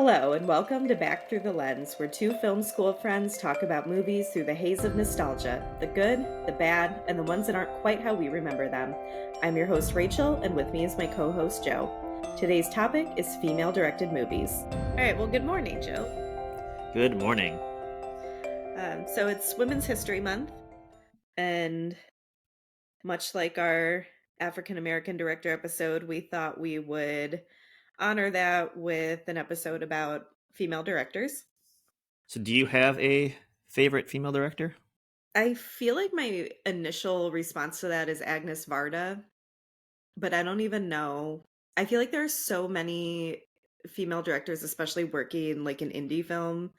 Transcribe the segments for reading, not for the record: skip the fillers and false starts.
Hello, and welcome to Back Through the Lens, where two film school friends talk about movies through the haze of nostalgia, the good, the bad, and the ones that aren't quite how we remember them. I'm your host, Rachel, and with me is my co host, Joe. Today's topic is female directed movies. All right, well, good morning, Joe. Good morning. So it's Women's History Month, and much like our African American director episode, we thought we would honor that with an episode about female directors. So, do you have a favorite female director? I feel like my initial response to that is Agnes Varda, but I don't even know. I feel like there are so many female directors, especially working like in indie film,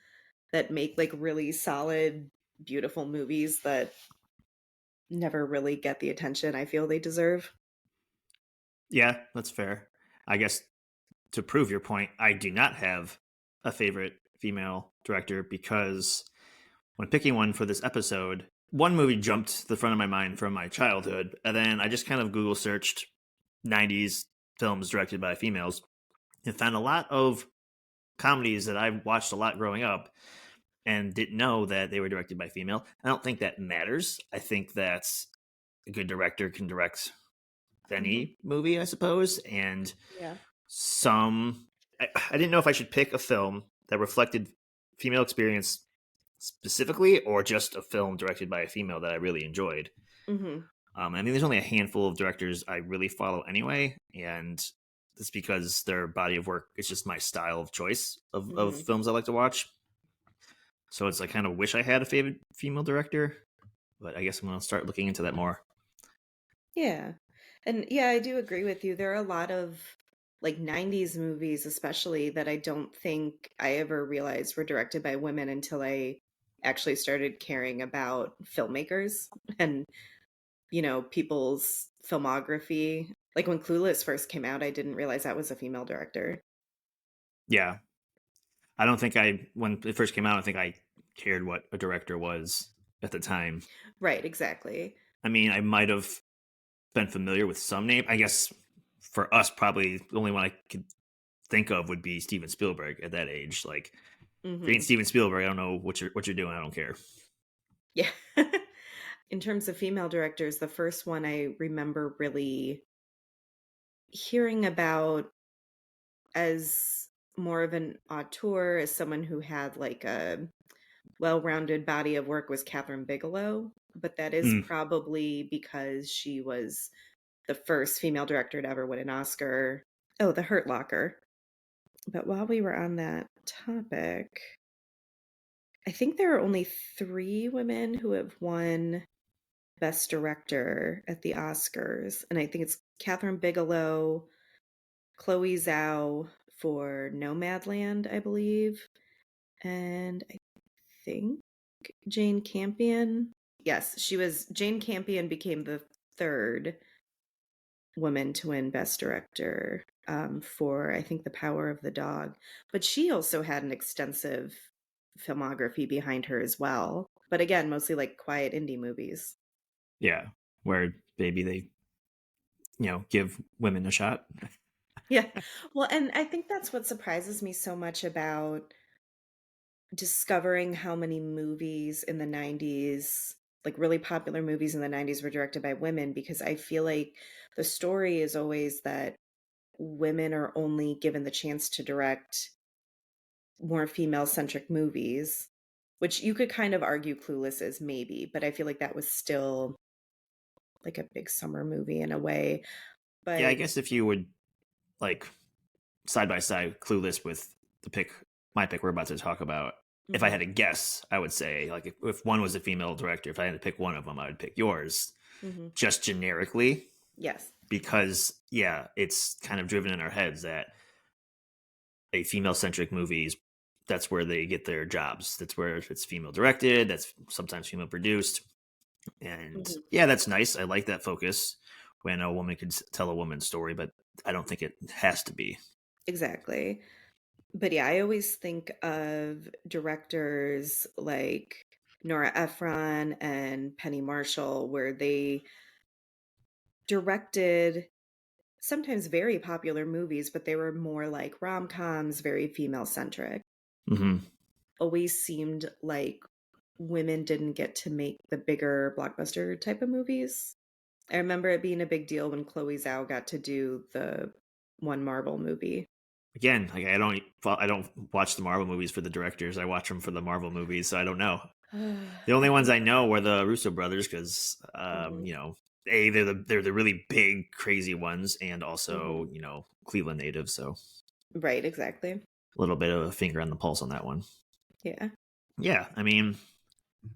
that make like really solid, beautiful movies that never really get the attention I feel they deserve. Yeah, that's fair. I guess to prove your point, I do not have a favorite female director because when picking one for this episode, one movie jumped to the front of my mind from my childhood, and then I just kind of Google searched 90s films directed by females and found a lot of comedies that I watched a lot growing up and didn't know that they were directed by female. I don't think that matters. I think that a good director can direct Hmm. any movie, I suppose. And Yeah. I didn't know if I should pick a film that reflected female experience specifically or just a film directed by a female that I really enjoyed. Hmm. I mean, there's only a handful of directors I really follow anyway, and it's because their body of work is just my style of choice of Hmm. films I like to watch. So it's I kind of wish I had a favorite female director, but I guess I'm going to start looking into that more. Yeah. And yeah, I do agree with you. There are a lot of like 90s movies, especially that I don't think I ever realized were directed by women until I actually started caring about filmmakers and, people's filmography. Like when Clueless first came out, I didn't realize that was a female director. Yeah, I don't think when it first came out, I think I cared what a director was at the time. Right, exactly. I mean, I might have been familiar with some name. I guess for us, probably the only one I could think of would be Steven Spielberg at that age. Like, if you ain't Hmm. Steven Spielberg, I don't know what you're doing. I don't care. Yeah. In terms of female directors, the first one I remember really hearing about as more of an auteur, as someone who had like a well-rounded body of work was Catherine Bigelow, but that is Mm. probably because she was the first female director to ever win an Oscar. Oh, The Hurt Locker. But while we were on that topic, I think there are only three women who have won Best Director at the Oscars, and I think it's Catherine Bigelow, Chloe Zhao for Nomadland, I believe, and I think Jane Campion. Yes, she was. Jane Campion became the third woman to win Best Director for, I think, The Power of the Dog. But she also had an extensive filmography behind her as well. But again, mostly like quiet indie movies. Yeah, where maybe they give women a shot. Yeah. Well, and I think that's what surprises me so much about discovering how many movies in the 90s, like really popular movies in the 90s, were directed by women, because I feel like the story is always that women are only given the chance to direct more female centric movies, which you could kind of argue Clueless is maybe, but I feel like that was still like a big summer movie in a way. Yeah, I But guess if you would like side by side Clueless with my pick we're about to talk about. If I mhm, had to guess, I would say like if one was a female director, if I had to pick one of them, I would pick yours mhm, just generically yes, because yeah, it's kind of driven in our heads that a female centric movies that's where they get their jobs. That's where it's female directed. That's sometimes female produced, and mhm, yeah, that's nice. I like that focus when a woman could tell a woman's story, but I don't think it has to be. exactly. But yeah, I always think of directors like Nora Ephron and Penny Marshall, where they directed sometimes very popular movies, but they were more like rom-coms, very female-centric. Hmm. Always seemed like women didn't get to make the bigger blockbuster type of movies. I remember it being a big deal when Chloe Zhao got to do the one Marvel movie. Again, like I don't watch the Marvel movies for the directors. I watch them for the Marvel movies, so I don't know. The only ones I know were the Russo brothers because, Mhm, they're the really big, crazy ones, and mhm. also Cleveland natives. So Right, exactly. a little bit of a finger on the pulse on that one. Yeah. Yeah, I mean,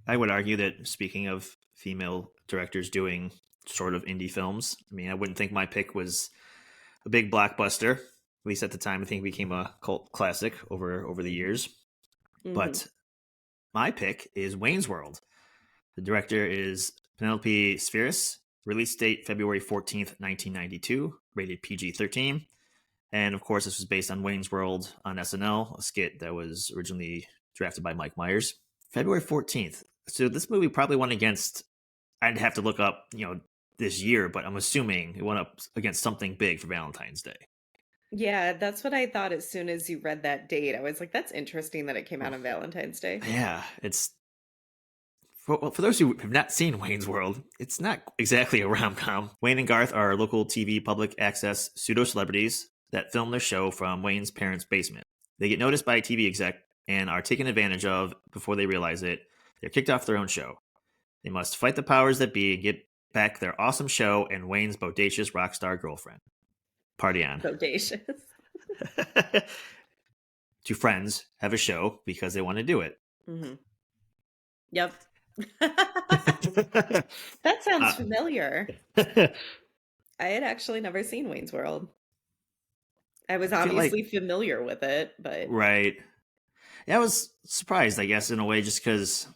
I would argue that speaking of female directors doing sort of indie films, I mean, I wouldn't think my pick was a big blockbuster. At least at the time, I think it became a cult classic over the years. Mhm. But my pick is Wayne's World. The director is Penelope Spheris. Release date February 14th, 1992. Rated PG-13. And of course, this was based on Wayne's World on SNL, a skit that was originally drafted by Mike Myers. February 14th. So this movie probably went against, I'd have to look up, this year, but I'm assuming it went up against something big for Valentine's Day. Yeah, that's what I thought as soon as you read that date. I was like, "That's interesting that it came out on Valentine's Day." Yeah, it's for those who have not seen Wayne's World, it's not exactly a rom com. Wayne and Garth are local TV public access pseudo celebrities that film their show from Wayne's parents' basement. They get noticed by a TV exec and are taken advantage of before they realize it. They're kicked off their own show. They must fight the powers that be and get back their awesome show and Wayne's bodacious rock star girlfriend. Party on. Bodacious. Two friends have a show because they want to do it. Mhm. Yep. uh, That sounds familiar. I I had actually never seen Wayne's World. I was feel like, obviously familiar with it, but right. Yeah, I was surprised, I guess, in a way, just because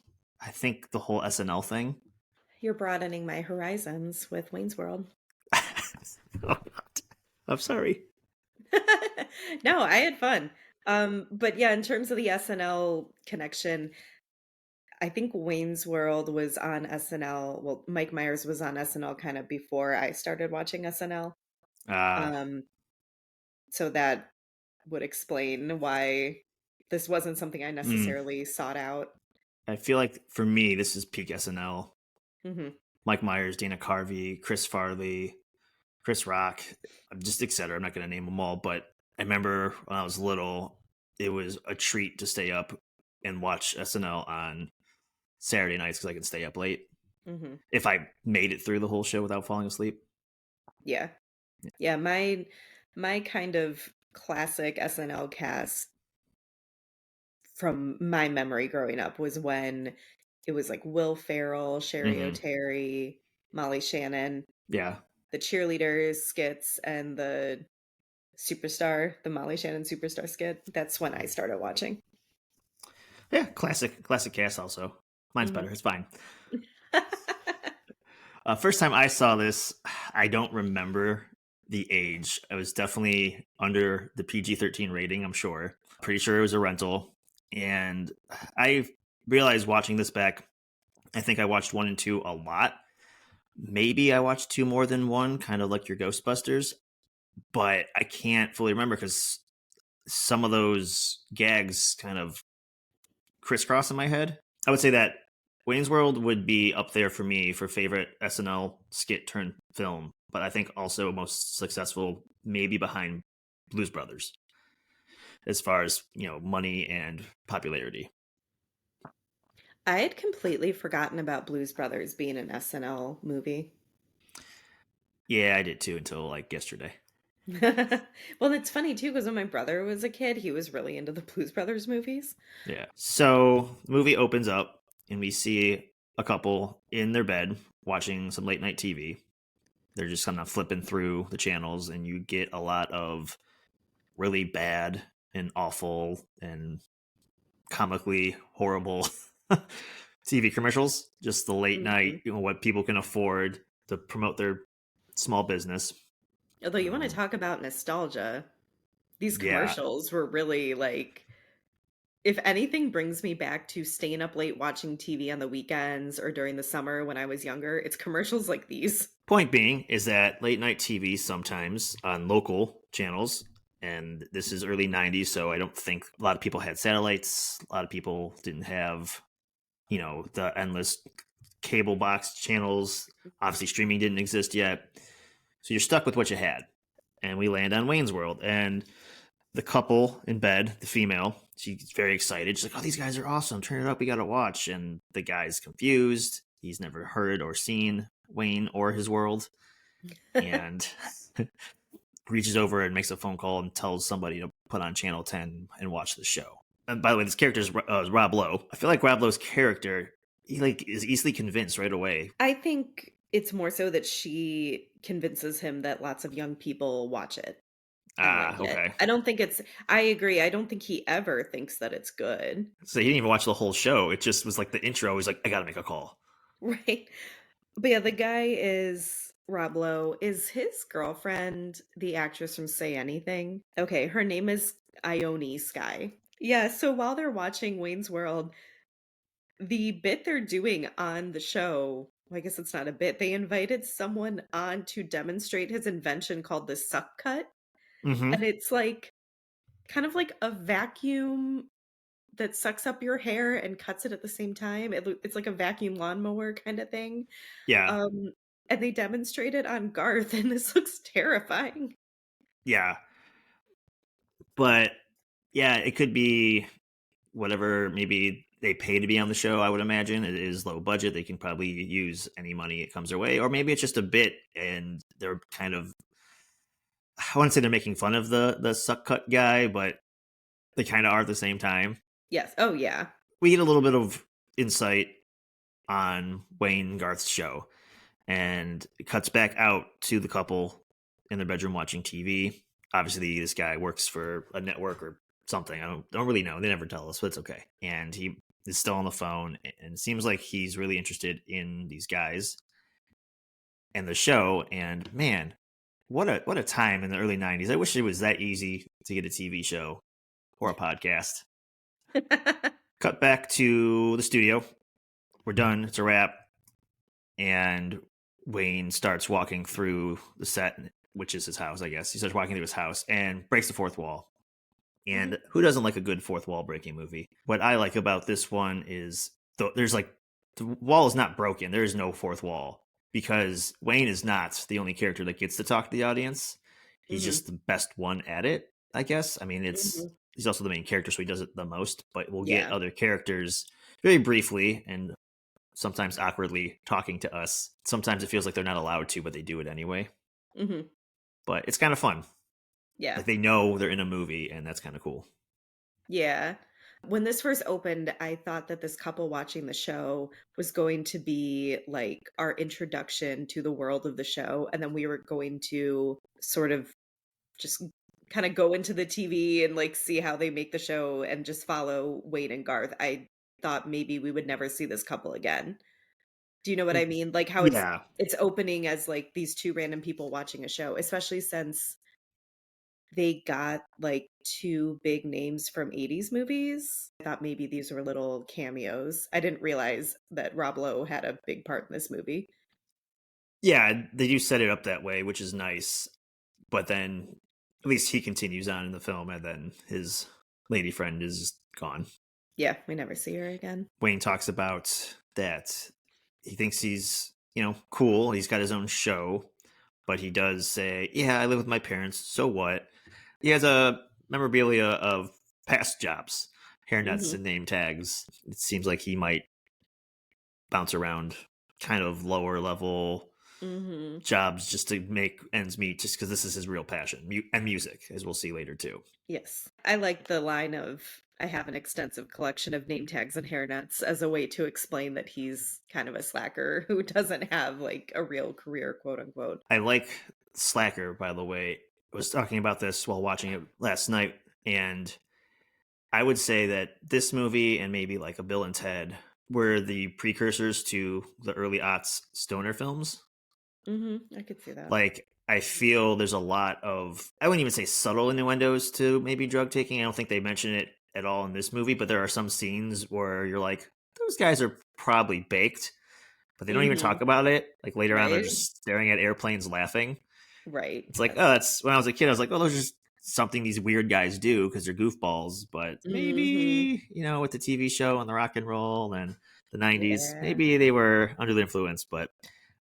I think the whole SNL thing. you're broadening my horizons with Wayne's World. I'm sorry. No, I had fun. But yeah, in terms of the SNL connection, I think Wayne's World was on SNL. Well, Mike Myers was on SNL kind of before I started watching SNL. Uh, Um, so that would explain why this wasn't something I mm, necessarily sought out. I feel like for me, this is peak SNL. Hmm. Mike Myers, Dana Carvey, Chris Farley, Chris Rock, just etc. I'm not going to name them all, but I remember when I was little, it was a treat to stay up and watch SNL on Saturday nights because I could stay up late Hmm. if I made it through the whole show without falling asleep. Yeah. Yeah, my kind of classic SNL cast from my memory growing up was when it was like Will Ferrell, Sherry Hmm. O'Terry, Molly Shannon, Yeah, the cheerleaders skits, and the Molly Shannon superstar skit. That's when I started watching. yeah, classic cast. Also, mine's Hmm. better. It's fine. First time I saw this, I don't remember the age. I was definitely under the PG-13 rating. I'm sure. Pretty sure it was a rental, and I realized watching this back. I think I watched one and two a lot. Maybe I watched two more than one, kind of like your Ghostbusters, but I can't fully remember because some of those gags kind of crisscross in my head. I would say that Wayne's World would be up there for me for favorite SNL skit turn film, but I think also most successful, maybe behind Blues Brothers, as far as money and popularity. I had completely forgotten about Blues Brothers being an SNL movie. Yeah, I did too until like yesterday. Well, it's funny too because when my brother was a kid, he was really into the Blues Brothers movies. Yeah. So the movie opens up and we see a couple in their bed watching some late night TV. They're just kind of flipping through the channels, and you get a lot of really bad and awful and comically horrible TV commercials. Just the late night, Mhm. what people can afford to promote their small business. Although you want to Um, talk about nostalgia, these yeah, commercials were really like, if anything brings me back to staying up late watching TV on the weekends or during the summer when I was younger, it's commercials like these. Point being is that late night TV sometimes on local channels, and this is early 90s, so I don't think a lot of people had satellites. A lot of people didn't have, the endless cable box channels. Obviously, streaming didn't exist yet. So you're stuck with what you had. And we land on Wayne's World. And the couple in bed, the female, she's very excited. She's like, "Oh, these guys are awesome. Turn it up. We got to watch." And the guy's confused. He's never heard or seen Wayne or his world. And reaches over and makes a phone call and tells somebody to put on Channel 10 and watch the show. And by the way, this character is Rob Lowe. I feel like Rob Lowe's character, he is easily convinced right away. I think it's more so that she convinces him that lots of young people watch it and like it. Okay. I don't think I agree. I don't think he ever thinks that it's good. So he didn't even watch the whole show. It just was like the intro. He's like, I got to make a call. Right. But yeah, the guy is Rob Lowe. Is his girlfriend the actress from Say Anything? Okay, her name is Ione Skye. Yeah, so while they're watching Wayne's World, the bit they're doing on the show, well, I guess it's not a bit, they invited someone on to demonstrate his invention called the suck cut. Mm-hmm. And it's like kind of like a vacuum that sucks up your hair and cuts it at the same time. It's like a vacuum lawnmower kind of thing. Yeah. And they demonstrate it on Garth, and this looks terrifying. Yeah. But yeah, it could be whatever maybe they pay to be on the show. I would imagine it is low budget. They can probably use any money it comes their way, or maybe it's just a bit and they're kind of, I wouldn't say they're making fun of the suck cut guy, but they kind of are at the same time. Yes. Oh, yeah. We get a little bit of insight on Wayne Garth's show, and it cuts back out to the couple in their bedroom watching TV. Obviously, this guy works for a network or something. I don't really know. They never tell us, but it's okay. And he is still on the phone, and it seems like he's really interested in these guys and the show. And man, what a time in the early 90s. I wish it was that easy to get a TV show or a podcast. Cut back to the studio. We're done. It's a wrap. And Wayne starts walking through the set, which is his house, I guess. He starts walking through his house and breaks the fourth wall. And who doesn't like a good fourth wall breaking movie? What I like about this one is there's like, the wall is not broken. There is no fourth wall because Wayne is not the only character that gets to talk to the audience. He's just the best one at it, I guess. I mean, he's also the main character, so he does it the most, but we'll get other characters very briefly and sometimes awkwardly talking to us. Sometimes it feels like they're not allowed to, but they do it anyway. Mm-hmm. But it's kind of fun. Yeah. Like they know they're in a movie, and that's kind of cool. Yeah. When this first opened, I thought that this couple watching the show was going to be like our introduction to the world of the show. And then we were going to sort of just kind of go into the TV and like see how they make the show and just follow Wayne and Garth. I thought maybe we would never see this couple again. Do you know what I mean? Like how it's opening as like these two random people watching a show, especially since they got like two big names from 80s movies. I thought maybe these were little cameos. I didn't realize that Rob Lowe had a big part in this movie. Yeah, they do set it up that way, which is nice. But then at least he continues on in the film, and then his lady friend is gone. Yeah, we never see her again. Wayne talks about that he thinks he's, cool. He's got his own show, but he does say, yeah, I live with my parents. So what? He has a memorabilia of past jobs, hairnets and name tags. It seems like he might bounce around kind of lower level jobs just to make ends meet, just because this is his real passion, and music, as we'll see later too. Yes. I like the line of, I have an extensive collection of name tags and hairnets, as a way to explain that he's kind of a slacker who doesn't have like a real career, quote unquote. I like slacker, by the way. I was talking about this while watching it last night, and I would say that this movie and maybe like a Bill and Ted were the precursors to the early aughts stoner films. I could see that. Like, I feel there's a lot of, I wouldn't even say subtle innuendos to maybe drug taking. I don't think they mention it at all in this movie, but there are some scenes where you're like, those guys are probably baked, but they don't even Mm-hmm. talk about it. Like later on, they're Right. just staring at airplanes laughing. Right. It's like, Yes. oh, that's when I was a kid. I was like, oh, those are just something these weird guys do because they're goofballs. But Mm-hmm. maybe with the TV show and the rock and roll and the '90s, Yeah. maybe they were under the influence. But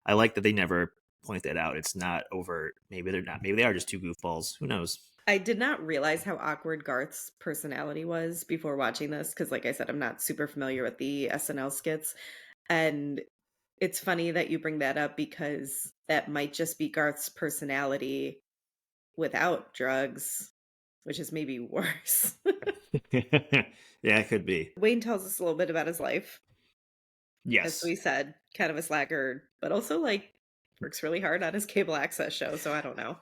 I like that they never point that out. It's not overt. Maybe they're not. Maybe they are just two goofballs. Who knows? I did not realize how awkward Garth's personality was before watching this because, like I said, I'm not super familiar with the SNL skits. And it's funny that you bring that up because that might just be Garth's personality without drugs, which is maybe worse. Yeah, it could be. Wayne tells us a little bit about his life. As Yes. we said, kind of a slacker, but also like works really hard on his cable access show. So I don't know.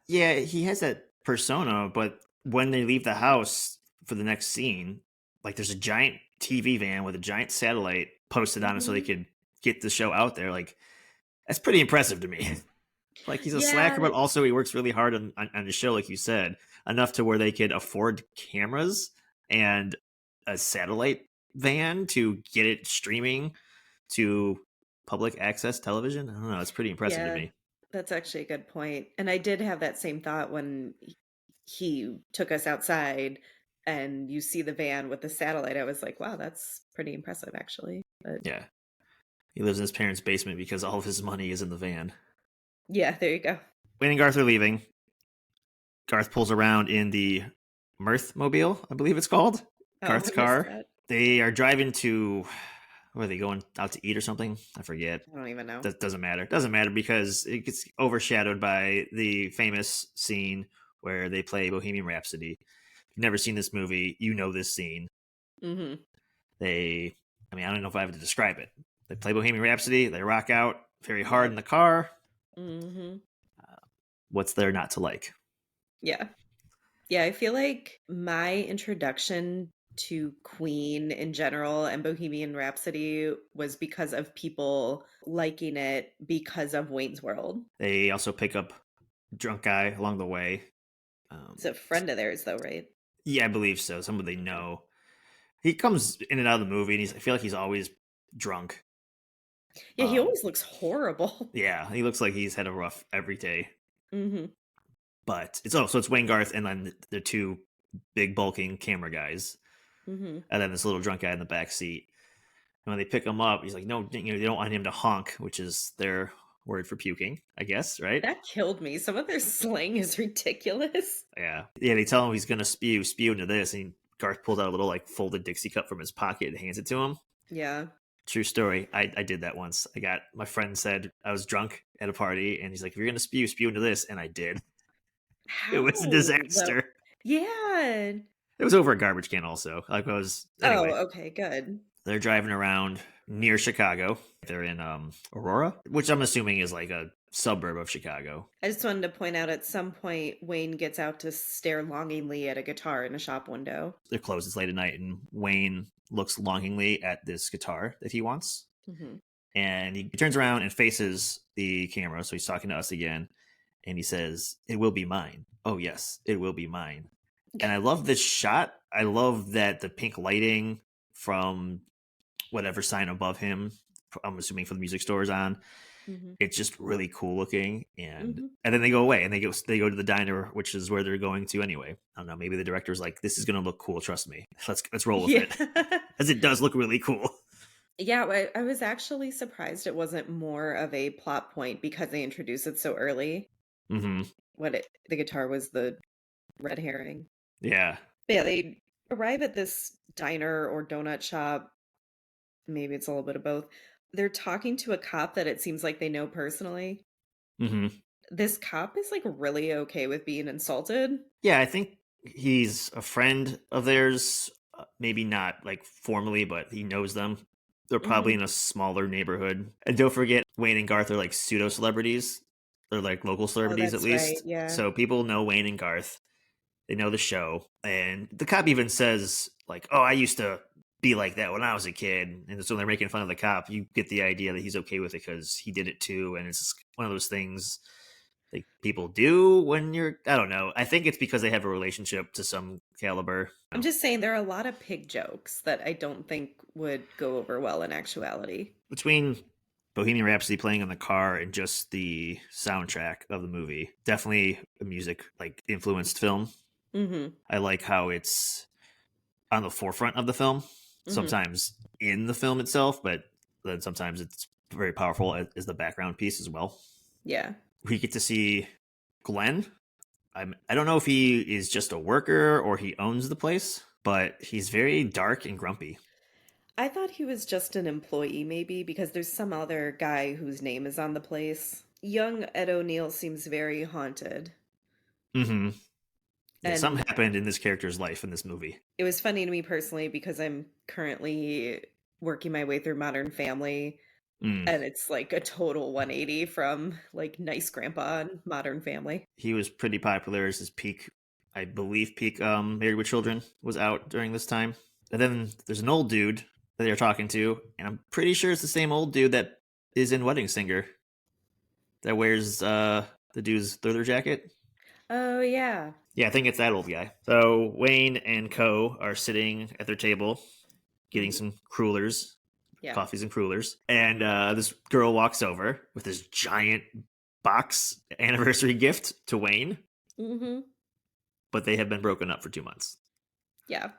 Yeah, he has that persona, but when they leave the house for the next scene, like there's a giant TV van with a giant satellite posted on it so they Mhm. could get the show out there. Like that's pretty impressive to me. Like he's a slacker, Yeah, but also he works really hard on the show, like you said, enough to where they could afford cameras and a satellite van to get it streaming to public access television. I don't know. It's pretty impressive to yeah, me. that's actually a good point. And I did have that same thought when he took us outside and you see the van with the satellite. I was like, wow, that's pretty impressive, actually. But Yeah. He lives in his parents' basement because all of his money is in the van. yeah, there you go. Wayne and Garth are leaving. Garth pulls around in the Mirth Mobile, I believe it's called. Oh, Garth's I missed car. that. They are driving to, where are they going out to eat or something? I forget. I don't even know. That doesn't matter. Doesn't matter because it gets overshadowed by the famous scene where they play Bohemian Rhapsody. If you've never seen this movie, you know this scene. Hmm. I don't know if I have to describe it. They play Bohemian Rhapsody. They rock out very hard Yep. in the car. Hmm. What's there not to like? Yeah. Yeah, I feel like my introduction to Queen in general and Bohemian Rhapsody was because of people liking it because of Wayne's World. They also pick up drunk guy along the way. It's a friend of theirs, though, right? Yeah, I believe so. Someone they Okay. know. He comes in and out of the movie, and I feel like he's always drunk. Yeah, he Um, always looks horrible. yeah, he looks like he's had a rough every day. Hmm. But it's Wayne Garth and then the two big bulking camera guys, Hmm. and then this little drunk guy in the back seat. And when they pick him up, he's like, "No, they don't want him to honk," which is their word for puking, I guess, right? That killed me. Some of their slang is ridiculous. Yeah, yeah. They tell him he's gonna spew into this, and Garth pulls out a little like folded Dixie cup from his pocket and hands it to him. Yeah. True story. I did that once. My friend said I was drunk at a party, and he's like, "If you're gonna spew into this," and I did. It How? was a Though? disaster. Yeah. It was over a garbage can, also. Like I was Oh, anyway. okay, good. They're driving around near Chicago. They're in Aurora, which I'm assuming is like a suburb of Chicago. I just wanted to point out at some point Wayne gets out to stare longingly at a guitar in a shop window. They're closed. It's late at night, and Wayne looks longingly at this guitar that he wants. Hmm. And he turns around and faces the camera. So he's talking to us again. And he says, "It will be mine. Oh, yes, it will be mine." And I love this shot. I love that the pink lighting from whatever sign above him, I'm assuming for the music store, is on. Hmm. It's just really cool looking. And Hmm. and then they go away and they go to the diner, which is where they're going to anyway. I don't know. Maybe the director's like, "This is going to look cool. Trust me. Let's roll with Yeah. it," because it does look really cool. Yeah, I was actually surprised it wasn't more of a plot point because they introduced it so early. Hmm. The guitar was the red herring. Yeah. But yeah, they arrive at this diner or donut shop. Maybe it's a little bit of both. They're talking to a cop that it seems like they know personally. Hmm. This cop is like really okay with being insulted. Yeah, I think he's a friend of theirs. Maybe not like formally, but he knows them. They're probably Hmm. in a smaller neighborhood. And don't forget, Wayne and Garth are like pseudo celebrities. They're like local Oh, celebrities at that's right. least. Yeah. So people know Wayne and Garth. They know the show. And the cop even says, like, "Oh, I used to be like that when I was a kid." And so they're making fun of the cop. You get the idea that he's okay with it because he did it too. And it's one of those things like people do when I don't know. I think it's because they have a relationship to some caliber. I'm just saying there are a lot of pig jokes that I don't think would go over well in actuality. Between Bohemian Rhapsody playing in the car and just the soundtrack of the movie. Definitely a music like influenced film. Mm-hmm. I like how it's on the forefront of the film, Mm-hmm. sometimes in the film itself, but then sometimes it's very powerful as the background piece as well. Yeah. We get to see Glenn. I don't know if he is just a worker or he owns the place, but he's very dark and grumpy. I thought he was just an employee, maybe, because there's some other guy whose name is on the place. Young Ed O'Neill seems very haunted. Mm-hmm. Yeah, And something happened in this character's life in this movie. it was funny to me personally because I'm currently working my way through Modern Family, Mm. and it's like a total 180 from like Nice Grandpa and Modern Family. He was pretty popular as his peak, I believe, peak Married with Children was out during this time. And then there's an old dude that they're talking to, and I'm pretty sure it's the same old dude that is in Wedding Singer that wears the dude's leather jacket. Oh, yeah. Yeah, I think it's that old guy. So Wayne and Co are sitting at their table getting Mhm. some crullers, Yeah. coffees and crullers, and this girl walks over with this giant box anniversary gift to Wayne, Mm-hmm. but they have been broken up for 2 months. Yeah.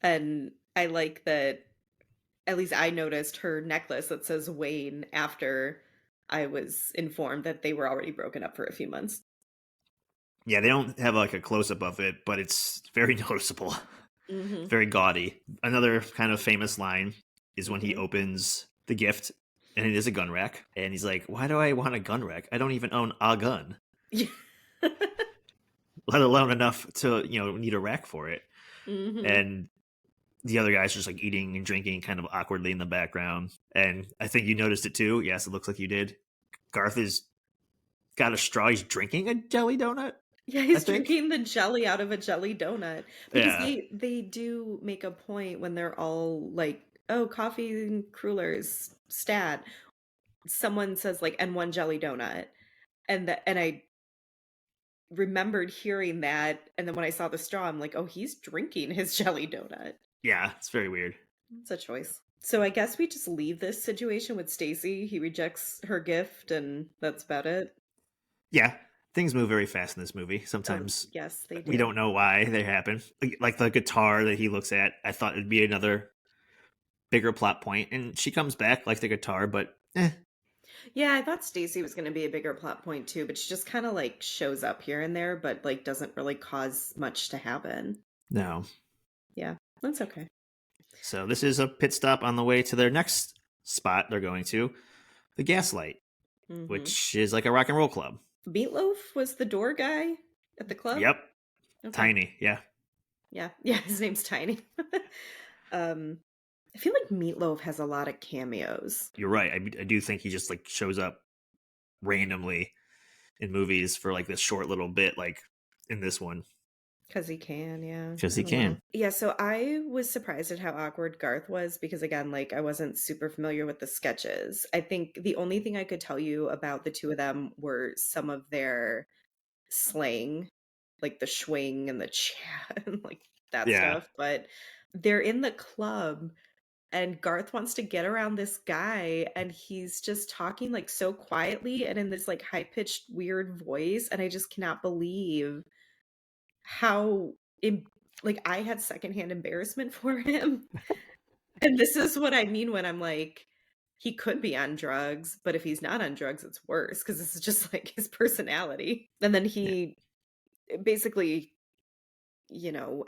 And I like that at least I noticed her necklace that says Wayne after I was informed that they were already broken up for a few months. Yeah, they don't have like a close up of it, but it's very noticeable. Mm-hmm. Very gaudy. Another kind of famous line is when he Mm-hmm. opens the gift and it is a gun rack. And he's like, why do I want a gun rack? I don't even own a gun, Yeah. let alone enough to, need a rack for it. Mm-hmm. And the other guy's just like eating and drinking kind of awkwardly in the background. And I think you noticed it too. Yes, it looks like you did. Garth is got a straw. He's drinking a jelly donut, Yeah, I he's think. drinking the jelly out of a jelly donut because Yeah. they do make a point when they're all like, "Oh, coffee and crullers, stat." Someone says like, "And one jelly donut," and I remembered hearing that, and then when I saw the straw, I'm like, "Oh, he's drinking his jelly donut." Yeah, it's very weird. It's a choice. So I guess we just leave this situation with Stacy. He rejects her gift, and that's about it. Yeah, things move very fast in this movie. Oh, Sometimes yes, they we do. don't know why they happen. Like the guitar that he looks at, I thought it'd be another bigger plot point, and she comes back like the guitar, but Yeah, I thought Stacy was going to be a bigger plot point too, but she just kind of like shows up here and there, but like doesn't really cause much to happen. no. Yeah, that's okay. So this is a pit stop on the way to their next spot they're going to, the Gaslight, Hmm. which is like a rock and roll club. Meatloaf was the door guy at the club. Yep, Okay. tiny. Yeah, Yeah, yeah, his name's Tiny. um, I feel like Meatloaf has a lot of cameos you're right. I do think he just like shows up randomly in movies for like this short little bit, like in this one, because he can. Yeah, because I he don't know. can. Yeah, so I was surprised at how awkward Garth was because again, like I wasn't super familiar with the sketches. I think the only thing I could tell you about the two of them were some of their slang, like the schwing and the chat and like that Yeah, stuff. But they're in the club and Garth wants to get around this guy and he's just talking like so quietly and in this like high pitched weird voice. And I just cannot believe how like I had secondhand embarrassment for him. And this is what I mean when I'm like, he could be on drugs, but if he's not on drugs, it's worse because this is just like his personality. And then yeah. he basically,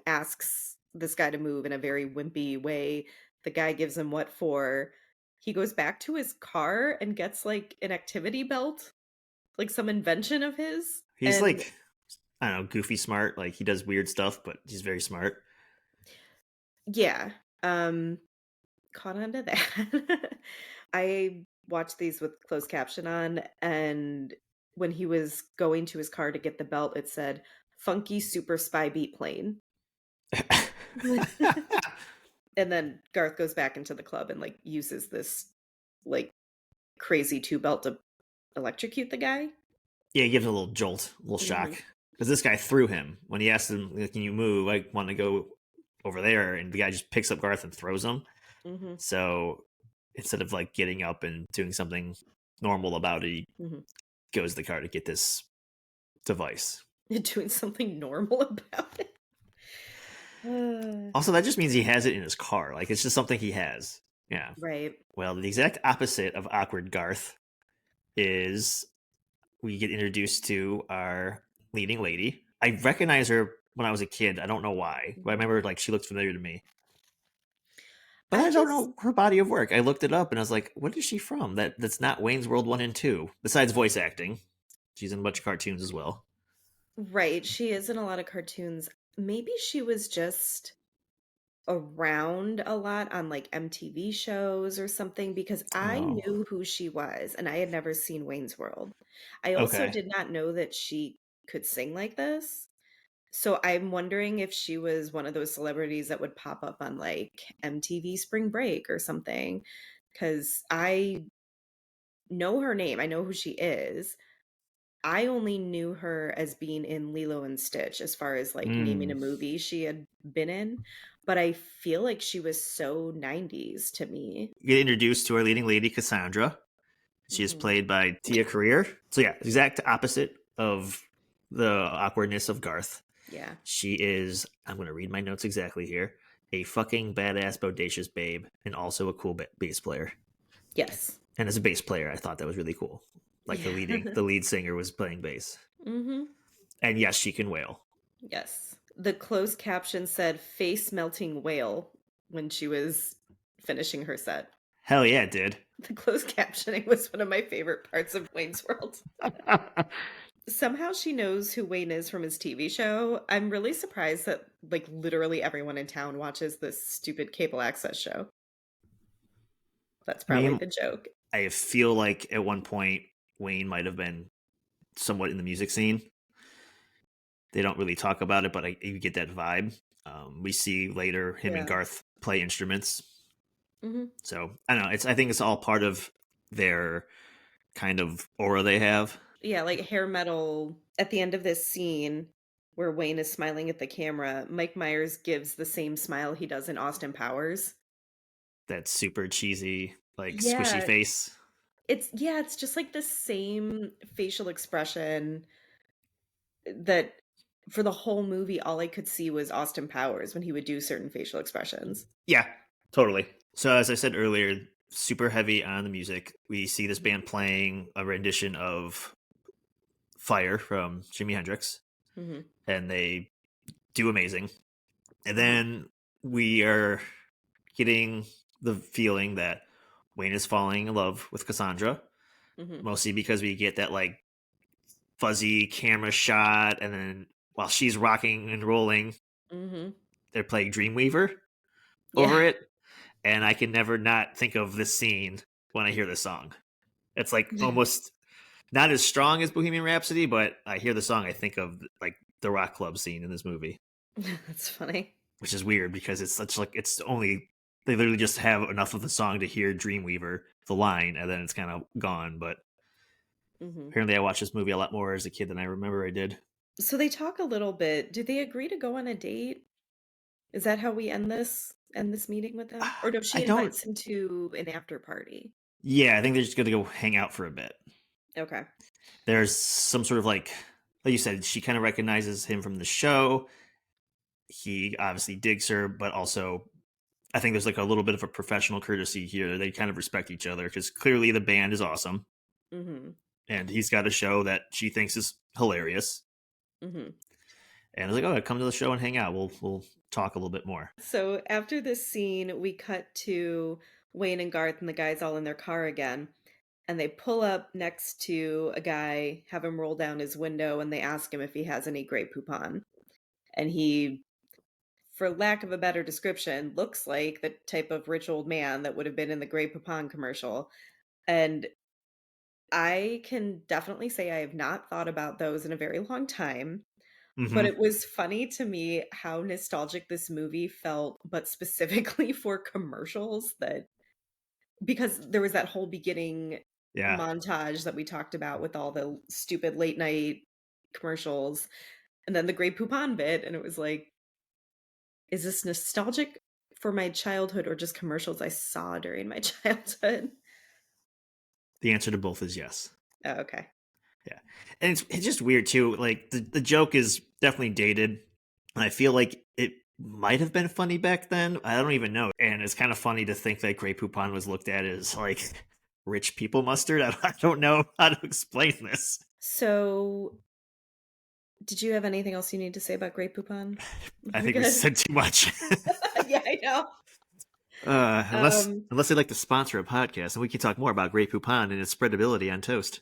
asks this guy to move in a very wimpy way. The guy gives him what for. He goes back to his car and gets like an activity belt, like some invention of his. He's And like, I don't know, goofy smart. Like he does weird stuff, but he's very smart. yeah, um, caught on to that. I watched these with closed caption on, and when he was going to his car to get the belt, it said "Funky Super Spy Beat Plane." And then Garth goes back into the club and like uses this like crazy two belt to electrocute the guy. Yeah, he gives a little jolt, a little Hmm. shock. Because this guy threw him when he asked him, like, "Can you move? I want to go over there," and the guy just picks up Garth and throws him. Hmm. So instead of like getting up and doing something normal about it, he Mhm. goes to the car to get this device. Doing something normal about it. Uh, Also, that just means he has it in his car. Like it's just something he has. Yeah. right. Well, the exact opposite of awkward Garth is we get introduced to our leading lady. I recognize her when I was a kid. I don't know why, but I Mhm. remember like she looked familiar to me. But I I don't just know her body of work. I looked it up and I was like, "What is she from?" That's not Wayne's World 1 and 2. Besides voice acting, she's in a bunch of cartoons as well. right, she is in a lot of cartoons. Maybe she was just around a lot on, like, MTV shows or something because I Oh, knew who she was, and I had never seen Wayne's World. I also okay. did not know that she could sing like this, so I'm wondering if she was one of those celebrities that would pop up on, like, MTV Spring Break or something. Because I know her name, I know who she is. I only knew her as being in Lilo and Stitch as far as, like, naming Mm. a movie she had been in, but I feel like she was so 90s to me. You get introduced to our leading lady, Cassandra. She is Mhm. played by Tia Career. So yeah, exact opposite of the awkwardness of Garth. Yeah. She is, I'm going to read my notes exactly here, a fucking badass, bodacious babe, and also a cool bass player. Yes. And as a bass player, I thought that was really cool. Like Yeah. the lead singer was playing bass. Mhm. And yes, she can wail. Yes. The closed caption said, "Face melting whale," when she was finishing her set. Hell yeah, it did. The closed captioning was one of my favorite parts of Wayne's World. Somehow she knows who Wayne is from his TV show. I'm really surprised that, like, literally everyone in town watches this stupid cable access show. That's I probably mean, the joke. I feel like at one point Wayne might have been somewhat in the music scene. They don't really talk about it, but you get that vibe. We see later him and Yeah. Garth play instruments. Mhm. So I don't know. I think it's all part of their kind of aura they have. Yeah, like hair metal at the end of this scene where Wayne is smiling at the camera, Mike Myers gives the same smile he does in Austin Powers. That super cheesy, like squishy Yeah, face. it's just like the same facial expression that for the whole movie all I could see was Austin Powers when he would do certain facial expressions. Yeah, totally. So as I said earlier, super heavy on the music. We see this band playing a rendition of Fire from Jimi Hendrix, Mhm. and they do amazing. And Mhm. then we are getting the feeling that Wayne is falling in love with Cassandra, Mhm. mostly because we get that like fuzzy camera shot, and then while she's rocking and rolling, Mhm. they're playing Dreamweaver over Yeah. it, and I can never not think of this scene when I hear this song. It's like almost not as strong as Bohemian Rhapsody, but I hear the song, I think of like the rock club scene in this movie, That's funny. which is weird because it's such like it's only they literally just have enough of the song to hear Dreamweaver, the line, and then it's kind of gone. But Mhm. apparently, I watched this movie a lot more as a kid than I remember I did. So they talk a little bit. Do they agree to go on a date? Is that how we end this meeting with them? Or no, I she don't. invites him to an after party. Yeah, I think they're just gonna go hang out for a bit. Okay. There's some sort of like you said, she kind of recognizes him from the show. He obviously digs her, but also I think there's like a little bit of a professional courtesy here. They kind of respect each other because clearly the band is awesome, Mhm. and he's got a show that she thinks is hilarious. Mhm. And I was like, "Oh, come to the show and hang out. We'll talk a little bit more." So after this scene, we cut to Wayne and Garth and the guys all in their car again. And they pull up next to a guy, have him roll down his window, and they ask him if he has any Grey Poupon. And he, for lack of a better description, looks like the type of rich old man that would have been in the Grey Poupon commercial. And I can definitely say I have not thought about those in a very long time. But Hmm. it was funny to me how nostalgic this movie felt, but specifically for commercials that because there was that whole beginning Yeah, montage that we talked about with all the stupid late night commercials, and then the Grey Poupon bit, and it was like, is this nostalgic for my childhood or just commercials I saw during my childhood? The answer to both is yes. Oh, okay. Yeah. And it's just weird too. Like the joke is definitely dated. And I feel like it might have been funny back then. I don't even know. And it's kind of funny to think that Grey Poupon was looked at as like rich people mustard. I don't know how to explain this. So, did you have anything else you need to say about Grey Poupon? I We're think we good. said too much. Yeah, I know. Unless Um, unless they'd like to sponsor a podcast, and we can talk more about Grey Poupon and its spreadability on toast.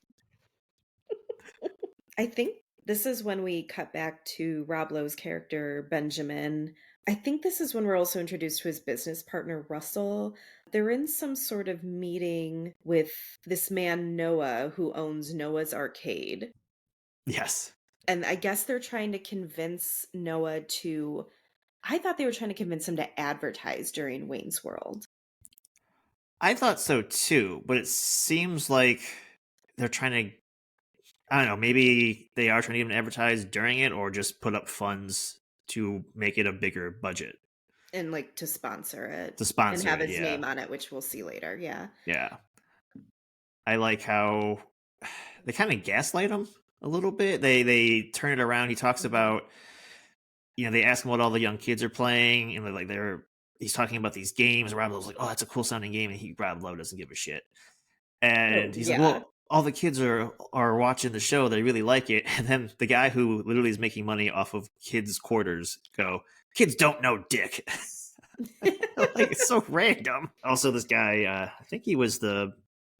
I think this is when we cut back to Rob Lowe's character, Benjamin. I think this is when we're also introduced to his business partner, Russell. They're in some sort of meeting with this man, Noah, who owns Noah's Arcade. Yes. And I guess they're trying to convince Noah to. I thought they were trying to convince him to advertise during Wayne's World. I thought so too, but it seems like they're trying to, I don't know, maybe they are trying to even advertise during it or just put up funds to make it a bigger budget And like to sponsor it to and sponsor have it. his Yeah. name on it, which we'll see later. Yeah. Yeah. I like how they kind of gaslight him a little bit. They turn it around. He talks about, they ask him what all the young kids are playing, and he's talking about these games. Rob Lowe's like, "Oh, that's a cool sounding game," and Rob Lowe doesn't give a shit. Oh, And he's like, yeah. "Well, all the kids are watching the show. They really like it." And then the guy who literally is making money off of kids' quarters go, "Kids don't know dick." Like, it's so random. Also, this guy, I think he was the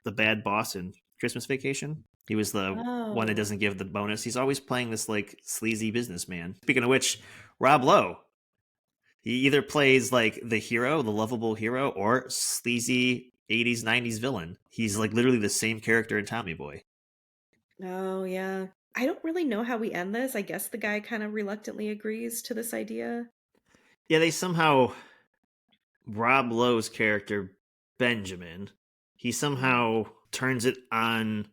bad boss in Christmas Vacation. He was the one that Oh. doesn't give the bonus. He's always playing this like sleazy businessman. Speaking of which, Rob Lowe, he either plays like the hero, the lovable hero, or sleazy 80s, 90s villain. He's like literally the same character in Tommy Boy. Oh, yeah. I don't really know how we end this. I guess the guy kind of reluctantly agrees to this idea. Yeah, they somehow, Rob Lowe's character, Benjamin, he somehow turns it on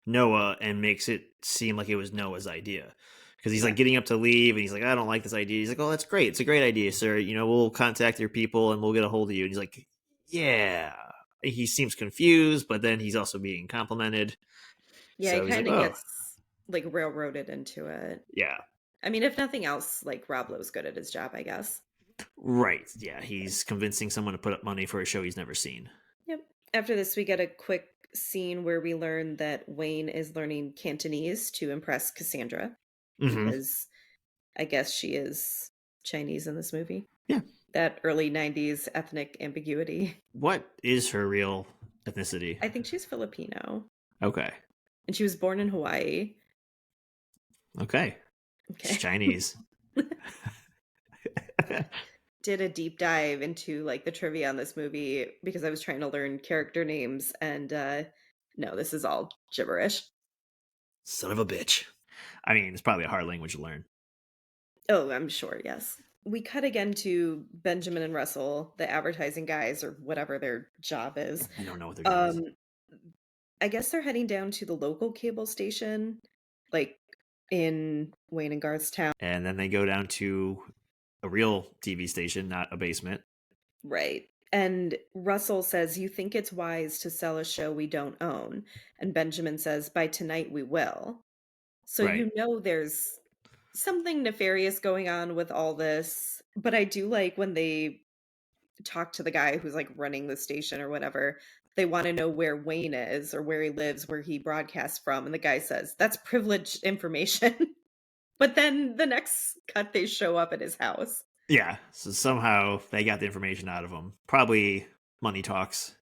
Noah and makes it seem like it was Noah's idea. Because he's like getting up to leave and he's like, "I don't like this idea." He's like, "Oh, that's great. It's a great idea, sir. We'll contact your people and we'll get a hold of you." And he's like, "Yeah." He seems confused, but then he's also being complimented. Yeah, he So he's like, kind of "Oh, gets like railroaded into it. yeah, I mean, if nothing else, like Rob Lowe's good at his job, I guess. right. Yeah, he's convincing someone to put up money for a show he's never seen." Yep. After this, we get a quick scene where we learn that Wayne is learning Cantonese to impress Cassandra Hmm. because I guess she is Chinese in this movie. Yeah. That early 90s ethnic ambiguity. What is her real ethnicity? I think she's Filipino. Okay. And she was born in Hawaii. Okay. She's Okay. Chinese. Did a deep dive into like the trivia on this movie because I was trying to learn character names and no, this is all gibberish. Son of a bitch. I mean, it's probably a hard language to learn. Oh, I'm sure, yes. We cut again to Benjamin and Russell, the advertising guys or whatever their job is. I don't know what their job is. I guess they're heading down to the local cable station, like in Wayne and Garth's town. And then they go down to a real TV station, not a basement. Right. And Russell says, "You think it's wise to sell a show we don't own?" And Benjamin says, "By tonight we will." So Right. there's something nefarious going on with all this. But I do like when they talk to the guy who's like running the station or whatever. They want to know where Wayne is or where he lives, where he broadcasts from. And the guy says, "That's privileged information." But then the next cut, they show up at his house. Yeah. So somehow they got the information out of him. Probably money talks.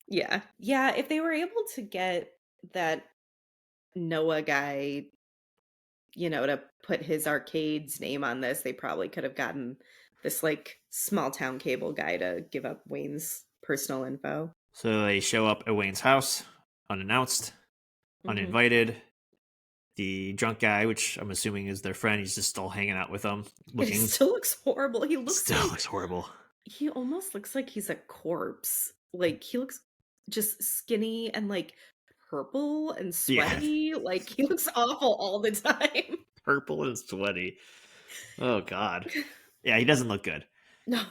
Yeah. Yeah. If they were able to get that Noah guy, to put his arcade's name on this, they probably could have gotten this like small town cable guy to give up Wayne's personal info. So they show up at Wayne's house, unannounced, Mhm. uninvited. The drunk guy, which I'm assuming is their friend, he's just still hanging out with them. And he still looks horrible. He looks Still like looks horrible. he almost looks like he's a corpse. Like he looks just skinny and like purple and Yeah. sweaty. Like he looks awful all the time. Purple and sweaty. Oh, God. Yeah, he doesn't look good. No.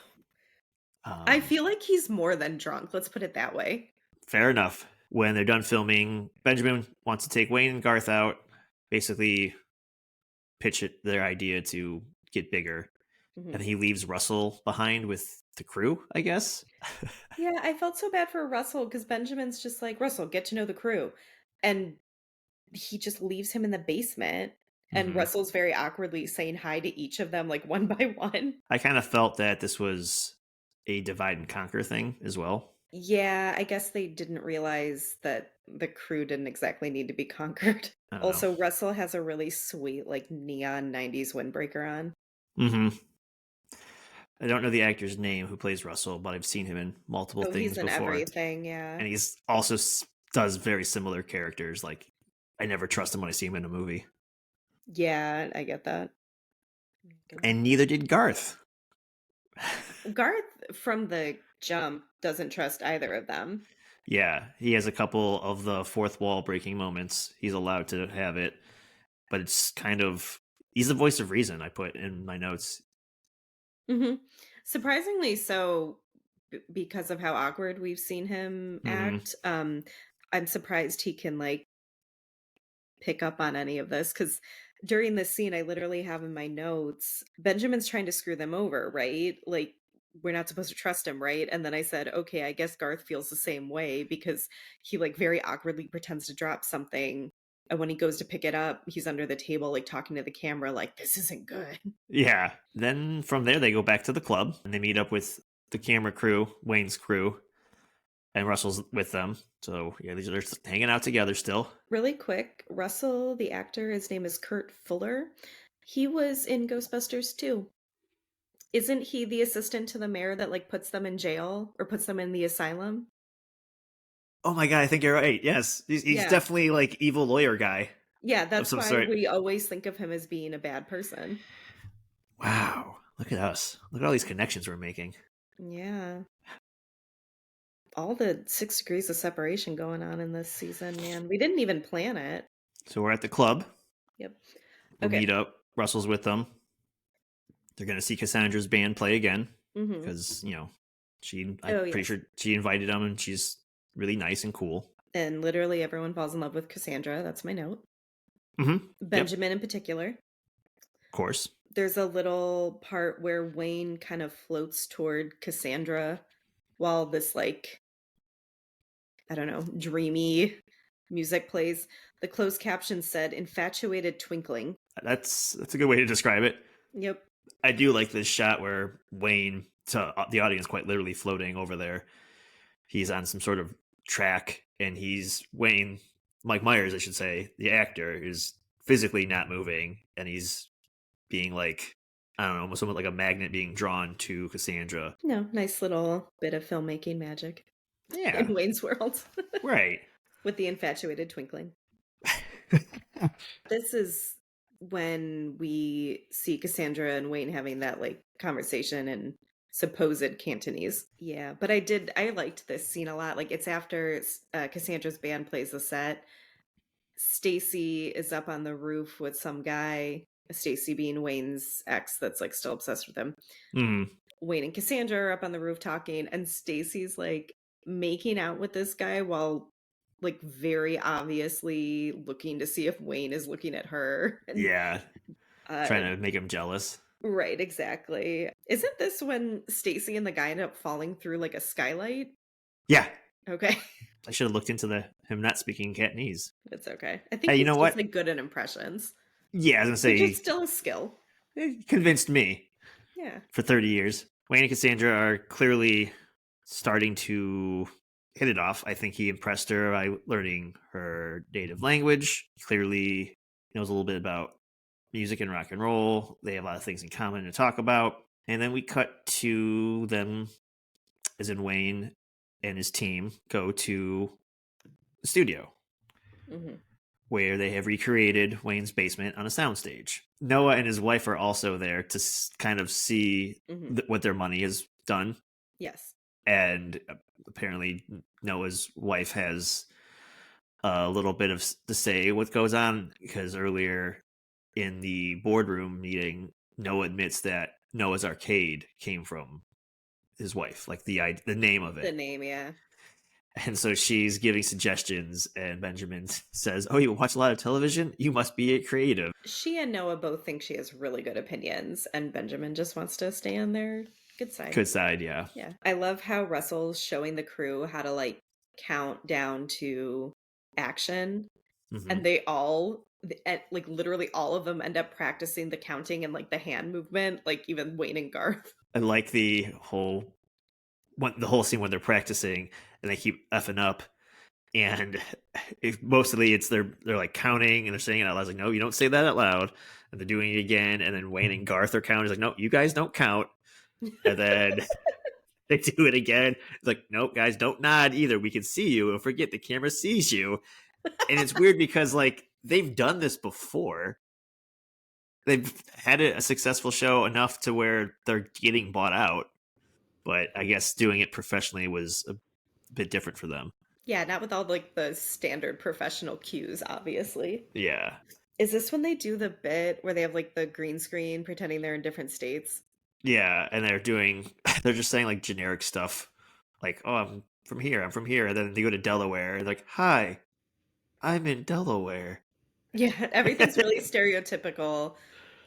I Um, feel like he's more than drunk, let's put it that way. Fair enough. When they're done filming, Benjamin wants to take Wayne and Garth out, basically pitch it their idea to get bigger, and Mhm. he leaves Russell behind with the crew, I guess. Yeah, I felt so bad for Russell because Benjamin's just like, "Russell, get to know the crew." And he just leaves him in the basement, and Hmm. Russell's very awkwardly saying hi to each of them, like, one by one. I kind of felt that this was a divide and conquer thing as well. Yeah, I guess they didn't realize that the crew didn't exactly need to be conquered. I don't know. Also, Russell has a really sweet, like, neon 90s windbreaker on. Hmm. I don't know the actor's name who plays Russell, but I've seen him in multiple Oh, he's things in before, everything, yeah. and he's also does very similar characters. Like I never trust him when I see him in a movie, Yeah, I get that. and neither did Garth. Garth, from the jump, doesn't trust either of them. Yeah, he has a couple of the fourth wall breaking moments. He's allowed to have it, but it's kind of he's the voice of reason. I put in my notes. Mhm. Surprisingly so, because of how awkward we've seen him Hmm. act, I'm surprised he can, like, pick up on any of this. Because during this scene, I literally have in my notes, Benjamin's trying to screw them over, right? Like, we're not supposed to trust him, right? And then I said, "Okay, I guess Garth feels the same way," because he, like, very awkwardly pretends to drop something, and when he goes to pick it up, he's under the table, like, talking to the camera like, "This isn't good." Yeah. Then from there they go back to the club and they meet up with the camera crew, Wayne's crew, and Russell's with them. So yeah, they're hanging out together still. Really quick, Russell, the actor, his name is Kurt Fuller. He was in Ghostbusters too. Isn't he the assistant to the mayor that, like, puts them in jail or puts them in the asylum? Oh my god, I think you're right. Yes, he's Yeah. definitely like evil lawyer guy Yeah, of that's some why sort. we always think of him as being a bad person. Wow, look at us! Look at all these connections we're making. Yeah. All the 6 degrees of separation going on in this season, man. We didn't even plan it. So we're at the club. Yep. We Okay. meet up. Russell's with them. They're going to see Cassandra's band play again Mhm. because I'm Oh, pretty yes. sure she invited them, and she's really nice and cool. And literally everyone falls in love with Cassandra, that's my note. Hmm. Yep, Benjamin in particular. of course. There's a little part where Wayne kind of floats toward Cassandra while this, like, I don't know, dreamy music plays. The closed caption said, "Infatuated twinkling." That's a good way to describe it. Yep. I do like this shot where Wayne, to the audience, quite literally floating over there. He's on some sort of track, and he's Wayne, Mike Myers, I should say, the actor, is physically not moving, and he's being like, I don't know, almost somewhat like a magnet being drawn to Cassandra. No, nice little bit of filmmaking magic in Yeah, Wayne's World right. with the infatuated twinkling. This is when we see Cassandra and Wayne having that, like, conversation in supposed Cantonese. Yeah, but I liked this scene a lot. Like, it's after Cassandra's band plays the set. Stacy is up on the roof with some guy, Stacy being Wayne's ex that's, like, still obsessed with him. Mm, Wayne and Cassandra are up on the roof talking, and Stacy's, like, making out with this guy while, like, very obviously looking to see if Wayne is looking at her, and, yeah, uh trying to make him jealous. right, exactly. Isn't this when Stacy and the guy end up falling through, like, a skylight? Yeah, Okay. I should have looked into the him not speaking Cantonese. It's okay. I Hey, think you he's know just, what? like, good at impressions, Yeah, I was gonna which is say, still a skill. it convinced me Yeah. for 30 years. Wayne and Cassandra are clearly starting to hit it off. I think he impressed her by learning her native language. Clearly knows a little bit about music and rock and roll. They have a lot of things in common to talk about. And then we cut to them, as in Wayne and his team, go to the studio Mhm. where they have recreated Wayne's basement on a soundstage. Noah and his wife are also there to kind of see Mhm. what their money has done. Yes. And apparently, Noah's wife has a little bit of to say what goes on because earlier in the boardroom meeting, Noah admits that Noah's Arcade came from his wife, like the name of The it. name, yeah. And so she's giving suggestions, and Benjamin says, "Oh, you watch a lot of television? You must be a creative." She and Noah both think she has really good opinions, and Benjamin just wants to stay on their good side. Good side, yeah. Yeah. I love how Russell's showing the crew how to like count down to action, Hmm. and they all like literally all of them end up practicing the counting and like the hand movement, like even Wayne and Garth. I like the whole scene when they're practicing and they keep effing up, and mostly it's they're like counting and they're saying it out loud. It's like, no, you don't say that out loud. And they're doing it again, and then Wayne and Garth are counting. It's like, no, you guys don't count. And then they do it again. It's like, nope, guys, don't nod either. We can see you. Don't forget the camera sees you. And it's weird because like they've done this before. They've had a successful show enough to where they're getting bought out, but I guess doing it professionally was a bit different for them. Yeah, not with all like the standard professional cues, obviously. Yeah. Is this when they do the bit where they have like the green screen pretending they're in different states? Yeah, and they're just saying like generic stuff, like, "Oh, I'm from here, I'm from here," and then they go to Delaware, and like, "Hi, I'm in Delaware." Yeah, everything's really stereotypical.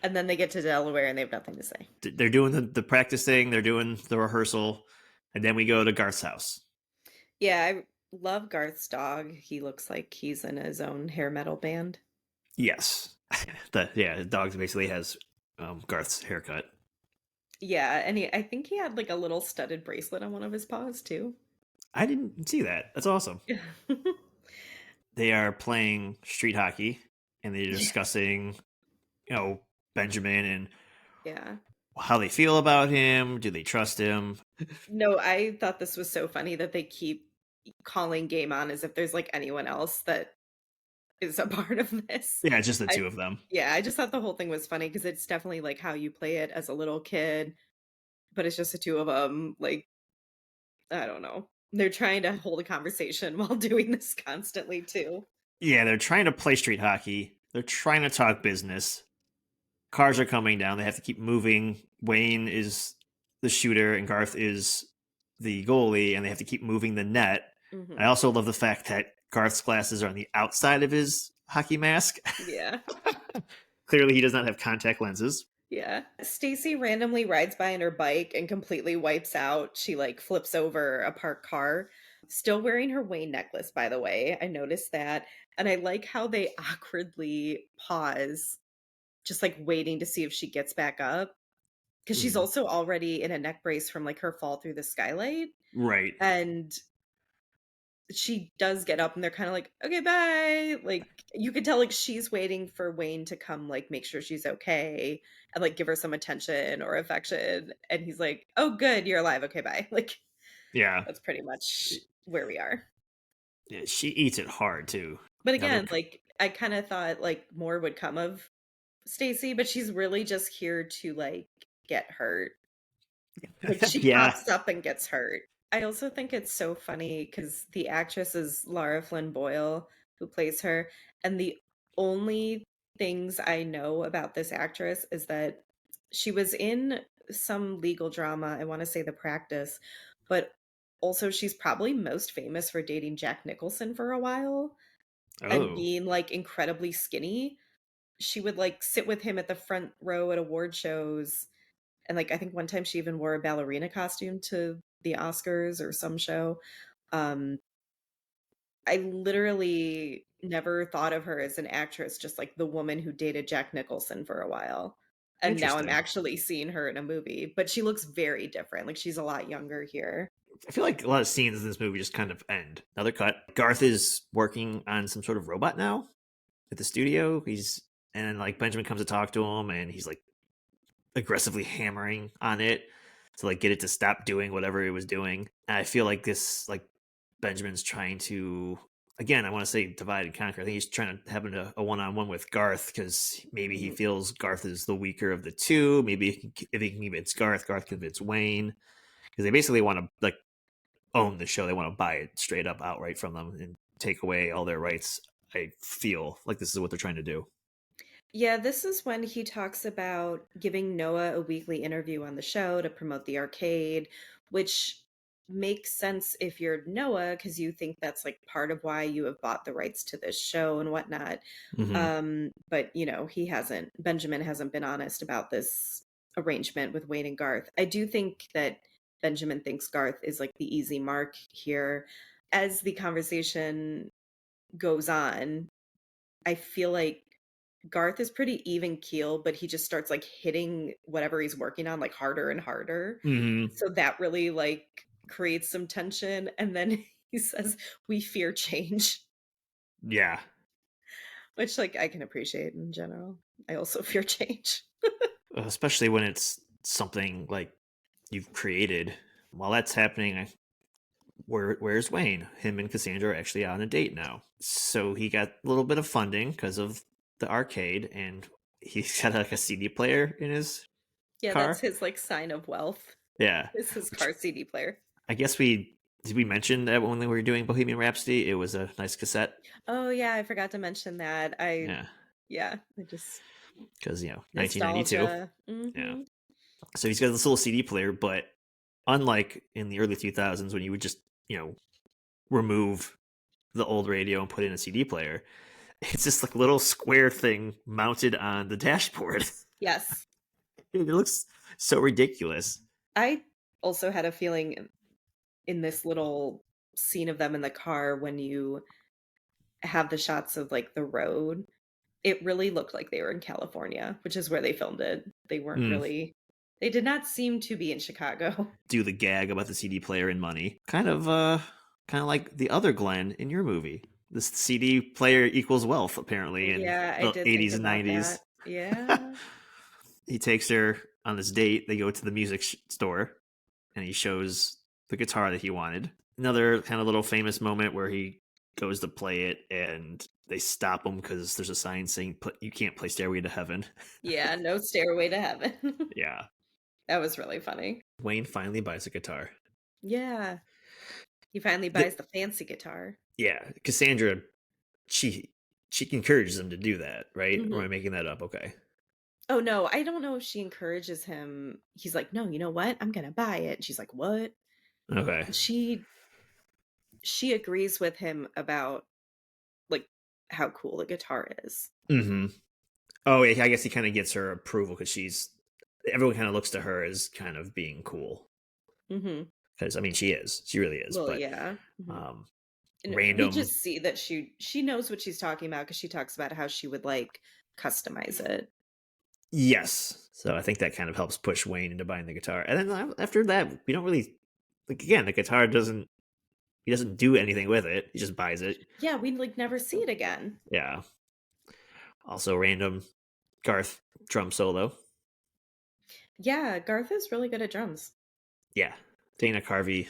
And then they get to Delaware and they have nothing to say. They're doing the practicing, they're doing the rehearsal, and then we go to Garth's house. Yeah, I love Garth's dog. He looks like he's in his own hair metal band. Yes, the dog basically has Garth's haircut. Yeah, and I think he had like a little studded bracelet on one of his paws too. I didn't see that. That's awesome. Yeah. They are playing street hockey, and they're Yeah. discussing, you know, Benjamin and Yeah. how they feel about him. Do they trust him? No, I thought this was so funny that they keep calling game on as if there's like anyone else that is a part of this. Yeah, just the I two of them. Yeah, I just thought the whole thing was funny because it's definitely like how you play it as a little kid, but it's just the two of them. Like, I don't know. They're trying to hold a conversation while doing this constantly too. Yeah, they're trying to play street hockey. They're trying to talk business. Cars are coming down. They have to keep moving. Wayne is the shooter and Garth is the goalie, and they have to keep moving the net. I Hmm. also love the fact that Garth's glasses are on the outside of his hockey mask. Yeah. Clearly, he does not have contact lenses. Yeah. Stacy randomly rides by on her bike and completely wipes out. She like flips over a parked car. Still wearing her Wayne necklace, by the way. I noticed that. And I like how they awkwardly pause, just like waiting to see if she gets back up. Because she's Mhm. also already in a neck brace from like her fall through the skylight. Right. And she does get up and they're kind of like, okay, bye. Like you could tell like she's waiting for Wayne to come like make sure she's okay and like give her some attention or affection. And he's like, oh good, you're alive. Okay, bye. Like Yeah. that's pretty much where we are. Yeah, she eats it hard too. But Now they're again, like I kind of thought like more would come of Stacy, but she's really just here to like get hurt. Like she yeah. pops up and gets hurt. I also think it's so funny because the actress is Lara Flynn Boyle, who plays her. And the only things I know about this actress is that she was in some legal drama. I want to say The Practice, but also she's probably most famous for dating Jack Nicholson for a while and Oh. being like incredibly skinny. She would like sit with him at the front row at award shows, and like I think one time she even wore a ballerina costume to the Oscars or some show. Um, I literally never thought of her as an actress, just like the woman who dated Jack Nicholson for a while. And now I'm Interesting. actually seeing her in a movie, but she looks very different. Like she's a lot younger here. I feel like a lot of scenes in this movie just kind of end. Another cut. Garth is working on some sort of robot now at the studio. And like Benjamin comes to talk to him, and he's like aggressively hammering on it to like get it to stop doing whatever it was doing. And I feel like this like Benjamin's trying to, again, I want to say divide and conquer. I think he's trying to have a one-on-one with Garth because maybe he Mhm. feels Garth is the weaker of the two. Maybe if he can convince Garth, Garth convince Wayne, because they basically want to like own the show. They want to buy it straight up outright from them and take away all their rights. I feel like this is what they're trying to do. Yeah, this is when he talks about giving Noah a weekly interview on the show to promote the arcade, which makes sense if you're Noah because you think that's like part of why you have bought the rights to this show and whatnot. Hmm. But Benjamin hasn't been honest about this arrangement with Wayne and Garth. I do think that Benjamin thinks Garth is like the easy mark here. As the conversation goes on, I feel like Garth is pretty even keel, but he just starts like hitting whatever he's working on like harder and harder. Hmm. So that really like creates some tension. And then he says, "We fear change," Yeah. which like I can appreciate in general. I also fear change. Especially when it's something like you've created. While that's happening, where's Wayne? Him and Cassandra are actually on a date now. So he got a little bit of funding because of the arcade, and he's got like a CD player in his Yeah, that's car. his like sign of wealth. Yeah, Is his which car CD player. I guess we did we mention that when we were doing Bohemian Rhapsody, it was a nice cassette. Oh yeah, I forgot to mention that. Yeah, I just because 1992. nostalgia. Yeah, Hmm. so he's got this little CD player, but unlike in the early 2000s when you would just remove the old radio and put in a CD player, it's just like a little square thing mounted on the dashboard. Yes. It looks so ridiculous. I also had a feeling in this little scene of them in the car when you have the shots of like the road, it really looked like they were in California, which is where they filmed it. Mm. They did not seem to be in Chicago. Do the gag about the CD player and money. Kind of like the other Glenn in your movie. This CD player equals wealth, apparently, in Yeah, I the did think 80s and about that. 90s. Yeah. He takes her on this date. They go to the music store, and he shows the guitar that he wanted. Another kind of little famous moment where he goes to play it, and they stop him because there's a sign saying you can't play Stairway to Heaven. Yeah, no stairway to heaven. Yeah. That was really funny. Wayne finally buys a guitar. Yeah. He finally buys the fancy guitar. Yeah, Cassandra, she encourages him to do that, right? Or am Mhm. I making that up? Okay. Oh, no, I don't know if she encourages him. He's like, "No, you know what? I'm gonna buy it." And she's like, "What?" Okay. She agrees with him about like how cool the guitar is. Mm-hmm. Oh, yeah, I guess he kind of gets her approval because everyone kind of looks to her as kind of being cool. Hmm. Because I mean, she really is. Well, But yeah. Hmm. um, And we random, just see that she knows what she's talking about because she talks about how she would like customize it. yes. So I think that kind of helps push Wayne into buying the guitar. And then after that, we don't really like. Again, the guitar doesn't. He doesn't do anything with it. He just buys it. Yeah, we like never see it again. Yeah. Also, random Garth drum solo. Yeah, Garth is really good at drums. Yeah. Dana Carvey,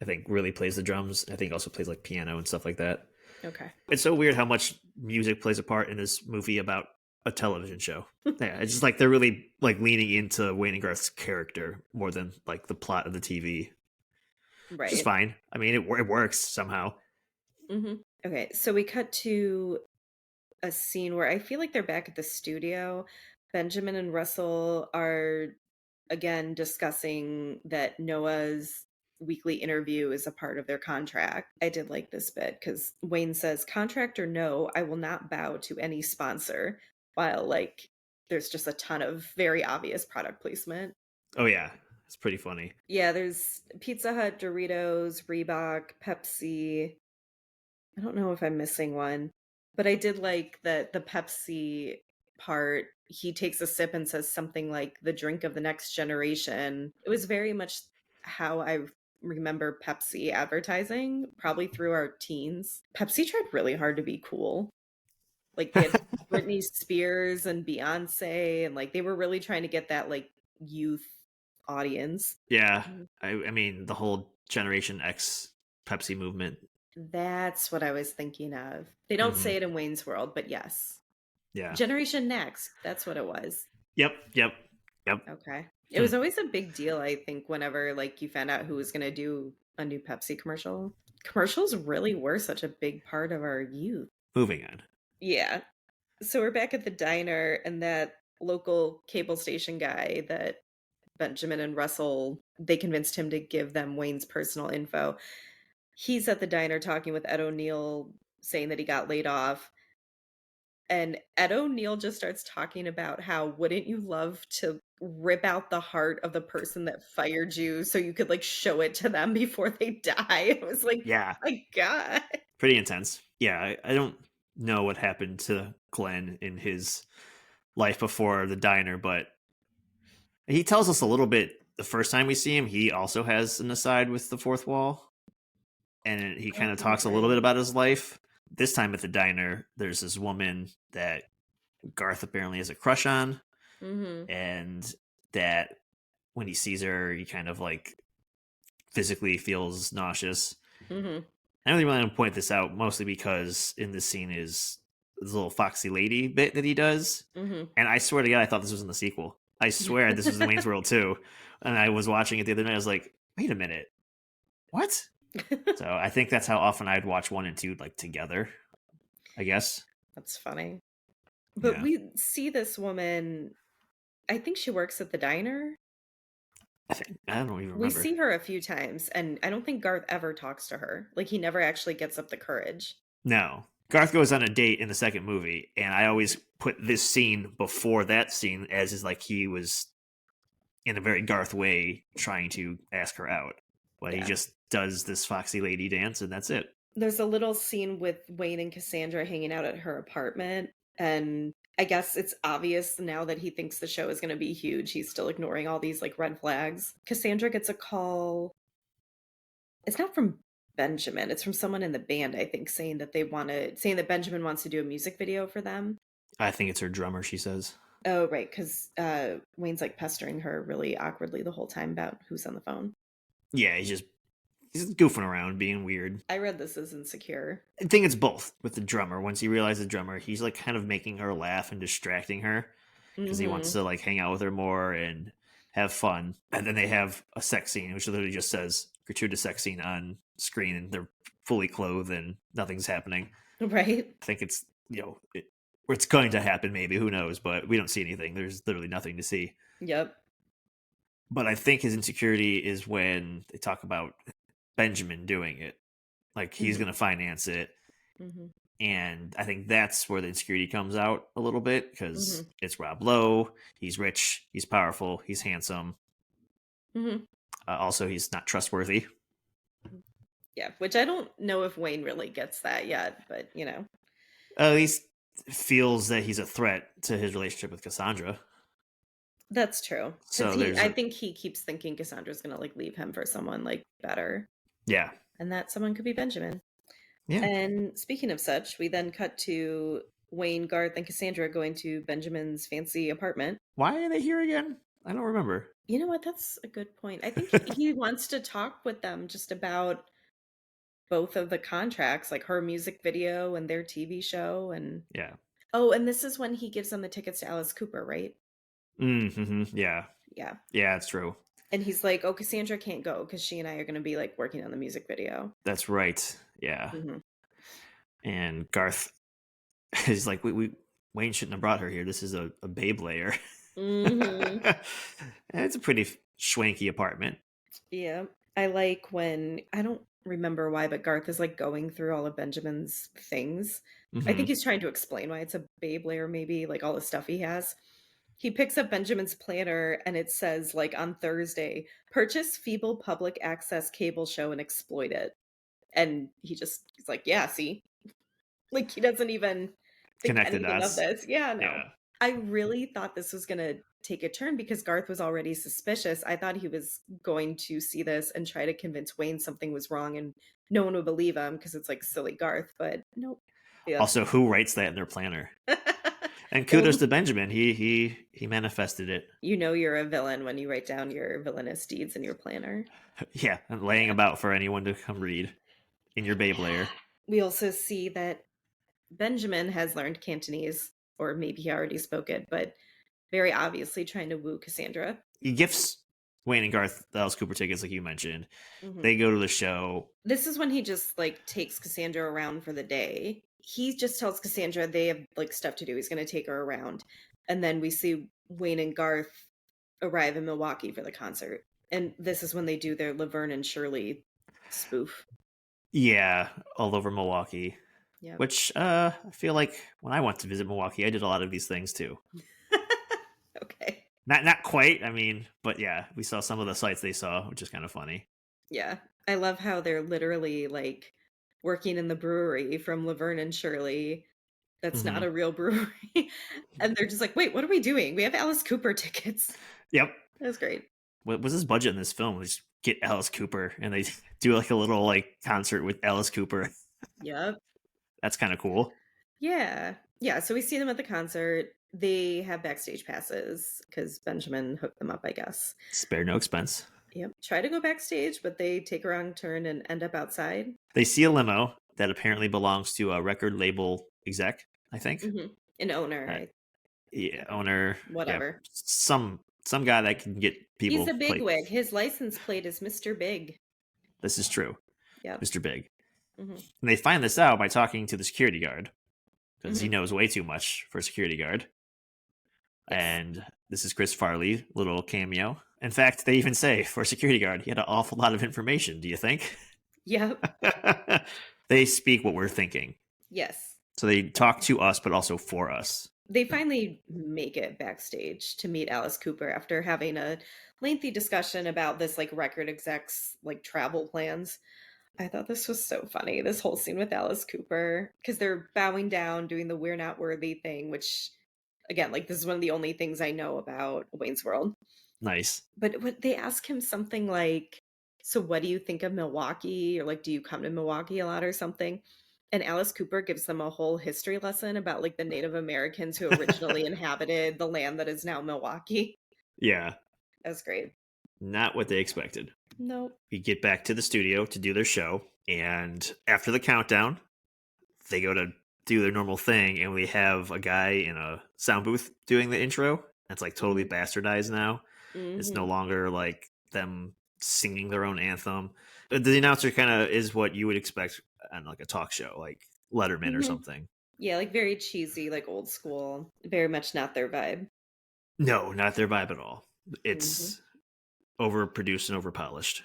I think, really plays the drums. I think also plays like piano and stuff like that. Okay. It's so weird how much music plays a part in this movie about a television show. Yeah, it's just like they're really like leaning into Wayne and Garth's character more than like the plot of the TV, which is Right. fine. I mean, it works somehow. Hmm. Okay, so we cut to a scene where I feel like they're back at the studio. Benjamin and Russell are again discussing that Noah's weekly interview is a part of their contract. I did like this bit because Wayne says, "Contract or no, I will not bow to any sponsor," while like there's just a ton of very obvious product placement. Oh yeah, it's pretty funny. Yeah, there's Pizza Hut, Doritos, Reebok, Pepsi. I don't know if I'm missing one, but I did like that the Pepsi part. He takes a sip and says something like the drink of the next generation. It was very much how I remember Pepsi advertising, probably through our teens. Pepsi tried really hard to be cool. Like they had Britney Spears and Beyonce, and like they were really trying to get that like youth audience. Yeah, I mean the whole Generation X Pepsi movement. That's what I was thinking of. They don't Hmm. say it in Wayne's World, but yes. Yeah. Generation Next, that's what it was. Yep. Yep. Yep. Okay. It Hmm. was always a big deal, I think, whenever like you found out who was going to do a new Pepsi commercial. Commercials really were such a big part of our youth. Moving on. Yeah. So we're back at the diner and that local cable station guy that Benjamin and Russell, they convinced him to give them Wayne's personal info. He's at the diner talking with Ed O'Neill, saying that he got laid off. And Ed O'Neill just starts talking about how wouldn't you love to rip out the heart of the person that fired you so you could like show it to them before they die. I was like, Yeah, my God. pretty intense. Yeah, I don't know what happened to Glenn in his life before the diner, but he tells us a little bit the first time we see him. He also has an aside with the fourth wall, and he kind of talks a little bit Right. about his life. This time at the diner, there's this woman that Garth apparently has a crush on, Mm-hmm. and that when he sees her, he kind of like physically feels nauseous. Mm-hmm. I really want to point this out mostly because in this scene is this little foxy lady bit that he does, Mm-hmm. and I swear to God, I thought this was in the sequel. I swear this was in Wayne's World too, and I was watching it the other night. I was like, wait a minute, what? So I think that's how often I'd watch 1 and 2 like together, I guess. That's funny. But Yeah. we see this woman, I think she works at the diner. I don't even We remember. see her a few times, and I don't think Garth ever talks to her. Like, he never actually gets up the courage. No. Garth goes on a date in the second movie, and I always put this scene before that scene as is like he was in a very Garth way trying to ask her out. But he Yeah. just does this foxy lady dance and that's it. There's a little scene with Wayne and Cassandra hanging out at her apartment, and I guess it's obvious now that he thinks the show is going to be huge. He's still ignoring all these like red flags. Cassandra gets a call. It's not from Benjamin. It's from someone in the band, I think, saying that saying that Benjamin wants to do a music video for them. I think it's her drummer, she says. Oh, right, because Wayne's like pestering her really awkwardly the whole time about who's on the phone. Yeah, he's goofing around, being weird. I read this as insecure. I think it's both with the drummer. Once he realizes the drummer, he's like kind of making her laugh and distracting her because he wants Mm-hmm. to like hang out with her more and have fun. And then they have a sex scene, which literally just says gratuitous sex scene on screen, and they're fully clothed and nothing's happening. Right? I think it's or it's going to happen. Maybe, who knows? But we don't see anything. There's literally nothing to see. Yep. But I think his insecurity is when they talk about Benjamin doing it, like he's Mm-hmm. going to finance it. Mm-hmm. And I think that's where the insecurity comes out a little bit because Mm-hmm. it's Rob Lowe. He's rich, he's powerful, he's handsome. Mm-hmm. Also, he's not trustworthy. Yeah, which I don't know if Wayne really gets that yet, but At least feels that he's a threat to his relationship with Cassandra. that's true. Because So there's I think he keeps thinking Cassandra's gonna like leave him for someone like better, yeah, and that someone could be Benjamin. yeah. And speaking of such, we then cut to Wayne, Garth, and Cassandra going to Benjamin's fancy apartment. Why are they here again? I don't remember. You know what? That's a good point. I think he wants to talk with them just about both of the contracts, like her music video and their TV show. And Yeah. oh, and this is when he gives them the tickets to Alice Cooper, right? Mm-hmm. Yeah. Yeah. Yeah, it's true. And he's like, oh, Cassandra can't go because she and I are going to be like working on the music video. That's right. Yeah. Mm-hmm. And Garth is like, we Wayne shouldn't have brought her here. This is a babe layer. Mm-hmm. And it's a pretty schwanky apartment. Yeah. I like when, I don't remember why, but Garth is like going through all of Benjamin's things. I think Mm-hmm. he's trying to explain why it's a babe layer, maybe like all the stuff he has. He picks up Benjamin's planner and it says, like, on Thursday, purchase feeble public access cable show and exploit it. And he's like, yeah, see? Like, he doesn't even think Connected anything of us. this. Yeah, no. Yeah. I really thought this was going to take a turn because Garth was already suspicious. I thought he was going to see this and try to convince Wayne something was wrong and no one would believe him because it's like silly Garth, but nope. Yeah. Also, who writes that in their planner? And kudos to Benjamin. He manifested it. You know you're a villain when you write down your villainous deeds in your planner. Yeah, and laying about for anyone to come read in your babe layer. We also see that Benjamin has learned Cantonese, or maybe he already spoke it, but very obviously trying to woo Cassandra. He gifts Wayne and Garth the Alice Cooper tickets, like you mentioned. Mm-hmm. They go to the show. This is when he just like takes Cassandra around for the day. He just tells Cassandra they have like stuff to do. He's going to take her around. And then we see Wayne and Garth arrive in Milwaukee for the concert. And this is when they do their Laverne and Shirley spoof. Yeah, all over Milwaukee. Yep. Which I feel like when I went to visit Milwaukee, I did a lot of these things too. Okay. Not quite. I mean, but yeah, we saw some of the sites they saw, which is kind of funny. Yeah. I love how they're literally like working in the brewery from Laverne and Shirley. That's not Hmm. a real brewery. And they're just like, wait, what are we doing? We have Alice Cooper tickets. Yep. That was great. What was his budget in this film? Just get Alice Cooper, and they do like a little like concert with Alice Cooper. Yep. That's kind of cool. Yeah. Yeah. So we see them at the concert. They have backstage passes because Benjamin hooked them up, I guess. Spare no expense. Yep. Try to go backstage, but they take a wrong turn and end up outside. They see a limo that apparently belongs to a record label exec, I think. An owner. Uh, yeah, owner. Yeah, Whatever. some guy that can get He's people a like. bigwig. His license plate is Mr. Big. This is true, Yep. Mr. Big. hmm And they find this out by talking to the security guard because he hmm knows way too much for a security guard. Yes. And this is Chris Farley, little cameo. In fact, they even say for a security guard, he had an awful lot of information. Do you think? Yep. They speak what we're thinking. Yes. So they talk to us, but also for us. They finally make it backstage to meet Alice Cooper after having a lengthy discussion about this like record exec's like travel plans. I thought this was so funny, this whole scene with Alice Cooper, because they're bowing down, doing the we're not worthy thing, which again, like this is one of the only things I know about Wayne's World. Nice. But when they ask him something like, so what do you think of Milwaukee? Or like, do you come to Milwaukee a lot or something? And Alice Cooper gives them a whole history lesson about like the Native Americans who originally inhabited the land that is now Milwaukee. Yeah. That was great. Not what they expected. Nope. We get back to the studio to do their show. And after the countdown, they go to do their normal thing. And we have a guy in a sound booth doing the intro. It's like totally bastardized now. It's no Mm-hmm. longer like them singing their own anthem. The announcer kind of is what you would expect on like a talk show, like Letterman or Mm-hmm. something. Yeah, like very cheesy, like old school. Very much not their vibe. No, not their vibe at all. Mm-hmm. It's overproduced and overpolished.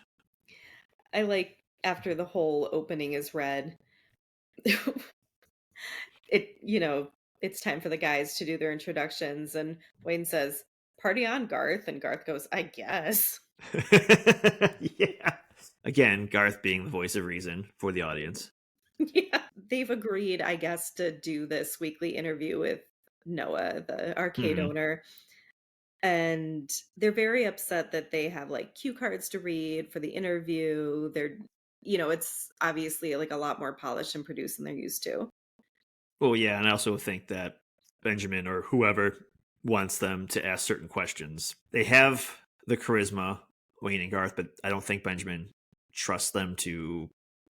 I like after the whole opening is read, it's time for the guys to do their introductions, and Wayne says, "Party on, Garth," and Garth goes, "I guess." Yeah. Again, Garth being the voice of reason for the audience. Yeah, they've agreed, I guess, to do this weekly interview with Noah, the arcade Mhm. owner. And they're very upset that they have like cue cards to read for the interview. It's obviously like a lot more polished and produced than they're used to. Well, yeah, and I also think that Benjamin or whoever wants them to ask certain questions. They have the charisma, Wayne and Garth, but I don't think Benjamin trusts them to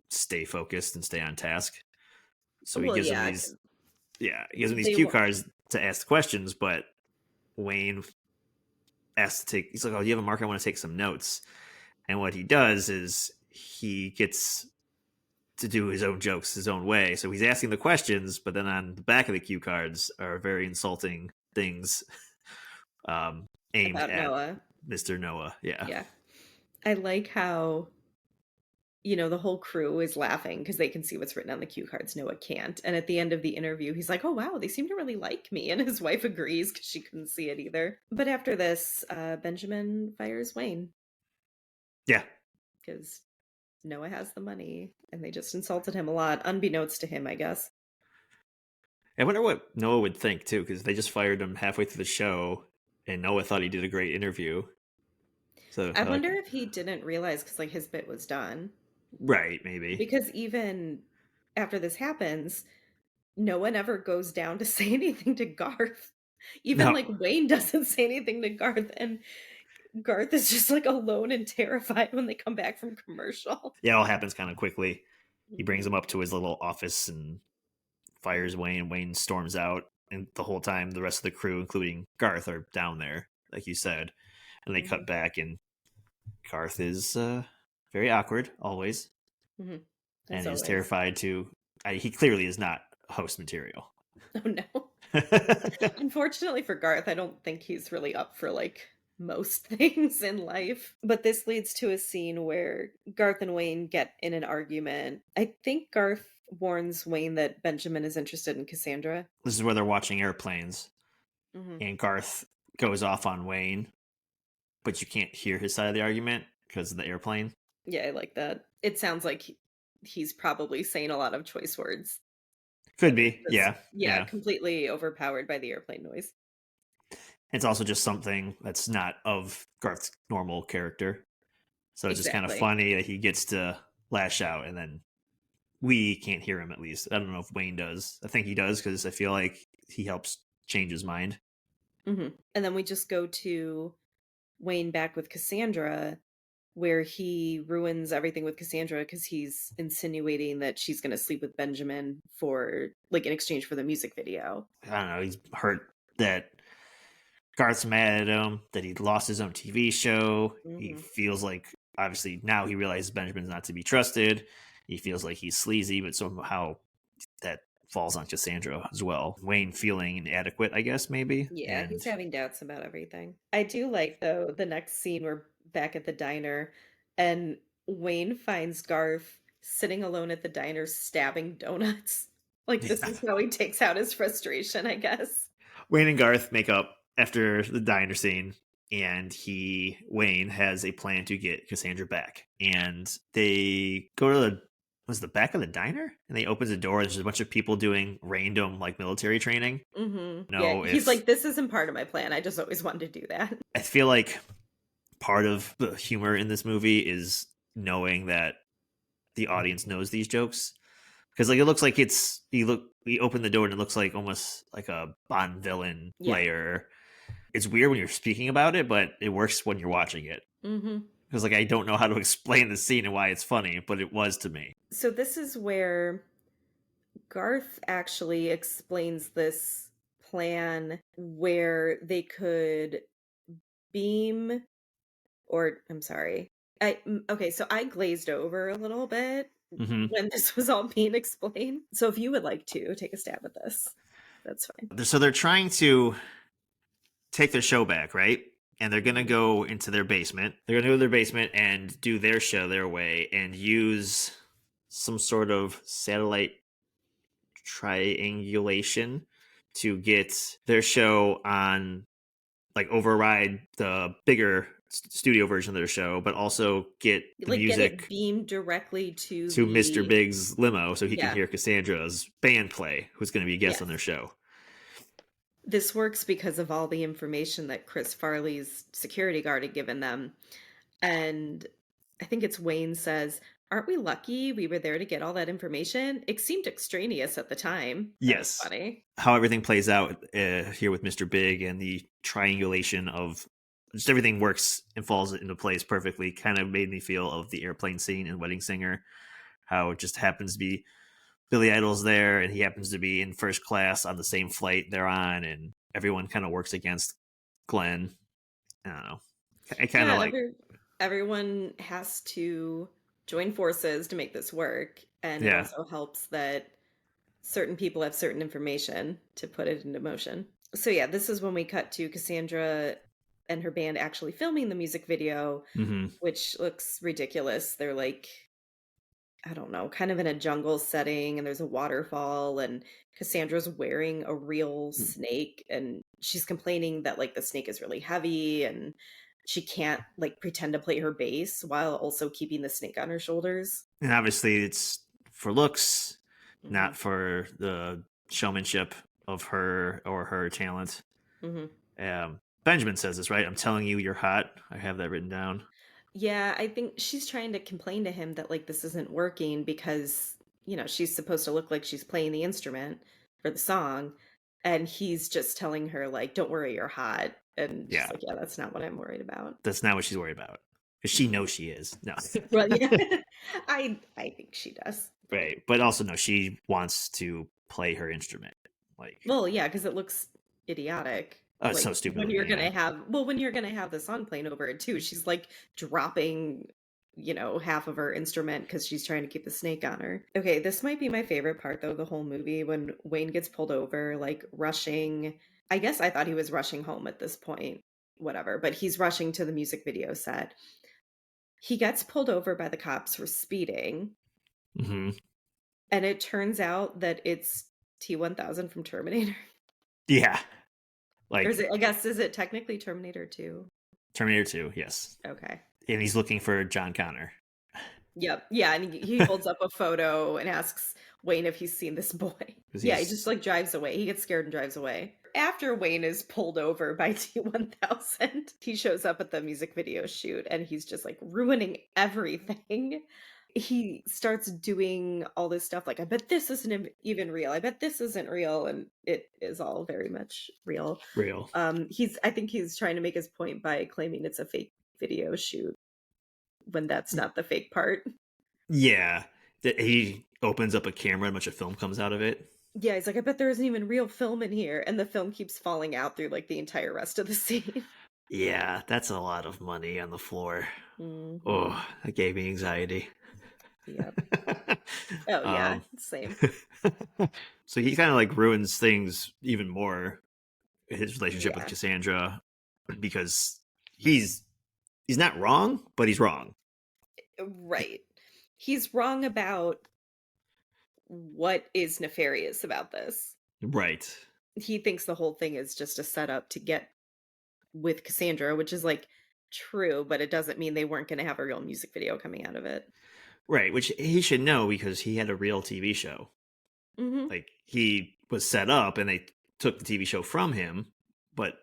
stay focused and stay on task. So he Well, gives them yeah, these, yeah, he gives them these they cue wa- cards to ask the questions, but Wayne asks to take, he's like, oh, you have a marker? I want to take some notes. And what he does is he gets to do his own jokes his own way. So he's asking the questions, but then on the back of the cue cards are very insulting things aimed about at Noah. Mr. Noah. Yeah. Yeah. I like how, the whole crew is laughing because they can see what's written on the cue cards. Noah can't. And at the end of the interview, he's like, oh, wow, they seem to really like me. And his wife agrees because she couldn't see it either. But after this, Benjamin fires Wayne Yeah. because Noah has the money and they just insulted him a lot, unbeknownst to him, I guess. I wonder what Noah would think too, because they just fired him halfway through the show, and Noah thought he did a great interview. So, I like, wonder if he didn't realize because like his bit was done. right, maybe. Because even after this happens, no one ever goes down to say anything to Garth. Even No, like Wayne doesn't say anything to Garth, and Garth is just like alone and terrified when they come back from commercial. yeah, it all happens kind of quickly. He brings Mhm. him up to his little office and fires Wayne. Wayne storms out, and the whole time, the rest of the crew, including Garth, are down there, like you said. And they cut Mhm. back, and Garth is very awkward, always, Mhm. As and is always. terrified to. He clearly is not host material. Oh no. Unfortunately for Garth, I don't think he's really up for like most things in life. But this leads to a scene where Garth and Wayne get in an argument. I think Garth warns Wayne that Benjamin is interested in Cassandra. This is where they're watching airplanes, Hmm. and Garth goes off on Wayne, but you can't hear his side of the argument because of the airplane. Yeah, I like that. It sounds like he's probably saying a lot of choice words. Could And it's be, just, yeah, yeah, yeah. completely overpowered by the airplane noise. It's also just something that's not of Garth's normal character. So it's just kind of Exactly. funny that he gets to lash out, and then we can't hear him, at least. I don't know if Wayne does. I think he does because I feel like he helps change his mind. Hmm. And then we just go to Wayne back with Cassandra, where he ruins everything with Cassandra because he's insinuating that she's going to sleep with Benjamin for, like, in exchange for the music video. I don't know. He's hurt that Garth's mad at him, that he lost his own TV show. He Hmm. feels like, obviously, now he realizes Benjamin's not to be trusted. He feels like he's sleazy, but somehow that falls on Cassandra as well. Wayne feeling inadequate, I guess, maybe. Yeah, And he's having doubts about everything. I do like, though, the next scene we're back at the diner and Wayne finds Garth sitting alone at the diner stabbing donuts. Like, this is how he takes out his frustration, I guess. Wayne and Garth make up after the diner scene, and Wayne has a plan to get Cassandra back. And they go to the back of the diner, and they opens the door. There's a bunch of people doing random like military training. Yeah, No, he's if like, this isn't part of my plan. I just always wanted to do that. I feel like part of the humor in this movie is knowing that the audience knows these jokes, because like it looks like we open the door and it looks like almost like a Bond villain Yeah. layer. It's weird when you're speaking about it, but it works when you're watching it, Hmm. because like I don't know how to explain the scene and why it's funny, but it was to me. So this is where Garth actually explains this plan where they could beam, or I'm sorry. Okay, so I glazed over a little bit Hmm. when this was all being explained. So if you would like to take a stab at this, that's fine. So they're trying to take their show back, right? And they're gonna Mhm. go into their basement. They're gonna go to their basement and do their show their way and use some sort of satellite triangulation to get their show on, like override the bigger studio version of their show, but also get the Like, get it music beamed directly to to Mr. the, Big's limo so he can yeah, hear Cassandra's band play, who's going to be a guest on their yes. show. This works because of all the information that Chris Farley's security guard had given them. And I think it's Wayne says, "Aren't we lucky we were there to get all that information?" It seemed extraneous at the time. That was Yes. funny. How everything plays out here with Mr. Big and the triangulation of just everything works and falls into place perfectly kind of made me feel of the airplane scene in Wedding Singer, how it just happens to be Billy Idol's there and he happens to be in first class on the same flight they're on, and everyone kind of works against Glenn. I don't know. I kind of Yeah, like, everyone has to join forces to make this work, and it yeah. also helps that certain people have certain information to put it into motion. So yeah, this is when we cut to Cassandra and her band actually filming the music video, Hmm. which looks ridiculous. They're like, I don't know, kind of in a jungle setting, and there's a waterfall, and Cassandra's wearing a real snake, and she's complaining that, like, the snake is really heavy and she can't, like, pretend to play her bass while also keeping the snake on her shoulders. And obviously, it's for looks, Mhm. not for the showmanship of her or her talent. Mhm. Benjamin says this, right? I'm telling you, you're hot. I have that written down. Yeah, I think she's trying to complain to him that, like, this isn't working because, she's supposed to look like she's playing the instrument for the song, and he's just telling her, like, "Don't worry, you're hot." And she's Yeah, like, "Yeah, that's not what I'm worried about." that's not what she's worried about, because she knows she is. No, Well, yeah. I think she does. right. But also, no, she wants to play her instrument. Like, Well, yeah, because it looks idiotic. oh, it's Like, so stupid when looking. you're Yeah. gonna have when you're gonna have the song playing over it too, she's, like, dropping, half of her instrument because she's trying to keep the snake on her. Okay, this might be my favorite part, though, the whole movie, when Wayne gets pulled over, like, rushing. I guess I thought he was rushing home at this point. whatever, but he's rushing to the music video set. He gets pulled over by the cops for speeding, Hmm. and it turns out that it's T-1000 from Terminator. Yeah. Or is Like it, I guess, is it technically Terminator 2? Terminator 2, yes. Okay. And he's looking for John Connor. Yep. Yeah, and he holds up a photo and asks Wayne if he's seen this boy. Because Yeah, he just he's, like drives away. He gets scared and drives away. After Wayne is pulled over by T-1000, he shows up at the music video shoot and he's just like ruining everything. He starts doing all this stuff like, I bet this isn't even real. I bet this isn't real. And it is all very much real. real. I think he's trying to make his point by claiming it's a fake video shoot when that's not the fake part. Yeah. That he opens up a camera and a bunch of film comes out of it. Yeah, he's like, I bet there isn't even real film in here. And the film keeps falling out through like the entire rest of the scene. Yeah, that's a lot of money on the floor. Mhm. Oh, that gave me anxiety. Yep. Oh, yeah, um, same. so he kind of like ruins things even more, his relationship with Yeah, Cassandra, because he's not wrong, but he's wrong. right. He's wrong about what is nefarious about this. Right. He thinks the whole thing is just a setup to get with Cassandra, which is like true, but it doesn't mean they weren't going to have a real music video coming out of it. Right, which he should know because he had a real TV show. Hmm. Like he was set up and they took the TV show from him, but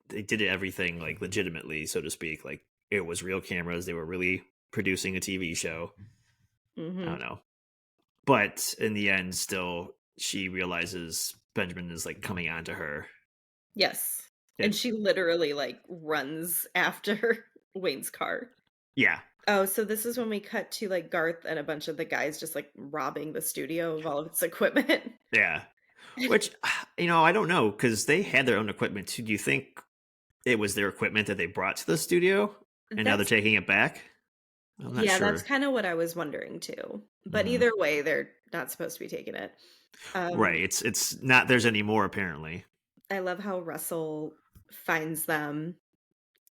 they did everything like legitimately, so to speak. Like it was real cameras, they were really producing a TV show. I Hmm. don't know. But in the end, still, she realizes Benjamin is like coming on to her. Yes. And It, she literally like runs after Wayne's car. yeah, Oh, so this is when we cut to like Garth and a bunch of the guys just like robbing the studio of all of its equipment. yeah. Which, I don't know because they had their own equipment too. Do you think it was their equipment that they brought to the studio and now they're That's taking it back? I'm not Yeah, that's sure. kind of what I was wondering too. But Hmm. either way, they're not supposed to be taking it. Right. Um, It's not theirs anymore apparently. I love how Russell finds them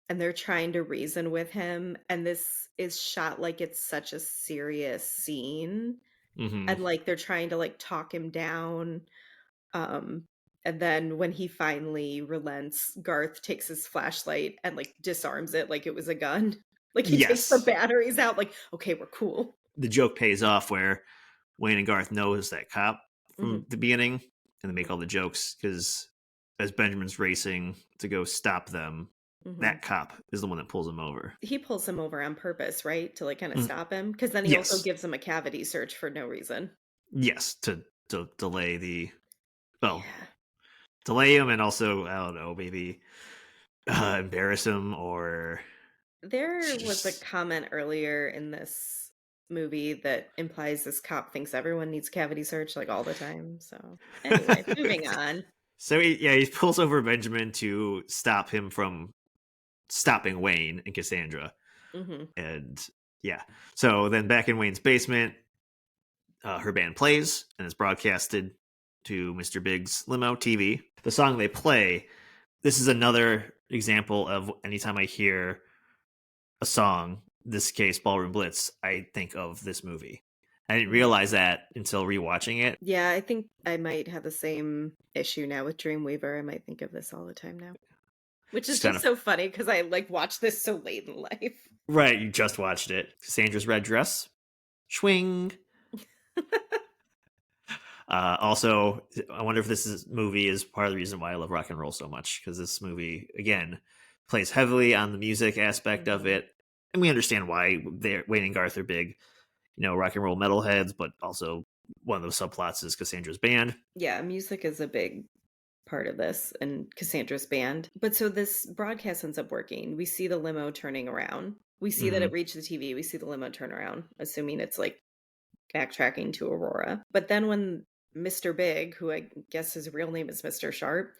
and they're trying to reason with him, and this is shot like it's such a serious scene, Hmm. and like they're trying to like talk him down. Um, and then when he finally relents, Garth takes his flashlight and like disarms it like it was a gun. Like he takes the Yes. batteries out, like, okay, we're cool. The joke pays off where Wayne and Garth knows that cop Hmm. from the beginning and they make all the jokes because as Benjamin's racing to go stop them, Hmm. that cop is the one that pulls him over. He pulls him over on purpose, right? To like kind of Mm, stop him. Because then he also yes. gives him a cavity search for no reason. Yes. To delay well, Yeah. delay him and also, I don't know, maybe embarrass him or There was a just. comment earlier in this movie that implies this cop thinks everyone needs cavity search like all the time. So anyway, moving on. So he pulls over Benjamin to stop him from stopping Wayne and Cassandra. Hmm. And yeah, so then back in Wayne's basement, her band plays and is broadcasted to Mr. Big's limo TV. The song they play, this is another example of anytime I hear a song, this case Ballroom Blitz, I think of this movie. I didn't realize that until rewatching it. Yeah, I think I might have the same issue now with Dreamweaver. I might think of this all the time now. Which is Just kind just of so funny because I like watched this so late in life. right, you just watched it. Cassandra's red dress, swing. Also, I wonder if movie is part of the reason why I love rock and roll so much because this movie again plays heavily on the music aspect of Mhm. it, and we understand why Wayne and Garth are big, rock and roll metalheads, but also one of the subplots is Cassandra's band. Yeah, music is a big part of this and Cassandra's band. But so this broadcast ends up working. We see the limo turning around. We see that Hmm. it reached the TV. We see the limo turn around, assuming it's like backtracking to Aurora. But then when Mr. Big, who I guess his real name is Mr. Sharp,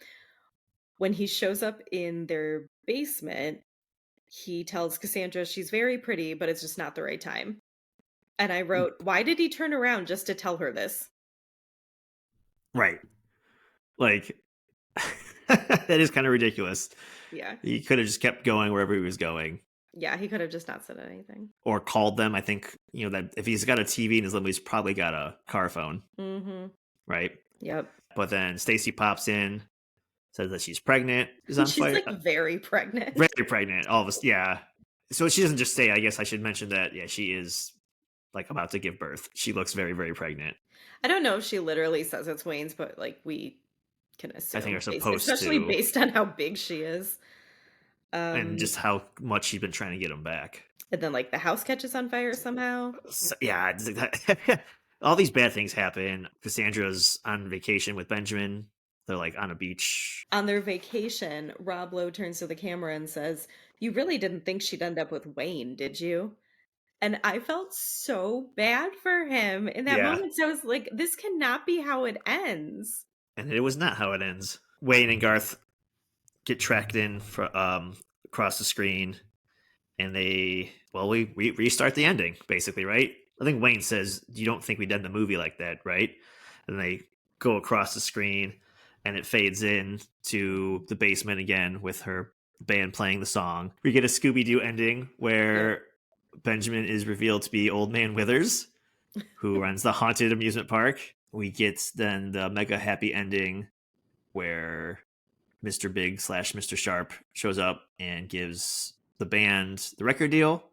when he shows up in their basement, he tells Cassandra she's very pretty, but it's just not the right time. And I wrote, why did he turn around just to tell her this? Right, like That is kind of ridiculous. Yeah. He could have just kept going wherever he was going. Yeah, he could have just not said anything. Or called them. I think, that if he's got a TV in his limo, he's probably got a car phone. Mm-hmm. Right? Yep. But then Stacy pops in, says that she's pregnant. Is on She's fire. like very pregnant. Very pregnant. All of us. Yeah. So she doesn't just say, I guess I should mention that, yeah, she is like about to give birth. She looks very, very pregnant. I don't know if she literally says it's Wayne's, but like we can assume. I think are supposed especially to. based on how big she is. And just how much she's been trying to get him back. And then like the house catches on fire somehow. So, yeah. All these bad things happen. Cassandra's on vacation with Benjamin. They're like on a beach. On their vacation, Rob Lowe turns to the camera and says, "You really didn't think she'd end up with Wayne, did you?" And I felt so bad for him in that moment. So I was like, this cannot be how it ends. And it was not how it ends. Wayne and Garth get tracked in across the screen, and we restart the ending, basically, right? I think Wayne says, "You don't think we'd end the movie like that, right?" And they go across the screen, and it fades in to the basement again with her band playing the song. We get a Scooby-Doo ending where Benjamin is revealed to be Old Man Withers, who runs the haunted amusement park. We get then the mega happy ending where Mr. Big / Mr. Sharp shows up and gives the band the record deal.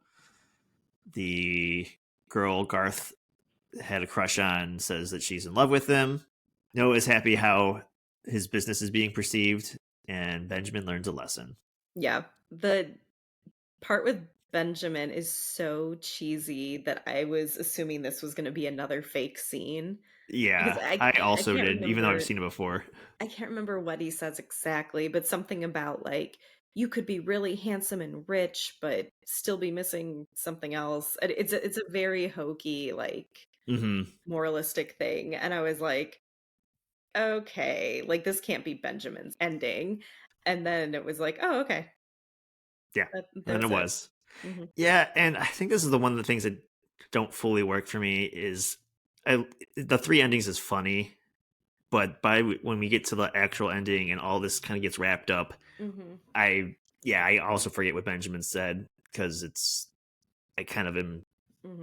The girl Garth had a crush on says that she's in love with him. Noah is happy how his business is being perceived, and Benjamin learns a lesson. Yeah, the part with Benjamin is so cheesy that I was assuming this was going to be another fake scene. Yeah, I also did, even though I've seen it before. I can't remember what he says exactly, but something about like, you could be really handsome and rich, but still be missing something else. It's a very hokey, like moralistic thing. And I was like, okay, like this can't be Benjamin's ending. And then it was like, oh, okay. Yeah, and it was. Mm-hmm. Yeah, and I think this is one of the things that don't fully work for me is the three endings is funny, but when we get to the actual ending and all this kind of gets wrapped up, I also forget what Benjamin said because I kind of am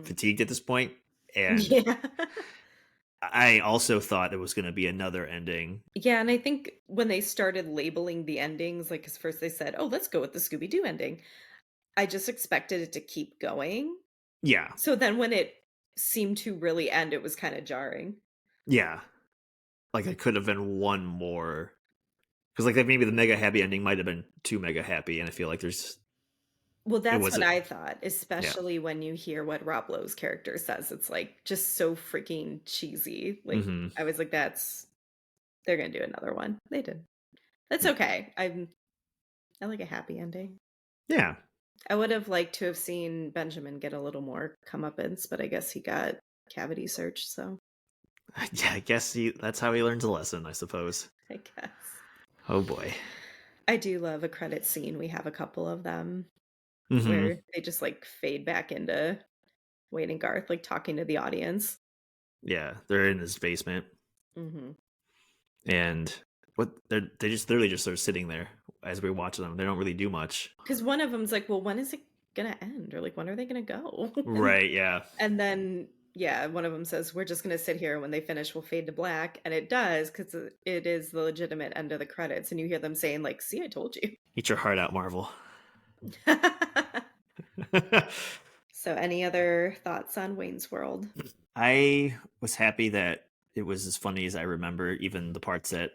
fatigued at this point, and I also thought there was going to be another ending. Yeah, and I think when they started labeling the endings, like, because first they said, "Oh, let's go with the Scooby-Doo ending," I just expected it to keep going. Yeah. So then when it seemed to really end, it was kind of jarring. Yeah. Like it could have been one more. Because like maybe the mega happy ending might have been too mega happy, and I feel like there's... Well, that's what I thought, especially when you hear what Rob Lowe's character says. It's like just so freaking cheesy. Like I was like, they're gonna do another one. They did. That's okay. I like a happy ending. Yeah. I would have liked to have seen Benjamin get a little more comeuppance, but I guess he got cavity searched, so. Yeah, I guess that's how he learns a lesson, I suppose. I guess. Oh boy. I do love a credit scene. We have a couple of them where they just like fade back into Wayne and Garth, like talking to the audience. Yeah, they're in his basement. And they just literally just sort of sitting there as we're watching them. They don't really do much. Because one of them's like, well, when is it gonna end? Or like, when are they gonna go? Right, yeah. And then, yeah, one of them says, we're just gonna sit here, and when they finish, we'll fade to black. And it does, because it is the legitimate end of the credits. And you hear them saying like, see, I told you. Eat your heart out, Marvel. So any other thoughts on Wayne's World? I was happy that it was as funny as I remember, even the parts that,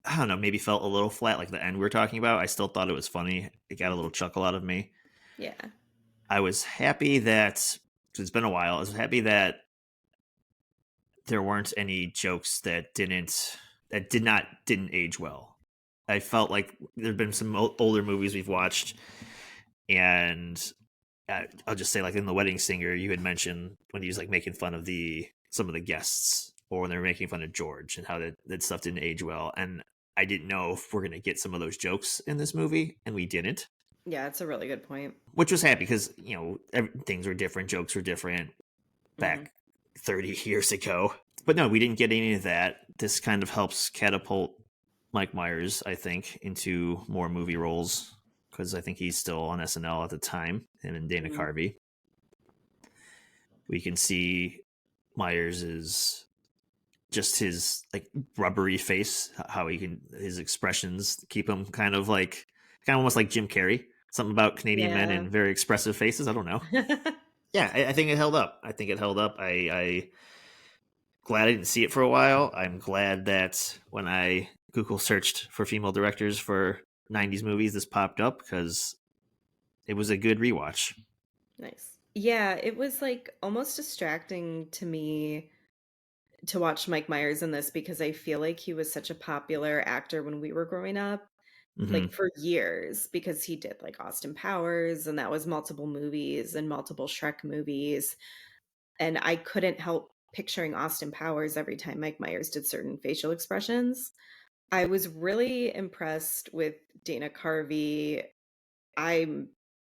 I don't know, maybe felt a little flat, like the end we were talking about. I still thought it was funny. It got a little chuckle out of me. Yeah. I was happy that, it's been a while, I was happy that there weren't any jokes that didn't age well. I felt like there'd been some older movies we've watched, and I'll just say, like in The Wedding Singer, you had mentioned when he was like making fun of some of the guests, or when they were making fun of George and how that stuff didn't age well. And I didn't know if we're going to get some of those jokes in this movie, and we didn't. Yeah, it's a really good point. Which was happy because, things were different, jokes were different back 30 years ago. But no, we didn't get any of that. This kind of helps catapult Mike Myers, I think, into more movie roles because I think he's still on SNL at the time, him and Dana Mm. Carvey. We can see Myers is just his like rubbery face, how he can his expressions keep him kind of almost like Jim Carrey. Something about Canadian men Yeah. and very expressive faces. I don't know. Yeah, I think it held up. I think it held up. I glad I didn't see it for a while. I'm glad that when I Google searched for female directors for 90s movies, this popped up because it was a good rewatch. Nice. Yeah, it was like almost distracting to me to watch Mike Myers in this because I feel like he was such a popular actor when we were growing up, Hmm. like for years, because he did like Austin Powers and that was multiple movies and multiple Shrek movies. And I couldn't help picturing Austin Powers every time Mike Myers did certain facial expressions. I was really impressed with Dana Carvey. I'm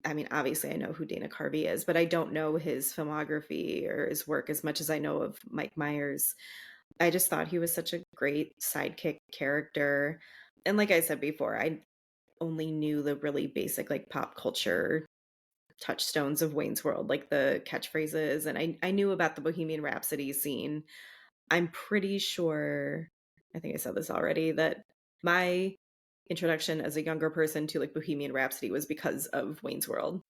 I mean, obviously I know who Dana Carvey is, but I don't know his filmography or his work as much as I know of Mike Myers. I just thought he was such a great sidekick character. And like I said before, I only knew the really basic like pop culture touchstones of Wayne's World, like the catchphrases, and I knew about the Bohemian Rhapsody scene. I'm pretty sure, I think I said this already, that my introduction as a younger person to like Bohemian Rhapsody was because of Wayne's World,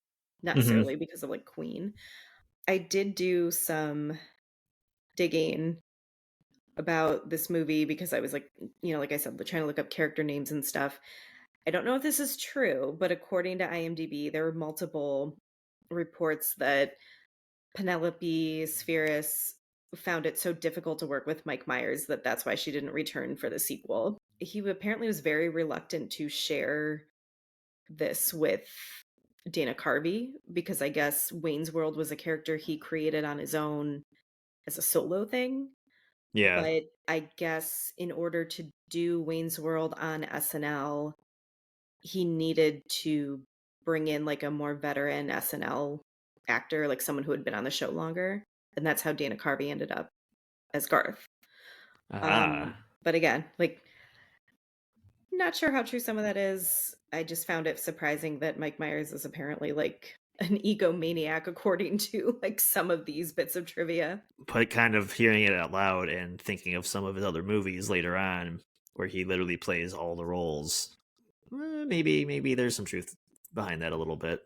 not Hmm. necessarily because of like Queen. I did do some digging about this movie because I was like, like I said, trying to look up character names and stuff. I don't know if this is true, but according to IMDb, there were multiple reports that Penelope Spheris found it so difficult to work with Mike Myers that that's why she didn't return for the sequel. He apparently was very reluctant to share this with Dana Carvey because I guess Wayne's World was a character he created on his own as a solo thing. Yeah, But I guess in order to do Wayne's World on SNL, he needed to bring in like a more veteran SNL actor, like someone who had been on the show longer. And that's how Dana Carvey ended up as Garth. ah, But again, like not sure how true some of that is. I just found it surprising that Mike Myers is apparently like an egomaniac according to like some of these bits of trivia. but kind of hearing it out loud and thinking of some of his other movies later on where he literally plays all the roles. Maybe there's some truth behind that a little bit.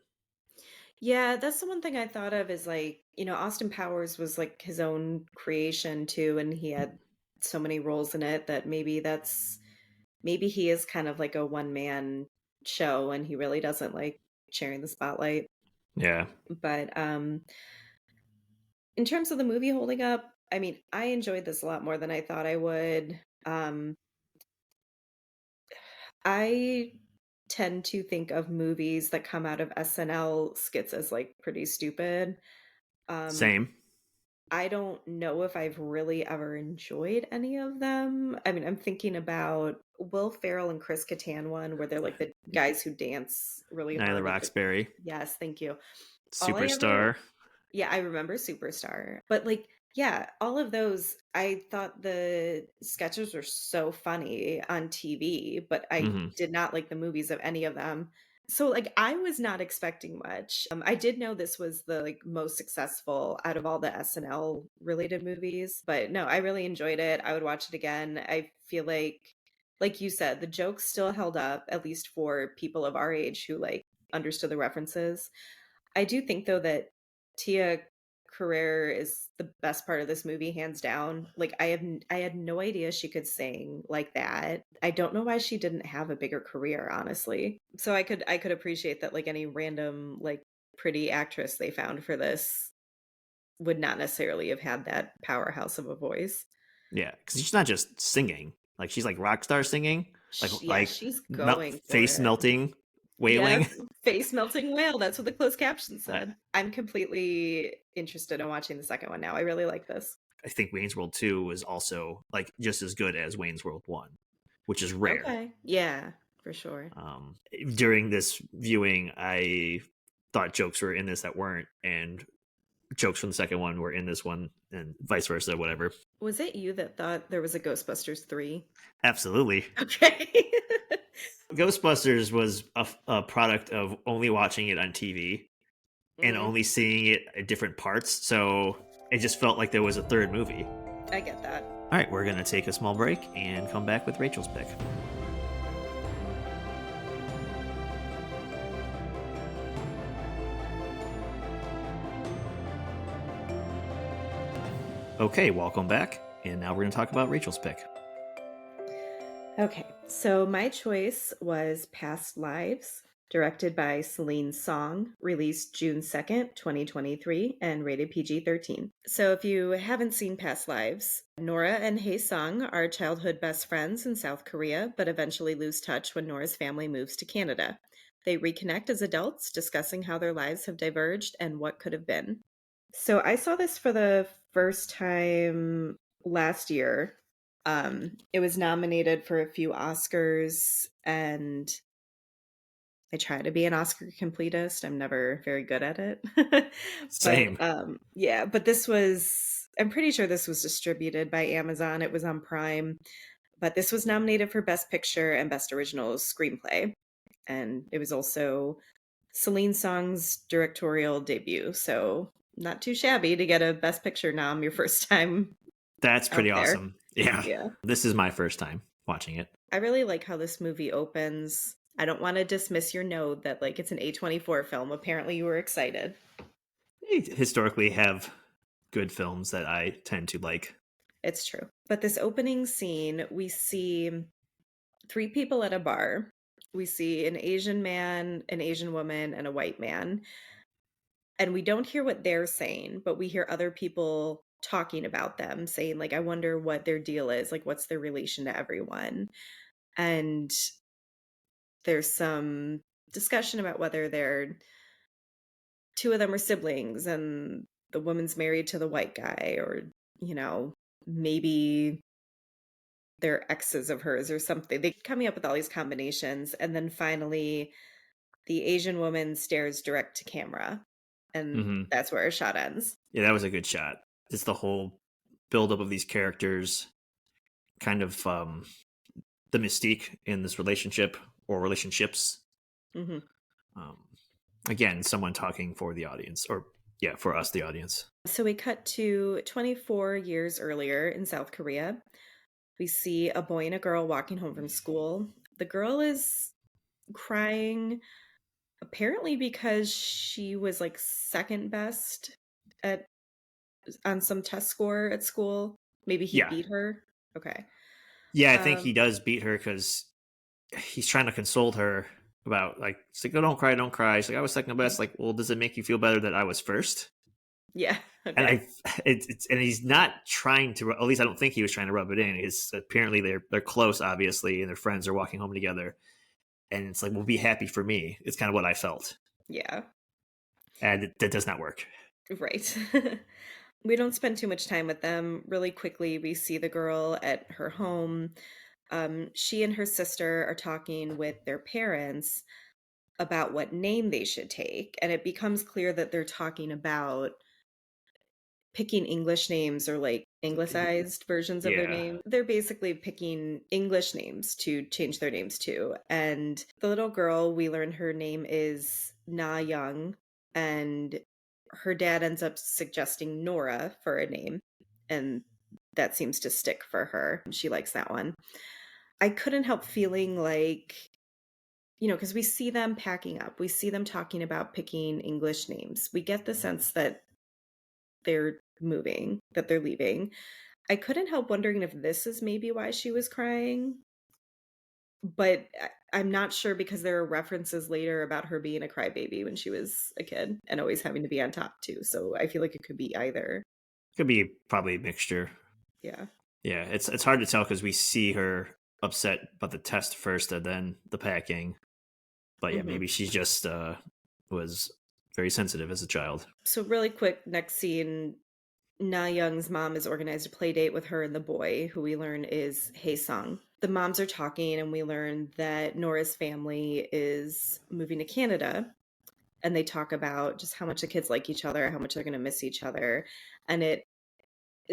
Yeah, that's the one thing I thought of is like, Austin Powers was like his own creation too, and he had so many roles in it that maybe he is kind of like a one man show and he really doesn't like sharing the spotlight. Yeah, But in terms of the movie holding up, I mean, I enjoyed this a lot more than I thought I would. Um, I tend to think of movies that come out of SNL skits as like pretty stupid. Um, same. I don't know if I've really ever enjoyed any of them. I mean, I'm thinking about Will Ferrell and Chris Kattan one where they're like the guys who dance really Night of the hard. Like Roxbury, yes, thank you. All I ever Superstar. Yeah, I remember Superstar. But like, yeah, all of those, I thought the sketches were so funny on TV, but I Hmm. did not like the movies of any of them. So like I was not expecting much. I did know this was the like most successful out of all the SNL related movies, but no, I really enjoyed it. I would watch it again. I feel like you said, the jokes still held up, at least for people of our age who like understood the references. I do think though that Tia Carrere is the best part of this movie, hands down. Like I had no idea she could sing like that. I don't know why she didn't have a bigger career, honestly. So I could appreciate that like any random like pretty actress they found for this would not necessarily have had that powerhouse of a voice. Yeah, because she's not just singing; like she's like rock star singing, Yeah, she's going for face it. melting, Yes, wailing. face melting whale. That's what the closed caption I, said. I'm completely interested in watching the second one now. I really like this. I think Wayne's World 2 was also like just as good as Wayne's World 1, which is rare. Okay. Yeah, for sure. Um, During this viewing, I thought jokes were in this that weren't, and jokes from the second one were in this one, and vice versa, whatever. Was it you that thought there was a Ghostbusters 3? Absolutely. Okay. Ghostbusters was a product of only watching it on TV and Mm, only seeing it at different parts. So it just felt like there was a third movie. I get that. All right, we're going to take a small break and come back with Rachel's pick. Okay, welcome back. And now we're going to talk about Rachel's pick. Okay, so my choice was Past Lives, directed by Celine Song, released June 2nd, 2023, and rated PG-13. So if you haven't seen Past Lives, Nora and Hae Sung are childhood best friends in South Korea, but eventually lose touch when Nora's family moves to Canada. They reconnect as adults, discussing how their lives have diverged and what could have been. So I saw this for the first time last year. It was nominated for a few Oscars, and I try to be an Oscar completist. I'm never very good at it. Same. Yeah, but I'm pretty sure this was distributed by Amazon. It was on Prime, but this was nominated for Best Picture and Best Original Screenplay. And it was also Celine Song's directorial debut. So not too shabby to get a Best Picture nom your first time That's out pretty there. awesome. Yeah. Yeah. This is my first time watching it. I really like how this movie opens. I don't want to dismiss your note that like it's an A24 film. Apparently you were excited. They historically have good films that I tend to like. It's true. But this opening scene, we see three people at a bar. We see an Asian man, an Asian woman, and a white man. And we don't hear what they're saying, but we hear other people talking about them, saying, like, I wonder what their deal is. Like, what's their relation to everyone? And there's some discussion about whether two of them are siblings and the woman's married to the white guy, or, maybe they're exes of hers or something. They coming up with all these combinations. And then finally, the Asian woman stares direct to camera. And that's where our shot ends. Yeah, that was a good shot. It's the whole buildup of these characters, kind of the mystique in this relationship or relationships. Mm-hmm. Again, someone talking for the audience, or yeah, for us, the audience. So we cut to 24 years earlier in South Korea. We see a boy and a girl walking home from school. The girl is crying, apparently because she was like second best on some test score at school. Maybe he beat her. Okay. Yeah, I think he does beat her because he's trying to console her about, like, she's like, oh, don't cry, don't cry. She's like, I was second best. Like, well, does it make you feel better that I was first? Yeah. Okay. And and he's not trying to, at least I don't think he was trying to rub it in. Apparently they're close, obviously, and their friends are walking home together. And it's like, well, be happy for me. It's kind of what I felt. Yeah. And that does not work. Right. We don't spend too much time with them. Really quickly, we see the girl at her home. She and her sister are talking with their parents about what name they should take. And it becomes clear that they're talking about picking English names or like anglicized versions of their name. They're basically picking English names to change their names to. And the little girl, we learn her name is Na Young, and her dad ends up suggesting Nora for a name. And that seems to stick for her. She likes that one. I couldn't help feeling like, because we see them packing up. We see them talking about picking English names. We get the sense that they're moving, that they're leaving. I couldn't help wondering if this is maybe why she was crying, but I'm not sure because there are references later about her being a crybaby when she was a kid and always having to be on top too. So I feel like it could be either. Could be probably a mixture. Yeah. Yeah, it's hard to tell because we see her upset about the test first and then the packing. But yeah, maybe she just was very sensitive as a child. So really quick, next scene, Na Young's mom has organized a play date with her and the boy, who we learn is Hae Sung. The moms are talking, and we learn that Nora's family is moving to Canada. and they talk about just how much the kids like each other, how much they're going to miss each other. And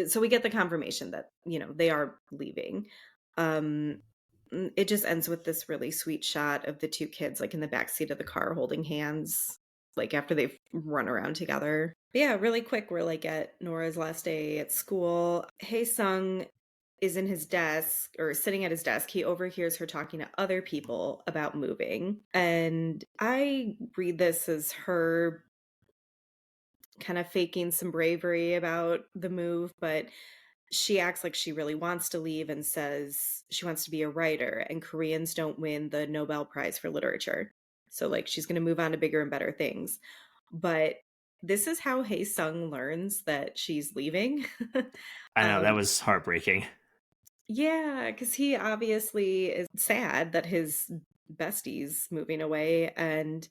so we get the confirmation that, they are leaving. It just ends with this really sweet shot of the two kids like in the back seat of the car holding hands, like after they've run around together. But yeah, really quick, we're like at Nora's last day at school. Hae Sung is in his desk or sitting at his desk. He overhears her talking to other people about moving. And I read this as her kind of faking some bravery about the move, but she acts like she really wants to leave and says she wants to be a writer, and Koreans don't win the Nobel Prize for literature. So like she's going to move on to bigger and better things. But this is how Hae Sung learns that she's leaving. I know that um, was heartbreaking. yeah, because he obviously is sad that his bestie's moving away, and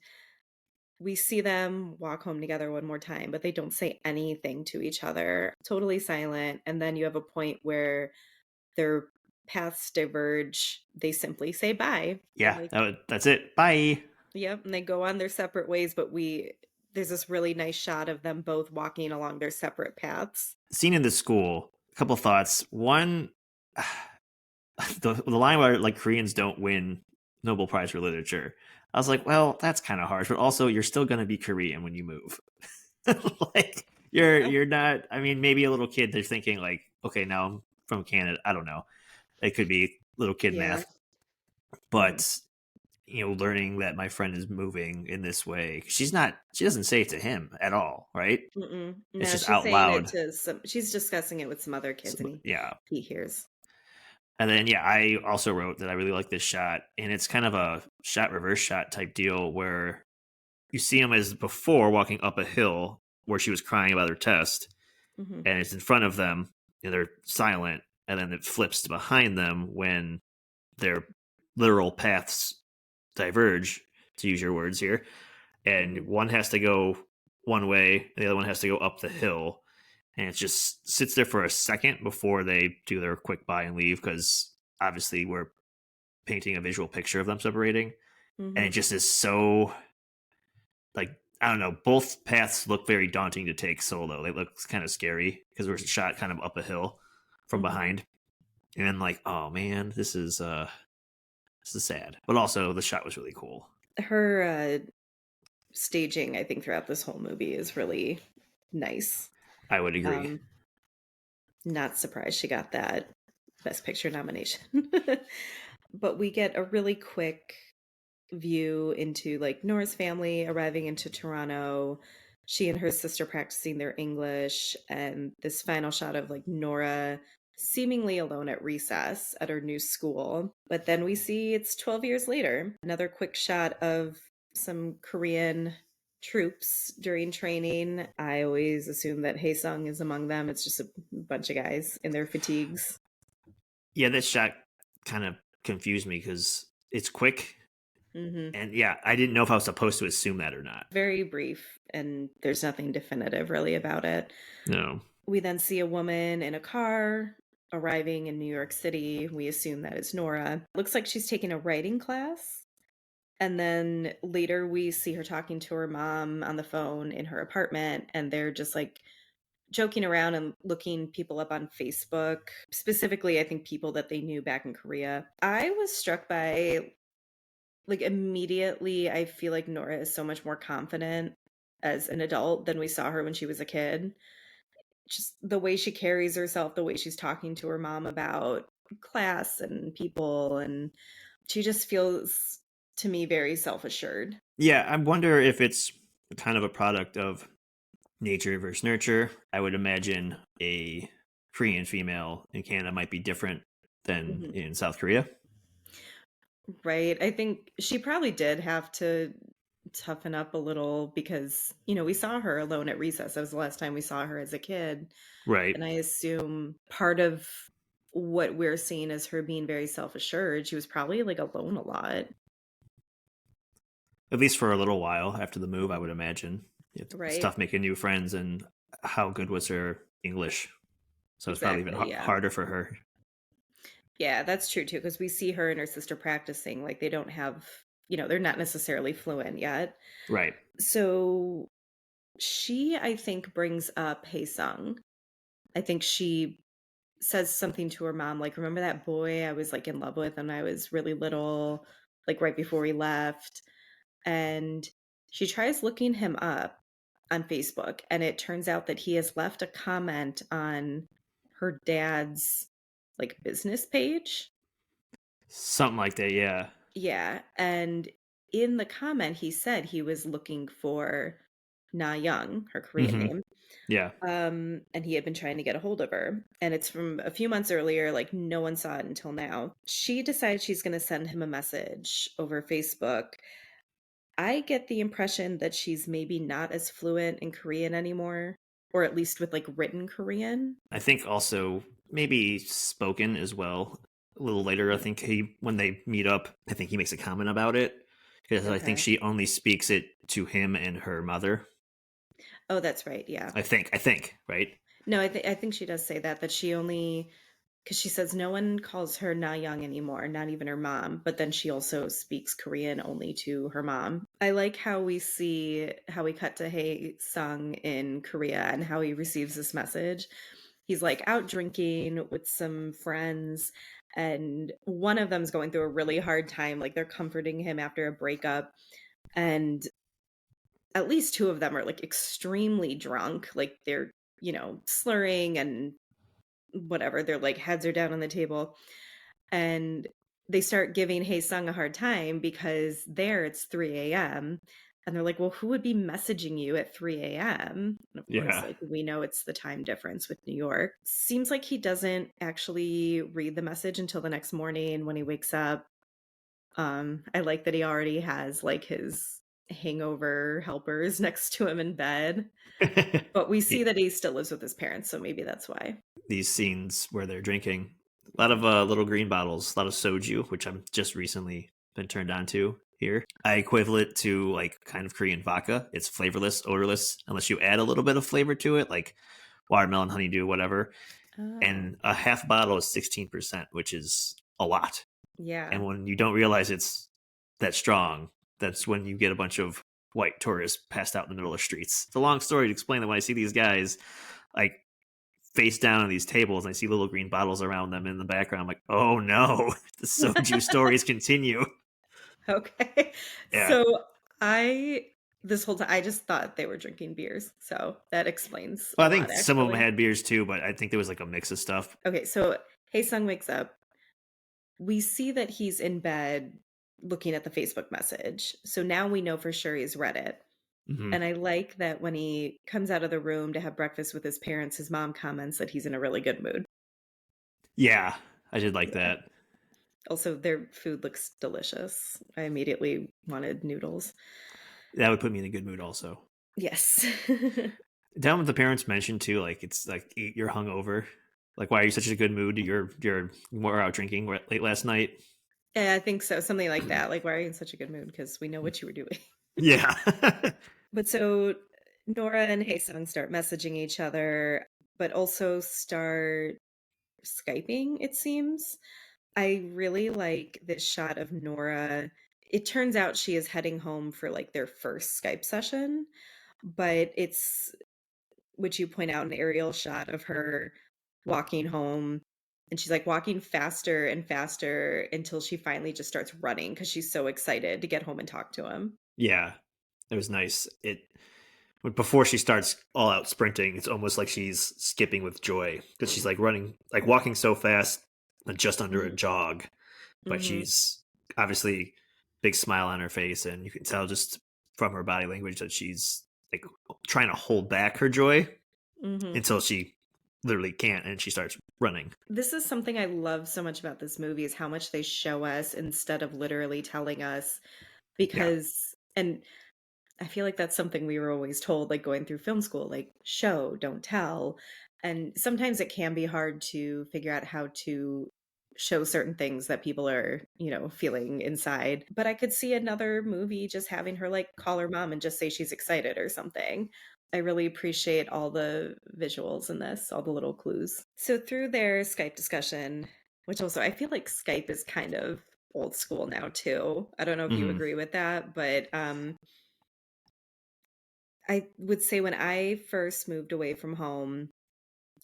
we see them walk home together one more time, but they don't say anything to each other. Totally silent. And then you have a point where their paths diverge. They simply say bye. And Yeah, that's it. Bye. yep, and they go on their separate ways, but there's this really nice shot of them both walking along their separate paths. Scene in the school. A couple thoughts. One, the line where like Koreans don't win Nobel Prize for literature. I was like, well, that's kind of harsh, but also you're still going to be Korean when you move. Like you're not. I mean, maybe a little kid they're thinking like, okay, now I'm from Canada. I don't know. It could be little kid Yeah. math, but learning that my friend is moving in this way. She doesn't say it to him at all, right? Mm-mm. It's No, just she's out saying it loud. to she's discussing it with some other kids, So, and yeah. he hears. And then, yeah, I also wrote that I really like this shot. And it's kind of a shot reverse shot type deal where you see him as before walking up a hill where she was crying about her test. Mm-hmm. And it's in front of them and they're silent. And then it flips to behind them when their literal paths diverge, to use your words here. And one has to go one way, and the other one has to go up the hill. And it just sits there for a second before they do their quick bye and leave, because obviously we're painting a visual picture of them separating. And Mm-hmm. it just is so, like, I don't know, both paths look very daunting to take solo. They look kind of scary because we're shot kind of up a hill from Mm-hmm. behind. And then like, oh man, this is sad. But also the shot was really cool. Her staging, I think, throughout this whole movie is really nice. I would agree. Not surprised she got that Best Picture nomination. But we get a really quick view into like Nora's family arriving into Toronto, she and her sister practicing their English, and this final shot of like Nora seemingly alone at recess at her new school. But then we see it's 12 years later. Another quick shot of some Korean troops during training. I always assume that Hae Sung is among them. It's just a bunch of guys in their fatigues. Yeah, this shot kind of confused me because it's quick. Mm-hmm. And yeah, I didn't know if I was supposed to assume that or not. Very brief, and there's nothing definitive really about it. No. We then see a woman in a car arriving in New York City. We assume that is Nora. Looks like she's taking a writing class. And then later we see her talking to her mom on the phone in her apartment, and they're just like joking around and looking people up on Facebook. Specifically, I think people that they knew back in Korea. I was struck by, like, immediately, I feel like Nora is so much more confident as an adult than we saw her when she was a kid. Just the way she carries herself, the way she's talking to her mom about class and people, and she just feels to me very self-assured. Yeah, I wonder if it's kind of a product of nature versus nurture. I would imagine a Korean female in Canada might be different than Mhm. in South Korea. Right. I think she probably did have to toughen up a little because, we saw her alone at recess. That was the last time we saw her as a kid. Right. And I assume part of what we're seeing as her being very self-assured, she was probably like alone a lot. At least for a little while after the move, I would imagine. It's Right. tough making new friends, and how good was her English? So it's probably even Exactly. Yeah. harder for her. Yeah, that's true too, because we see her and her sister practicing. Like they don't have they're not necessarily fluent yet. Right. So she, I think, brings up Haesung. I think she says something to her mom, like, "Remember that boy I was, like, in love with when I was really little, like, right before we left?" And she tries looking him up on Facebook, and it turns out that he has left a comment on her dad's, like, business page. Something like that. Yeah. Yeah, and in the comment, he said he was looking for Na Young, her Korean Hmm. name. Yeah. And he had been trying to get a hold of her. And it's from a few months earlier, like no one saw it until now. She decides she's going to send him a message over Facebook. I get the impression that she's maybe not as fluent in Korean anymore, or at least with like written Korean. I think also maybe spoken as well. A little later, I think when they meet up, I think he makes a comment about it because I think Okay. she only speaks it to him and her mother. Oh, that's right. Yeah. I think, right? No, I think she does say that she only because she says no one calls her Na Young anymore, not even her mom. But then she also speaks Korean only to her mom. I like how we cut to Hae Sung in Korea and how he receives this message. He's like out drinking with some friends, and one of them's going through a really hard time. Like they're comforting him after a breakup, and at least two of them are like extremely drunk. Like they're, slurring and whatever. Their like heads are down on the table, and they start giving Hae Sung a hard time because there it's 3 a.m. And they're like, well, who would be messaging you at 3 a.m.? And of course, Yeah. like we know it's the time difference with New York. Seems like he doesn't actually read the message until the next morning when he wakes up. I like that he already has like his hangover helpers next to him in bed. But we see that he still lives with his parents, so maybe that's why. These scenes where they're drinking a lot of little green bottles, a lot of soju, which I'm just recently been turned on to here. I equivalent to like kind of Korean vodka. It's flavorless, odorless, unless you add a little bit of flavor to it, like watermelon, honeydew, whatever. Oh, And a half bottle is 16%, which is a lot. And yeah. when you don't realize it's that strong, that's when you get a bunch of white tourists passed out in the middle of the streets. It's a long story to explain that when I see these guys like face down on these tables and I see little green bottles around them in the background, I'm like, oh no, the soju stories continue. Okay. Yeah. So I this whole time I just thought they were drinking beers. So that explains Well, a I lot think some of them actually. had beers too, but I think there was like a mix of stuff. Okay, so Hae Sung wakes up. We see that he's in bed looking at the Facebook message. So now we know for sure he's read it. Hmm. And I like that when he comes out of the room to have breakfast with his parents, his mom comments that he's in a really good mood. Yeah, I did like Yeah. that. Also, their food looks delicious. I immediately wanted noodles. That would put me in a good mood also. Yes. Down with the parents mentioned too, like it's like you're hungover. Like, why are you such a good mood? You're more out drinking late last night. Yeah, I think so. Something like that. Like, why are you in such a good mood? Because we know what you were doing. Yeah. But so Nora and Haesung start messaging each other, but also start Skyping, it seems. I really like this shot of Nora. It turns out she is heading home for like their first Skype session, but it's, which you point out, an aerial shot of her walking home. And she's like walking faster and faster until she finally just starts running because she's so excited to get home and talk to him. Yeah, it was nice. Before she starts all out sprinting, it's almost like she's skipping with joy because she's like running, like walking so fast, just under a Mhm. jog. But Mhm. she's obviously big smile on her face, and you can tell just from her body language that she's like trying to hold back her joy Mhm. until she literally can't, and she starts running. This is something I love so much about this movie is how much they show us instead of literally telling us, Yeah, because and I feel like that's something we were always told, like going through film school, like show, don't tell. And sometimes it can be hard to figure out how to show certain things that people are, feeling inside. But I could see another movie just having her like call her mom and just say she's excited or something. I really appreciate all the visuals in this, all the little clues. So through their Skype discussion, which also I feel like Skype is kind of old school now too. I don't know if you Hmm. agree with that, but I would say when I first moved away from home,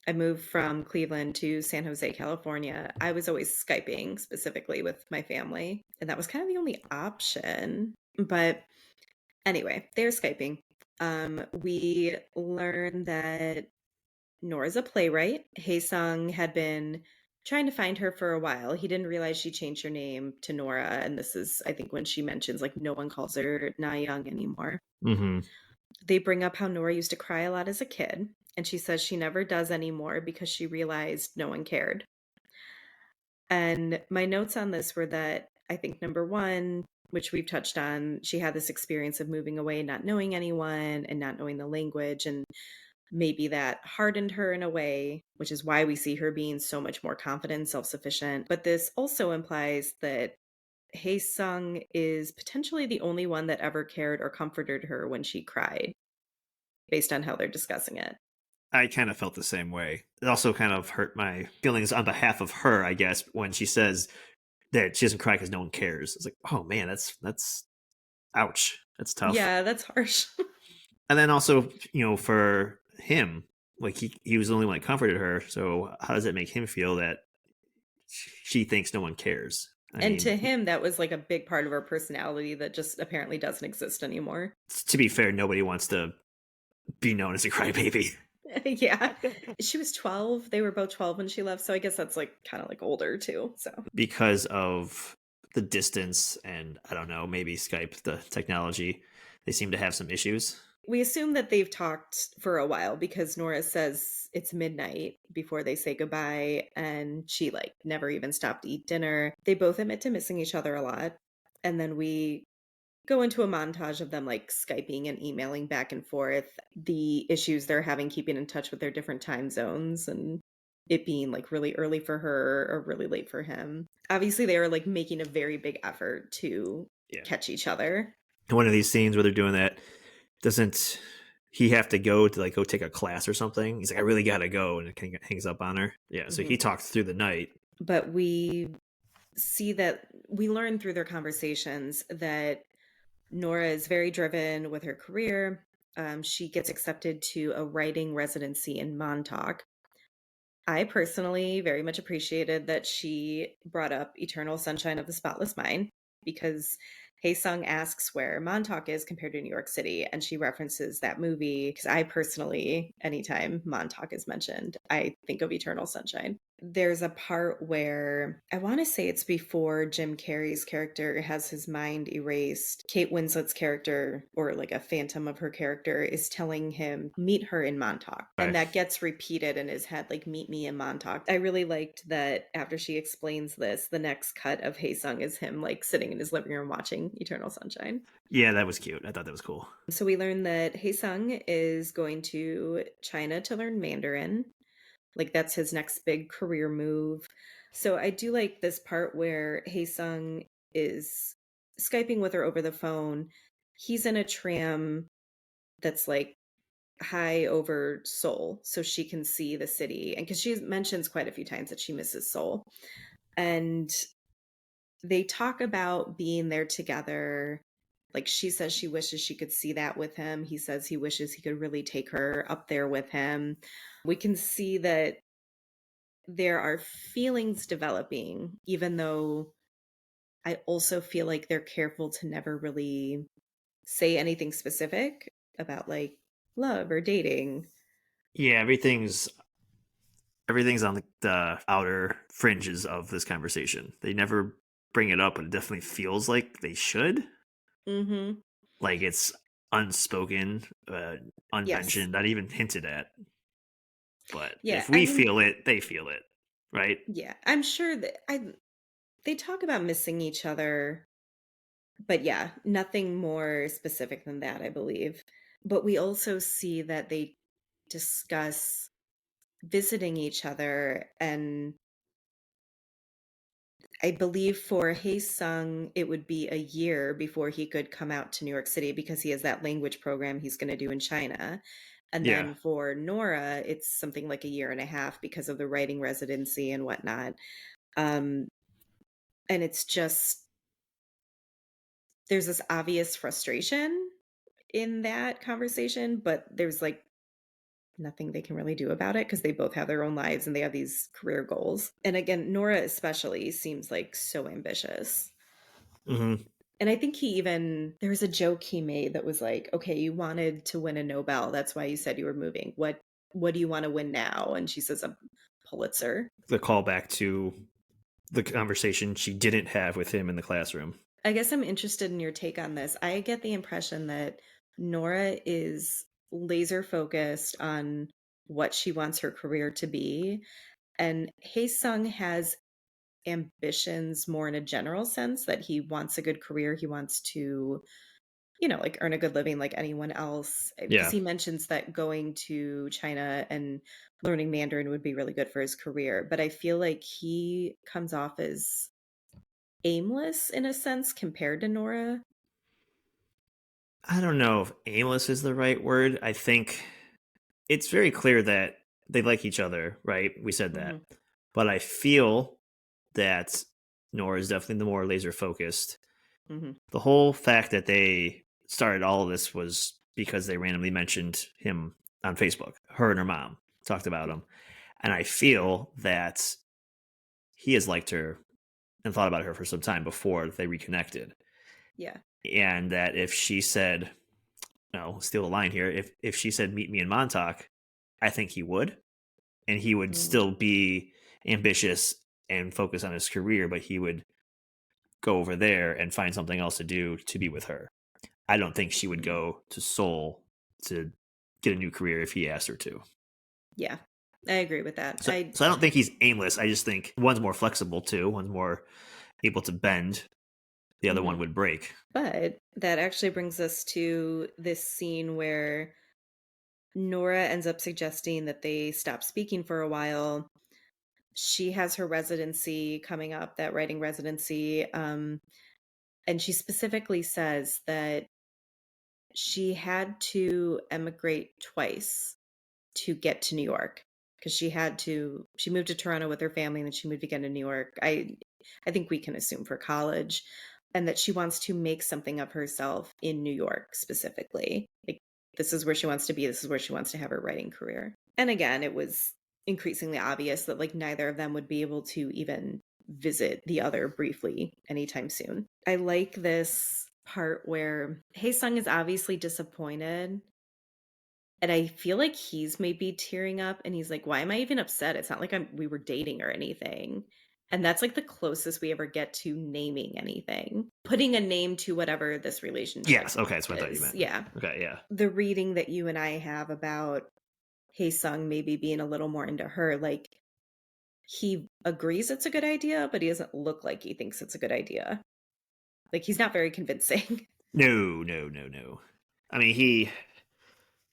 I moved from Cleveland to San Jose, California. I was always Skyping specifically with my family, and that was kind of the only option. But anyway, they're Skyping. We learned that Nora's a playwright. Haesung had been trying to find her for a while. He didn't realize she changed her name to Nora, and this is, I think, when she mentions like no one calls her Na Young anymore. Hmm. They bring up how Nora used to cry a lot as a kid, and she says she never does anymore because she realized no one cared. And my notes on this were that I think number one, which we've touched on, she had this experience of moving away, not knowing anyone and not knowing the language. And maybe that hardened her in a way, which is why we see her being so much more confident and self sufficient. But this also implies that Hae Sung is potentially the only one that ever cared or comforted her when she cried, based on how they're discussing it. I kind of felt the same way. It also kind of hurt my feelings on behalf of her, I guess, when she says that she doesn't cry because no one cares. It's like, oh man, that's ouch. That's tough. Yeah, that's harsh. And then also, for him, like he was the only one that comforted her. So how does it make him feel that she thinks no one cares? I And mean, to him, that was like a big part of her personality that just apparently doesn't exist anymore. to be fair, nobody wants to be known as a crybaby. Yeah. She was 12. They were both 12 when she left. So I guess that's like kind of like older too. So Because of the distance and I don't know, maybe Skype, the technology, they seem to have some issues. we assume that they've talked for a while because Nora says it's midnight before they say goodbye. And she like never even stopped to eat dinner. They both admit to missing each other a lot. And then we go into a montage of them like Skyping and emailing back and forth, the issues they're having keeping in touch with their different time zones and it being like really early for her or really late for him. Obviously, they are like making a very big effort to Yeah. catch each other. One of these scenes where they're doing that, doesn't he have to go take a class or something? He's like, I really gotta go, and it hangs up on her. Yeah, so he Mhm. talked through the night. But we see that we learn through their conversations that Nora is very driven with her career. She gets accepted to a writing residency in Montauk. I personally very much appreciated that she brought up Eternal Sunshine of the Spotless Mind because Hae Sung asks where Montauk is compared to New York City, and she references that movie because I personally, anytime Montauk is mentioned, I think of Eternal Sunshine. There's a part where I want to say it's before Jim Carrey's character has his mind erased. Kate Winslet's character, or like a phantom of her character, is telling him, meet her in Montauk. And Right. that gets repeated in his head, like, meet me in Montauk. I really liked that after she explains this, the next cut of Hae Sung is him like sitting in his living room watching Eternal Sunshine. Yeah, that was cute. I thought that was cool. So we learn that Hae Sung is going to China to learn Mandarin. Like that's his next big career move. So I do like this part where Hae Sung is Skyping with her over the phone. He's in a tram that's like high over Seoul so she can see the city. And because she mentions quite a few times that she misses Seoul. And they talk about being there together. Like she says she wishes she could see that with him. He says he wishes he could really take her up there with him. We can see that there are feelings developing, even though I also feel like they're careful to never really say anything specific about like love or dating. Yeah, everything's on the outer fringes of this conversation. They never bring it up, but it definitely feels like they should. Mm-hmm. Like it's unspoken, Yes. unmentioned, not even hinted at. But Yeah. if I we mean, feel it, they feel it, right? yeah. I'm sure that I they talk about missing each other, but yeah, nothing more specific than that, I believe. But we also see that they discuss visiting each other, and I believe for Hae Sung, it would be a year before he could come out to New York City because he has that language program he's going to do in China. And Yeah. then for Nora, it's something like a year and a half because of the writing residency and whatnot. Um, And it's just there's this obvious frustration in that conversation, but there's, like, nothing they can really do about it because they both have their own lives and they have these career goals. And again, Nora especially seems, like, so ambitious. Hmm. And I think he even there was a joke he made that was like, "Okay, you wanted to win a Nobel, that's why you said you were moving. What do you wanna win now?" And she says, "A Pulitzer." The callback to the conversation she didn't have with him in the classroom. I guess I'm interested in your take on this. I get the impression that Nora is laser focused on what she wants her career to be, and Hae Sung has ambitions more in a general sense that he wants a good career, he wants to, like, earn a good living like anyone else, because Yeah. he mentions that going to China and learning Mandarin would be really good for his career, but I feel like he comes off as aimless in a sense compared to Nora. I don't know if aimless is the right word. I think it's very clear that they like each other, right? We said that. Mhm, But I feel that Nora is definitely the more laser focused. mhm. The whole fact that they started all of this was because they randomly mentioned him on Facebook. Her and her mom talked about him. And I feel that he has liked her and thought about her for some time before they reconnected. Yeah. And that if she said, no, steal the line here, if she said meet me in Montauk, I think he would. And he would Mm, still be ambitious and focus on his career, but he would go over there and find something else to do to be with her. I don't think she would mhm. go to Seoul to get a new career if he asked her to. Yeah. I agree with that. So I don't think he's aimless. I just think one's more flexible too. One's more able to bend. The other one Mhm. would break. But that actually brings us to this scene where Nora ends up suggesting that they stop speaking for a while. She has her residency coming up, that writing residency, and she specifically says that she had to emigrate twice to get to New York because she moved to Toronto with her family and then she moved again to New York. I think we can assume for college, and that she wants to make something of herself in New York specifically. Like, this is where she wants to be, this is where she wants to have her writing career. And again, it was increasingly obvious that, like, neither of them would be able to even visit the other briefly anytime soon. I like this part where Hae Sung is obviously disappointed, and I feel like he's maybe tearing up and he's like, "Why am I even upset? It's not like we were dating or anything." And that's, like, the closest we ever get to naming anything. Putting a name to whatever this relationship Yes. Okay. That's what I thought you is. meant. Yeah. Okay. Yeah. The reading that you and I have about Hae Sung maybe being a little more into her, like, he agrees it's a good idea, but he doesn't look like he thinks it's a good idea. Like, he's not very convincing. No, no, no, no. I mean,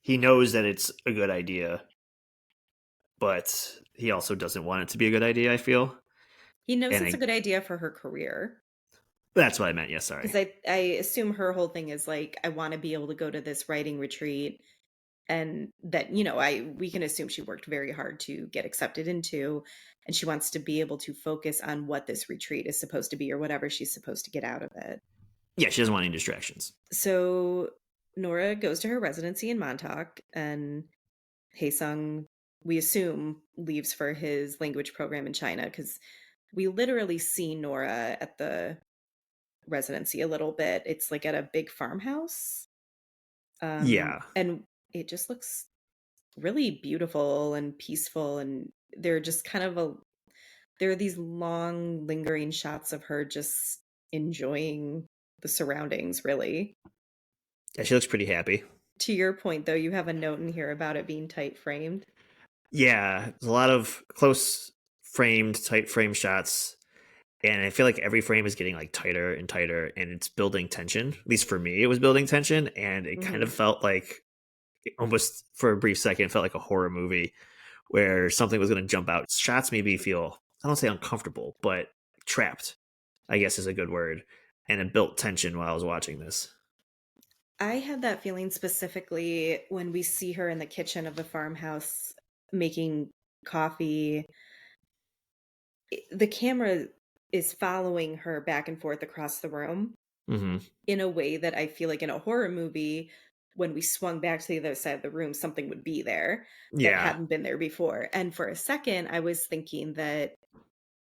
he knows that it's a good idea, but he also doesn't want it to be a good idea, I feel. He knows And it's a good idea for her career. that's what I meant. Yes, Because sorry. I assume her whole thing is, like, I wanna be able to go to this writing retreat, and that, I we can assume she worked very hard to get accepted into, and she wants to be able to focus on what this retreat is supposed to be or whatever she's supposed to get out of it. Yeah, she doesn't want any distractions. So, Nora goes to her residency in Montauk, and Haesung, we assume, leaves for his language program in China, because we literally see Nora at the residency a little bit. It's, like, at a big farmhouse. Yeah. And it just looks really beautiful and peaceful, and they're just kind of a there are these long lingering shots of her just enjoying the surroundings, really. Yeah, she looks pretty happy. To your point, though, you have a note in here about it being tight framed. Yeah, there's a lot of close framed, tight frame shots, and I feel like every frame is getting like tighter and tighter, and it's building tension. At least for me, it was building tension, and it kind Mhm. of felt like almost for a brief second, it felt like a horror movie where something was going to jump out. Shots made me feel, I don't say uncomfortable, but trapped, I guess is a good word, and it built tension while I was watching this. I had that feeling specifically when we see her in the kitchen of the farmhouse making coffee. The camera is following her back and forth across the room Hmm. in a way that I feel like in a horror movie, when we swung back to the other side of the room, something would be there that Yeah. hadn't been there before. And for a second, I was thinking that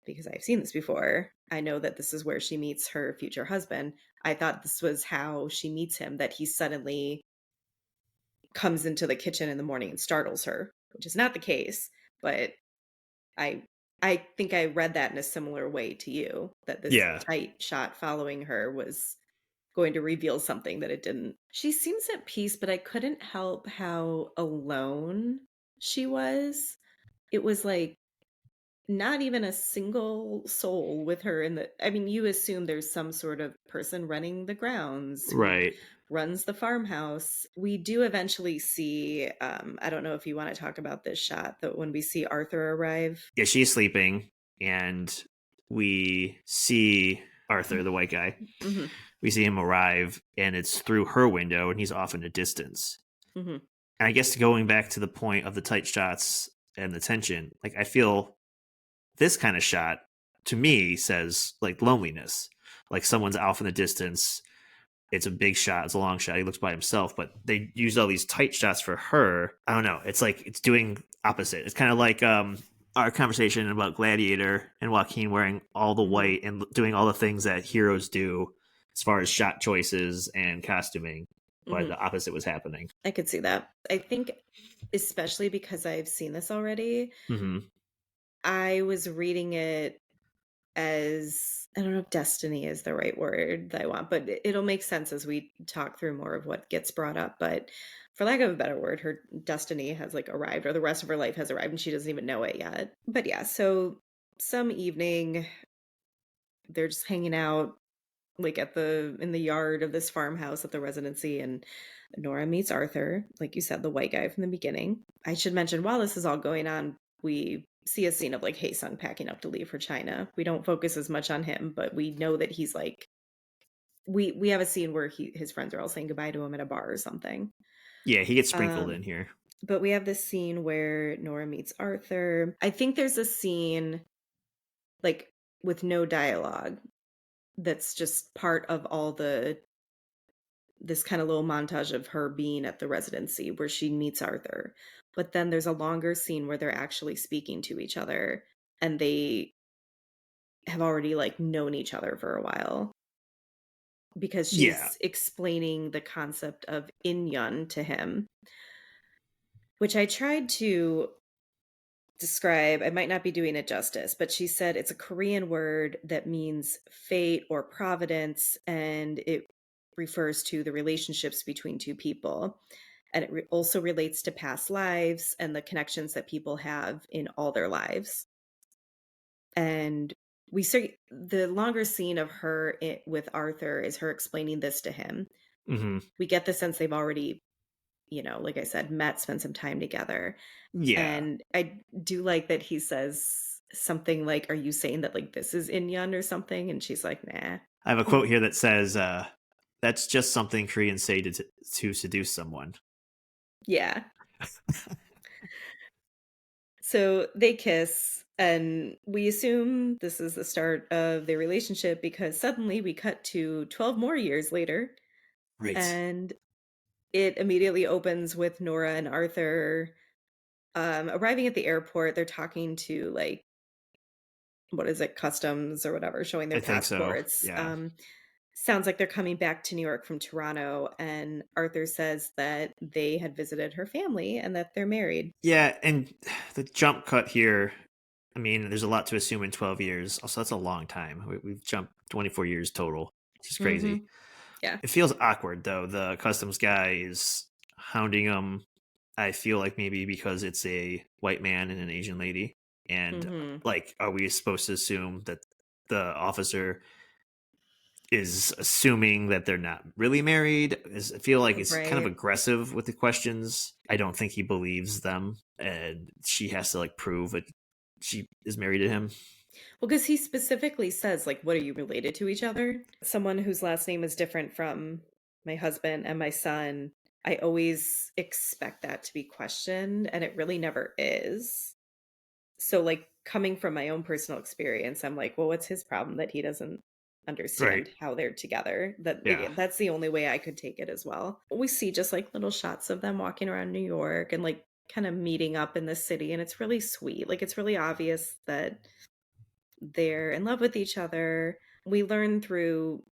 because I've seen this before, I know that this is where she meets her future husband. I thought this was how she meets him, that he suddenly comes into the kitchen in the morning and startles her, which is not the case, but I I think I read that in a similar way to you, that this Yeah. tight shot following her was going to reveal something that it didn't. She seems at peace, but I couldn't help how alone she was. It was like not even a single soul with her in the I mean, you assume there's some sort of person running the grounds who Right. runs the farmhouse. We do eventually see, I don't know if you want to talk about this shot, that when we see Arthur arrive. Yeah, she's sleeping, and we see Arthur, the white guy. Mhm, We see him arrive, and it's through her window, and he's off in the distance. mhm, And I guess going back to the point of the tight shots and the tension, like I feel this kind of shot to me says like loneliness, like someone's off in the distance. It's a big shot, it's a long shot, he looks by himself, but they used all these tight shots for her. I don't know, it's like it's doing opposite. It's kind of like our conversation about Gladiator and Joaquin wearing all the mhm, white and doing all the things that heroes do as far as shot choices and costuming, but mhm. the opposite was happening. I could see that. I think especially because I've seen this already, Hmm. I was reading it as I don't know if destiny is the right word that I want, but it'll make sense as we talk through more of what gets brought up. But for lack of a better word, her destiny has like arrived, or the rest of her life has arrived, and she doesn't even know it yet. But yeah, so some evening they're just hanging out like at the in the yard of this farmhouse at the residency, and Nora meets Arthur, like you said, the white guy from the beginning. I should mention while this is all going on, we see a scene of like Hae-sung packing up to leave for China. We don't focus as much on him, but we know that he's like we have a scene where his friends are all saying goodbye to him at a bar or something. Yeah, he gets sprinkled Um in here. but we have this scene where Nora meets Arthur. I think there's a scene like with no dialogue that's just part of all the this kind of little montage of her being at the residency where she meets Arthur. But then there's a longer scene where they're actually speaking to each other and they have already like known each other for a while because Yeah. she's explaining the concept of inyan to him, which I tried to describe. I might not be doing it justice, but she said it's a Korean word that means fate or providence, and it refers to the relationships between two people. And it also relates to past lives and the connections that people have in all their lives. And we see the longer scene of her with Arthur is her explaining this to him. Hmm. We get the sense they've already, like I said, met, spent some time together. Yeah. And I do like that he says something like, "Are you saying that like this is Inyan or something?" And she's like, "Nah." I have a quote here that says, "That's just something Koreans say to seduce someone." Yeah. So they kiss, and we assume this is the start of their relationship because suddenly we cut to 12 more years later, Right. and it immediately opens with Nora and Arthur arriving at the airport. They're talking to like what is it, customs or whatever, showing their I think so. passports. Yeah. Sounds like they're coming back to New York from Toronto, and Arthur says that they had visited her family and that they're married. Yeah, and the jump cut here, I mean, there's a lot to assume in 12 years. Also, that's a long time. We've jumped 24 years total. It's just crazy. Hmm. Yeah. It feels awkward, though. The customs guy is hounding him. I feel like maybe because it's a white man and an Asian lady. And, Hmm. like, are we supposed to assume that the officer is assuming that they're not really married? I feel like it's kind of Right. aggressive with the questions. I don't think he believes them, and she has to like prove that she is married to him. Well, because he specifically says, like, what are you related to each other? Someone whose last name is different from my husband and my son. I always expect that to be questioned, and it really never is. So, like, coming from my own personal experience, I'm like, well, what's his problem that he doesn't Right. understand how they're together? That Yeah. that's the only way I could take it as well. We see just like little shots of them walking around New York and like kind of meeting up in the city, and it's really sweet. Like it's really obvious that they're in love with each other. We learn through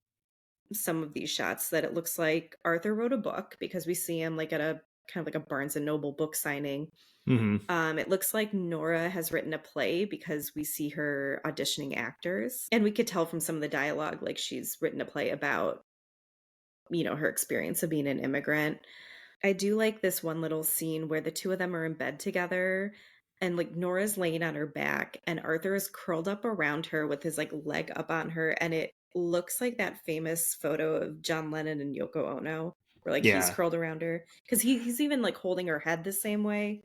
some of these shots that it looks like Arthur wrote a book because we see him like at a kind of like a Barnes and Noble book signing. Hmm. It looks like Nora has written a play because we see her auditioning actors. And we could tell from some of the dialogue, like she's written a play about, her experience of being an immigrant. I do like this one little scene where the two of them are in bed together and like Nora's laying on her back and Arthur is curled up around her with his like leg up on her. And it looks like that famous photo of John Lennon and Yoko Ono where like he's Yeah. curled around her because he's even like holding her head the same way.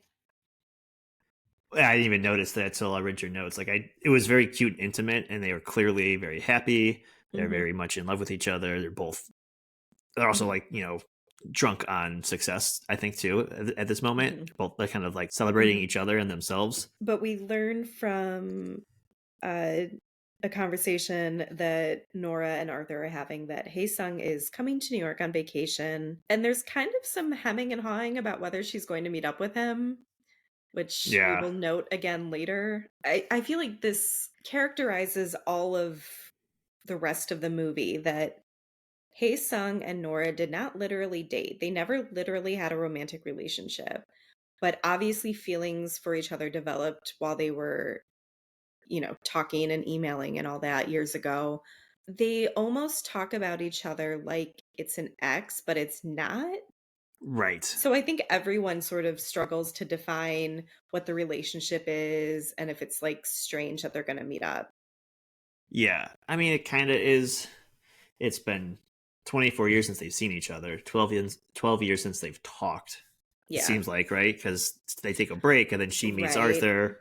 I didn't even notice that till I read your notes. Like it was very cute and intimate, and they were clearly very happy. They're Hmm. very much in love with each other. They're also Hmm. like, drunk on success, I think, too, at this moment. Hmm. Both like kind of like celebrating Hmm. each other and themselves. But we learn from uh, a conversation that Nora and Arthur are having that Hae-sung is coming to New York on vacation. And there's kind of some hemming and hawing about whether she's going to meet up with him, which we Yeah. will note again later. I feel like this characterizes all of the rest of the movie that Hae-sung and Nora did not literally date. They never literally had a romantic relationship. But obviously, feelings for each other developed while they were talking and emailing and all that years ago. They almost talk about each other like it's an ex, but it's not. Right. So I think everyone sort of struggles to define what the relationship is and if it's like strange that they're going to meet up. Yeah. I mean, it kind of is. It's been 24 years since they've seen each other, 12 years since they've talked. It Yeah. seems like, right? Because they take a break and then she meets Right. Arthur.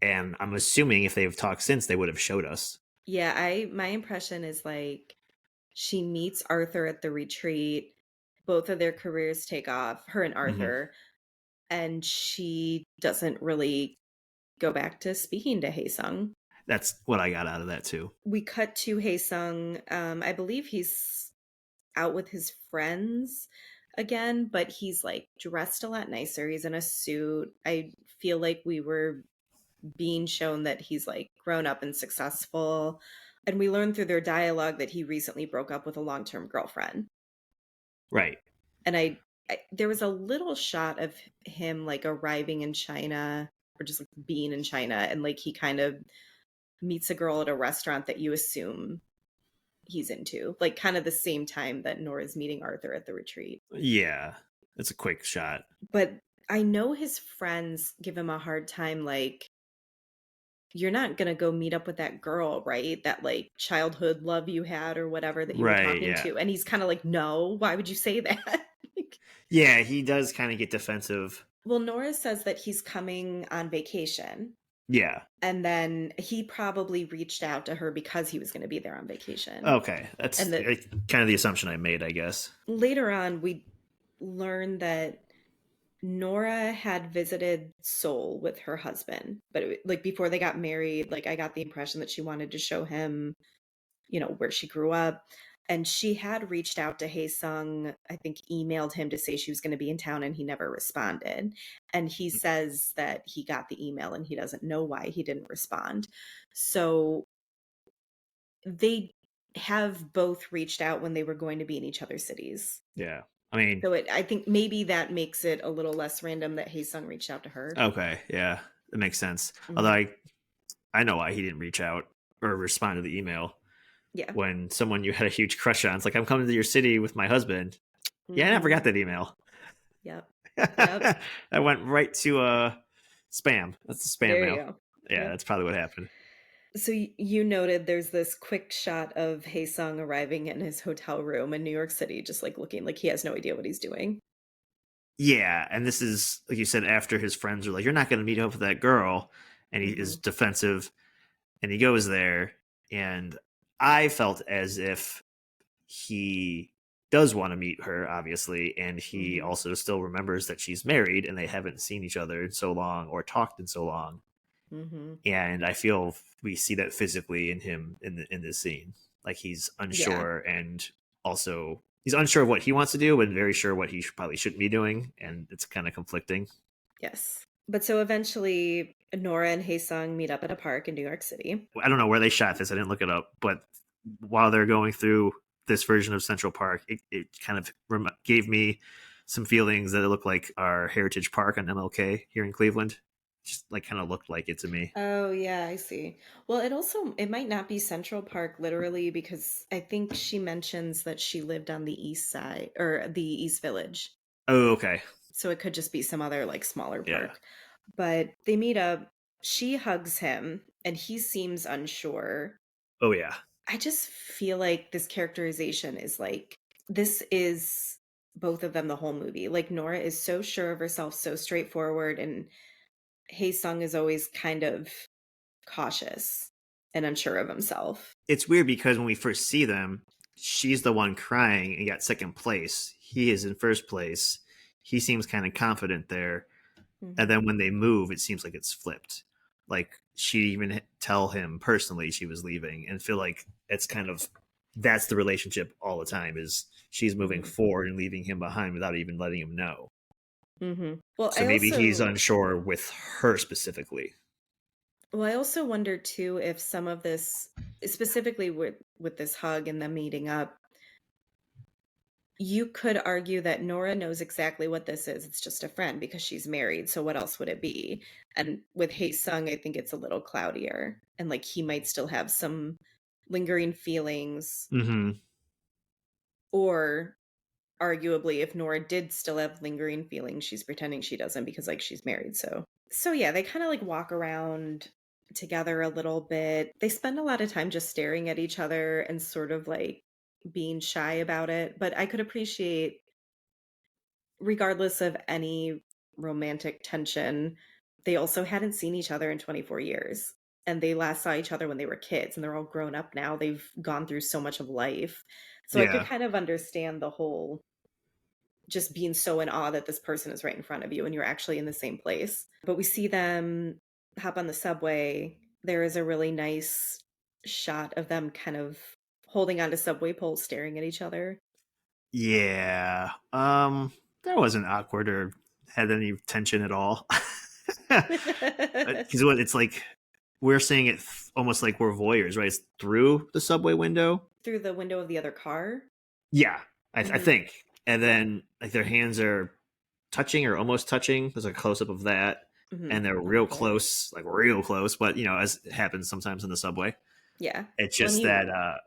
And I'm assuming if they've talked since, they would have showed us. Yeah, my impression is like she meets Arthur at the retreat. Both of their careers take off, her and Hmm. Arthur, and she doesn't really go back to speaking to Haesung. That's what I got out of that, too. We cut to Haesung. I believe he's out with his friends again, but he's like dressed a lot nicer. He's in a suit. I feel like we were being shown that he's like grown up and successful. And we learned through their dialogue that he recently broke up with a long term girlfriend. Right. And there was a little shot of him like arriving in China or just like being in China. And like he kind of meets a girl at a restaurant that you assume he's into, like kind of the same time that Nora's meeting Arthur at the retreat. Yeah. It's a quick shot. But I know his friends give him a hard time, like, you're not going to go meet up with that girl, right? That like childhood love you had or whatever that you were Right. talking Yeah. to. And he's kind of like, no, why would you say that? Like, Yeah. He does kind of get defensive. well, Nora says that he's coming on vacation. Yeah. And then he probably reached out to her because he was going to be there on vacation. Okay. That's And that kind of the assumption I made, I guess. later on, we learn that Nora had visited Seoul with her husband, but like before they got married, like I got the impression that she wanted to show him, where she grew up. And she had reached out to Hae-sung, I think emailed him to say she was going to be in town and he never responded. And he says that he got the email and he doesn't know why he didn't respond. So they have both reached out when they were going to be in each other's cities. Yeah. I mean, So I think maybe that makes it a little less random that Hae-sung reached out to her. okay. Yeah. That makes sense. Although Mhm. I know why he didn't reach out or respond to the email Yeah. when someone you had a huge crush on. It's like, I'm coming to your city with my husband. Yeah. I never Mhm. got that email. Yep. Yep. That went right to spam. That's the spam There you mail. go. Yeah. Yep. That's probably what happened. So you noted there's this quick shot of Hae-sung arriving in his hotel room in New York City, just like looking like he has no idea what he's doing. Yeah, and this is like you said after his friends are like, "You're not going to meet up with that girl," and he is Hmm. defensive, and he goes there, and I felt as if he does want to meet her, obviously, and he Hmm. also still remembers that she's married and they haven't seen each other in so long or talked in so long, Mm-hmm. and I feel we see that physically in him in this scene. Like he's Yeah. unsure, and also he's unsure of what he wants to do, but very sure what he probably shouldn't be doing, and it's kind of conflicting. Yes. But so eventually, Nora and Haesung meet up at a park in New York City. I don't know where they shot this. I didn't look it up, but while they're going through this version of Central Park, it kind of gave me some feelings that it looked like our Heritage Park on MLK here in Cleveland. Just like kind of looked like it to me. Oh, yeah, I see. Well, it might not be Central Park literally because I think she mentions that she lived on the east side or the East Village. Oh, okay. So it could just be some other like smaller Yeah. park. But they meet up. She hugs him and he seems unsure. Oh, yeah. I just feel like this characterization is like this is both of them the whole movie. Like Nora is so sure of herself, so straightforward, and Hae Sung is always kind of cautious and unsure of himself. It's weird because when we first see them, she's the one crying and got second place. He is in first place. He seems kind of confident there. And Hmm. then when they move, it seems like it's flipped. Like she even tell him personally she was leaving, and feel like it's kind of that's the relationship all the time is she's moving Hmm. forward and leaving him behind without even letting him know. Hmm. Well, So maybe he's unsure with her specifically. I also wonder too if some of this, specifically with this hug and them meeting up, you could argue that Nora knows exactly what this is. It's just a friend because she's married. So what else would it be? And with Hae Sung, I think it's a little cloudier. And like he might still have some lingering feelings. Mm-hmm. Or arguably, if Nora did still have lingering feelings, she's pretending she doesn't because like she's married. So yeah, they kind of like walk around together a little bit. They spend a lot of time just staring at each other and sort of like being shy about it. But I could appreciate regardless of any romantic tension, they also hadn't seen each other in 24 years. And they last saw each other when they were kids, and they're all grown up now. They've gone through so much of life. So I could Yeah. kind of understand the whole just being so in awe that this person is right in front of you and you're actually in the same place. But we see them hop on the subway. There is a really nice shot of them kind of holding onto subway poles, staring at each other. Yeah. That wasn't awkward or had any tension at all. Because what it's like we're seeing it almost like we're voyeurs, right? It's through the subway window. Through the window of the other car. Yeah, I Mhm. think. And then like their hands are touching or almost touching. There's a close up of that, and Mhm. they're A real little bit. close, like real close. But as it happens sometimes in the subway, Yeah. it's Well, and just you that.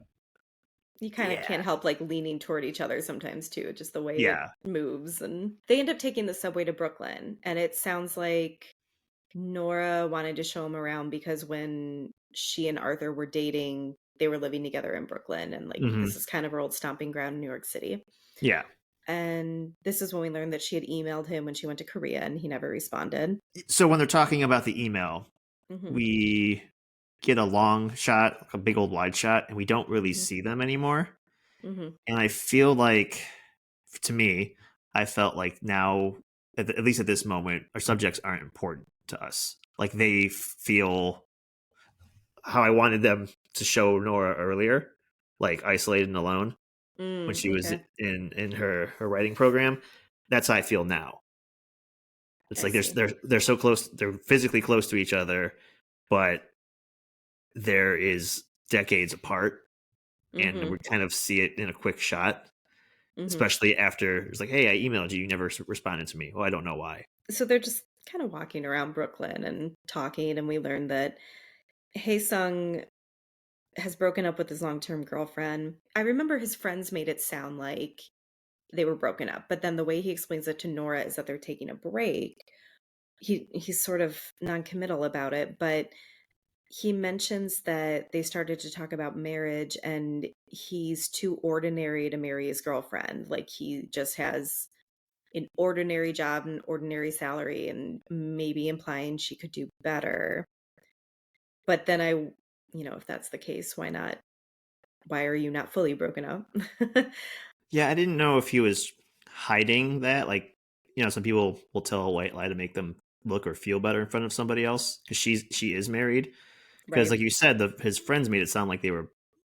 you kind of Yeah, can't help like leaning toward each other sometimes too, just the way it yeah. moves. And they end up taking the subway to Brooklyn, and it sounds like Nora wanted to show him around because when she and Arthur were dating, they were living together in Brooklyn, and like Hmm. this is kind of her old stomping ground in New York City. Yeah. And this is when we learned that she had emailed him when she went to Korea and he never responded. So when they're talking about the email, Hmm. we get a long shot, like a big old wide shot, and we don't really Hmm. see them anymore. Hmm. And I feel like, to me, I felt like now, at least at this moment, our subjects aren't important to us. Like they feel how I wanted them to show Nora earlier, like isolated and alone when she was Okay. in her writing program. That's how I feel now. It's I like see. they're so close, they're physically close to each other, but there is decades apart, and Hmm. we kind of see it in a quick shot. Hmm. Especially after it's like, hey, I emailed you, you never responded to me. Well, I don't know why. So they're just kind of walking around Brooklyn and talking, and we learned that Hae Sung has broken up with his long-term girlfriend. I remember his friends made it sound like they were broken up, but then the way he explains it to Nora is that they're taking a break. He's sort of non-committal about it, but he mentions that they started to talk about marriage and he's too ordinary to marry his girlfriend. Like he just has an ordinary job, an ordinary salary, and maybe implying she could do better. But then if that's the case, why are you not fully broken up? Yeah, I didn't know if he was hiding that. Like, some people will tell a white lie to make them look or feel better in front of somebody else because she is married. Because Right. like you said, his friends made it sound like they were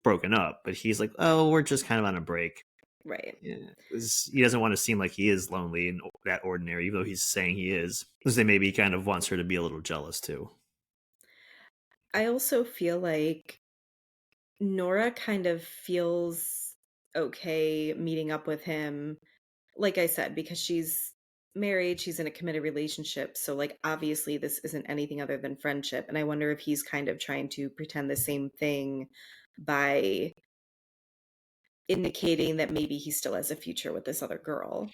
broken up, but he's like, oh, we're just kind of on a break. Right. Yeah, he doesn't want to seem like he is lonely and that ordinary, even though he's saying he is. Because they maybe kind of wants her to be a little jealous too. I also feel like Nora kind of feels okay meeting up with him, like I said, because she's married, she's in a committed relationship. So, like, obviously, this isn't anything other than friendship. And I wonder if he's kind of trying to pretend the same thing by indicating that maybe he still has a future with this other girl.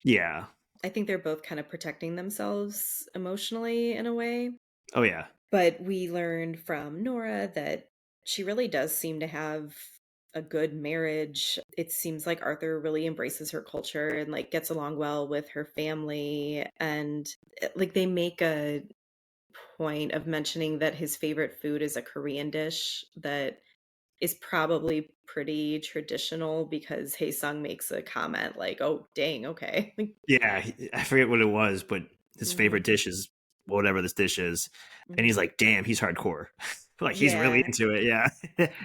Yeah. I think they're both kind of protecting themselves emotionally in a way. Oh yeah. But we learned from Nora that she really does seem to have a good marriage. It seems like Arthur really embraces her culture and like gets along well with her family, and like they make a point of mentioning that his favorite food is a Korean dish that is probably pretty traditional because Haesung makes a comment like, "Oh, dang, okay." Yeah. I forget what it was, but his Mhm, favorite dish is whatever this dish is, and he's mhm. like, "Damn, he's hardcore." Like he's really Yeah, into it. Yeah.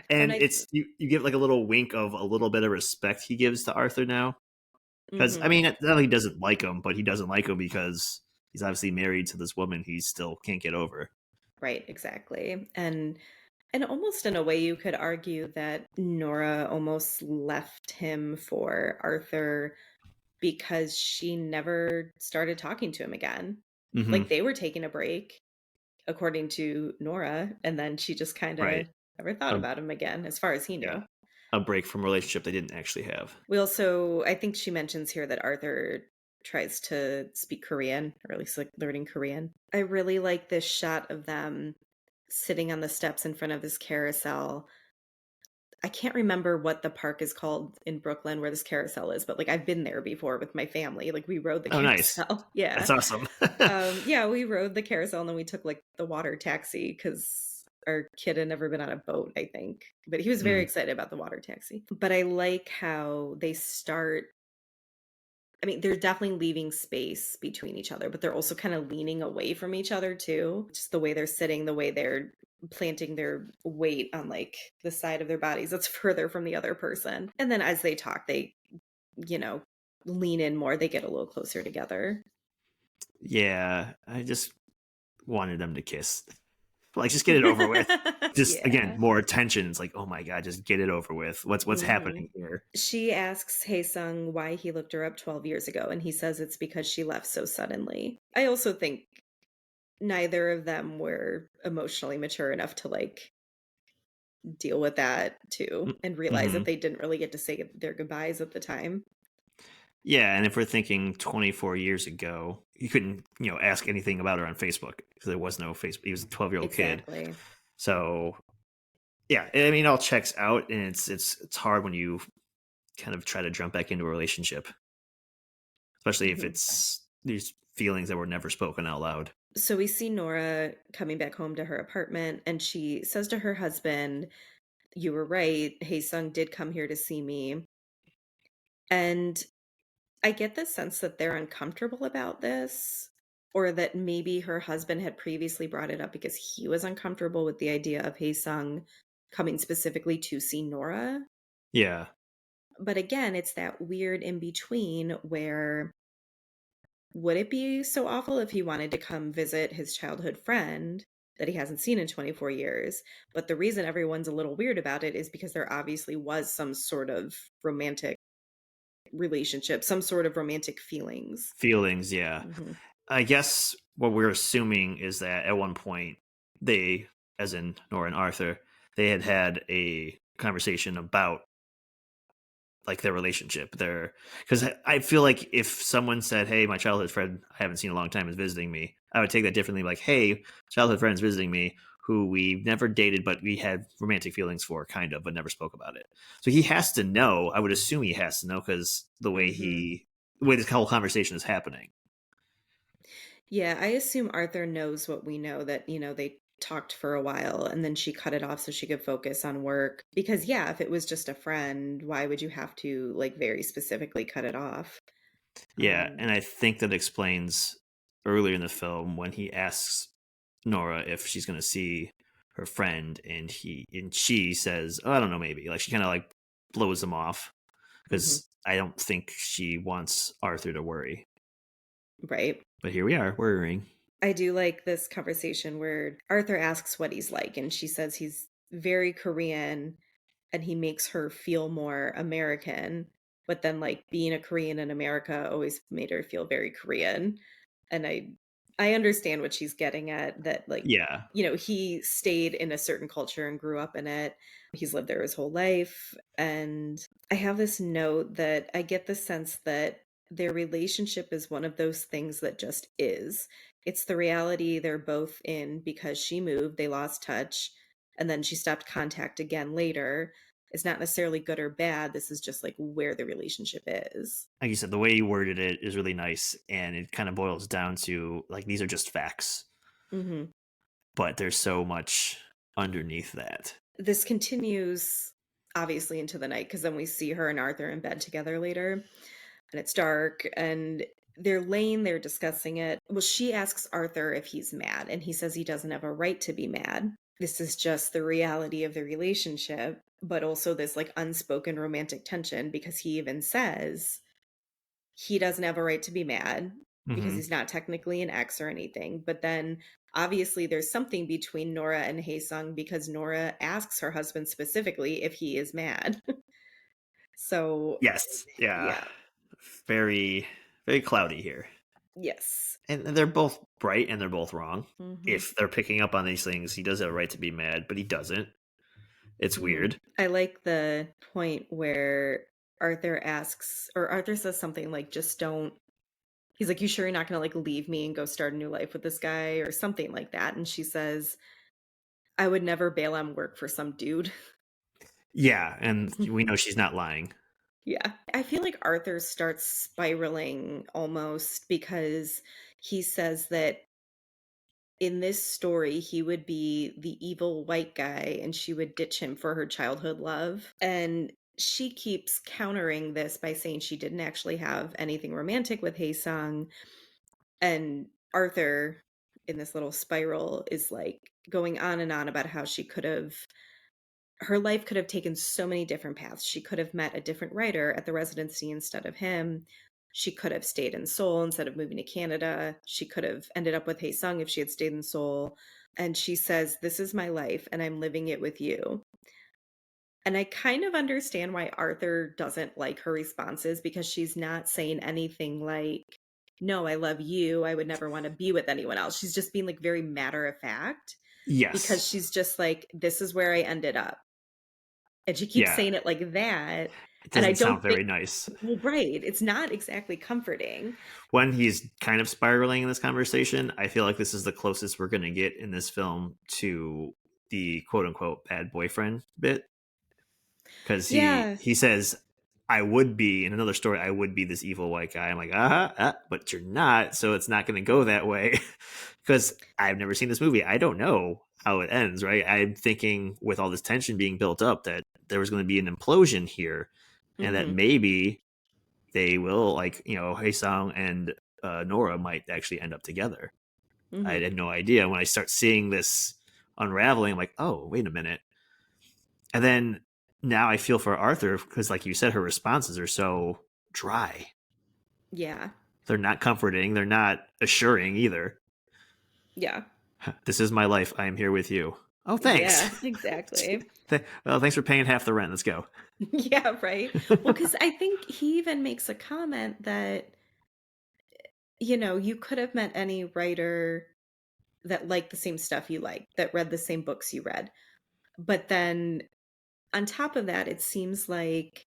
and And I it's you get like a little wink of a little bit of respect he gives to Arthur now. Because I mhm. mean, not that he doesn't like him, but he doesn't like him because he's obviously married to this woman he still can't get over. Right, exactly. And almost in a way you could argue that Nora almost left him for Arthur because she never started talking to him again. Hmm. Like they were taking a break according to Nora, and then she just kind Right. of never thought A, about him again as far as he yeah. knew. A break from a relationship they didn't actually have. We also I think she mentions here that Arthur tries to speak Korean, or at least like learning Korean. I really like this shot of them sitting on the steps in front of this carousel. I can't remember what the park is called in Brooklyn where this carousel is, but, like, I've been there before with my family, like, we rode the Oh, nice. carousel. Yeah. That's awesome. Yeah, we rode the carousel, and then we took, like, the water taxi because our kid had never been on a boat, I think, but he was very Mm. excited about the water taxi. But I like how they start I mean, they're definitely leaving space between each other, but they're also kind of leaning away from each other too. Just the way they're sitting, the way they're planting their weight on like the side of their bodies that's further from the other person. And then as they talk, they, you know, lean in more, they get a little closer together. Yeah, I just wanted them to kiss. Like, just get it over with. Just again, Yeah. more attention. It's like, oh my god, just get it over with. What's Hmm. happening here? She asks Haesung why he looked her up 12 years ago, and he says it's because she left so suddenly. I also think neither of them were emotionally mature enough to like deal with that too and realize Mm-hmm. that they didn't really get to say their goodbyes at the time. Yeah, and if we're thinking 24 years ago, you couldn't, ask anything about her on Facebook because there was no Facebook. He was a 12-year-old kid. Exactly. So, yeah, I mean, it all checks out, and it's hard when you kind of try to jump back into a relationship, especially if Mhm. it's these feelings that were never spoken out loud. So we see Nora coming back home to her apartment, and she says to her husband, "You were right. Haesung did come here to see me." And I get the sense that they're uncomfortable about this, or that maybe her husband had previously brought it up because he was uncomfortable with the idea of Haesung coming specifically to see Nora. Yeah, But again, it's that weird in between where would it be so awful if he wanted to come visit his childhood friend that he hasn't seen in 24 years? But the reason everyone's a little weird about it is because there obviously was some sort of romantic relationship, some sort of romantic feelings. feelings. Yeah, Mhm. I guess what we're assuming is that at one point they, as in Nora and Arthur, they had a conversation about like their relationship there, because I feel like if someone said, hey, my childhood friend I haven't seen in a long time is visiting me, I would take that differently, like, hey, childhood friend's visiting me who we never dated but we had romantic feelings for, kind of, but never spoke about it. So he has to know. I would assume he has to know because Mhm. the way this whole conversation is happening. Yeah, I assume Arthur knows what we know, that, they talked for a while and then she cut it off so she could focus on work. Because yeah, if it was just a friend, why would you have to like very specifically cut it off? Yeah, Um and I think that explains earlier in the film when he asks Nora if she's going to see her friend, and she says, "Oh, I don't know, maybe." Like she kind of like blows him off Hmm. because I don't think she wants Arthur to worry. Right. But here we are worrying. I do like this conversation where Arthur asks what he's like, and she says he's very Korean and he makes her feel more American. But then, like, being a Korean in America always made her feel very Korean. And I understand what she's getting at, that, like, Yeah, he stayed in a certain culture and grew up in it. He's lived there his whole life. And I have this note that I get the sense that their relationship is one of those things that just is. It's the reality they're both in because she moved, they lost touch, and then she stopped contact again later. It's not necessarily good or bad. This is just like where the relationship is. like you said, the way you worded it is really nice, and it kind of boils down to like these are just facts, Hmm. but there's so much underneath that. This continues obviously into the night because then we see her and Arthur in bed together later, and it's dark and they're laying there discussing it. Well, she asks Arthur if he's mad, and he says he doesn't have a right to be mad. This is just the reality of the relationship, but also this like unspoken romantic tension because he even says he doesn't have a right to be mad because Hmm. he's not technically an ex or anything. But then obviously there's something between Nora and Haesung because Nora asks her husband specifically if he is mad. So, Yes, yeah, yeah. very very cloudy here, Yes. and they're both right and they're both wrong. Hmm. If they're picking up on these things, he does have a right to be mad, but he doesn't. It's Hmm. weird. I like the point where Arthur asks, or Arthur says something like, just don't. He's like, you sure you're not going to like leave me and go start a new life with this guy or something like that? And she says, I would never bail on work for some dude. Yeah, and we know she's not lying. Yeah. I feel like Arthur starts spiraling almost because he says that in this story, he would be the evil white guy and she would ditch him for her childhood love. And she keeps countering this by saying she didn't actually have anything romantic with Haesung. And Arthur, in this little spiral, is like going on and on about how she could have her life could have taken so many different paths. She could have met a different writer at the residency instead of him. She could have stayed in Seoul instead of moving to Canada. She could have ended up with Haesung if she had stayed in Seoul. And she says, this is my life and I'm living it with you. And I kind of understand why Arthur doesn't like her responses because she's not saying anything like, no, I love you. I would never want to be with anyone else. She's just being like very matter of fact because Yes. she's just like, this is where I ended up. And she keeps Yeah. saying it like that, It and I doesn't don't sound think. very nice. Well, right, it's not exactly comforting. When he's kind of spiraling in this conversation, I feel like this is the closest we're going to get in this film to the quote unquote bad boyfriend bit, because Yeah. he says, I would be in another story, I would be this evil white guy. I'm like, but you're not, so it's not going to go that way. Because I've never seen this movie, I don't know how it ends, right? I'm thinking with all this tension being built up that there was going to be an implosion here, and that Mhm. maybe they will, like, Haesung and Nora might actually end up together. I Mhm. had no idea. When I start seeing this unraveling, I'm like, oh, wait a minute. And then now I feel for Arthur because, like you said, her responses are so dry. Yeah. They're not comforting. They're not assuring either. Yeah. This is my life. I am here with you. Oh, thanks. Yeah, exactly. Well, thanks for paying half the rent. Let's go. Yeah, right. Well, because I think he even makes a comment that, you could have met any writer that liked the same stuff you like, that read the same books you read. But then on top of that, it seems like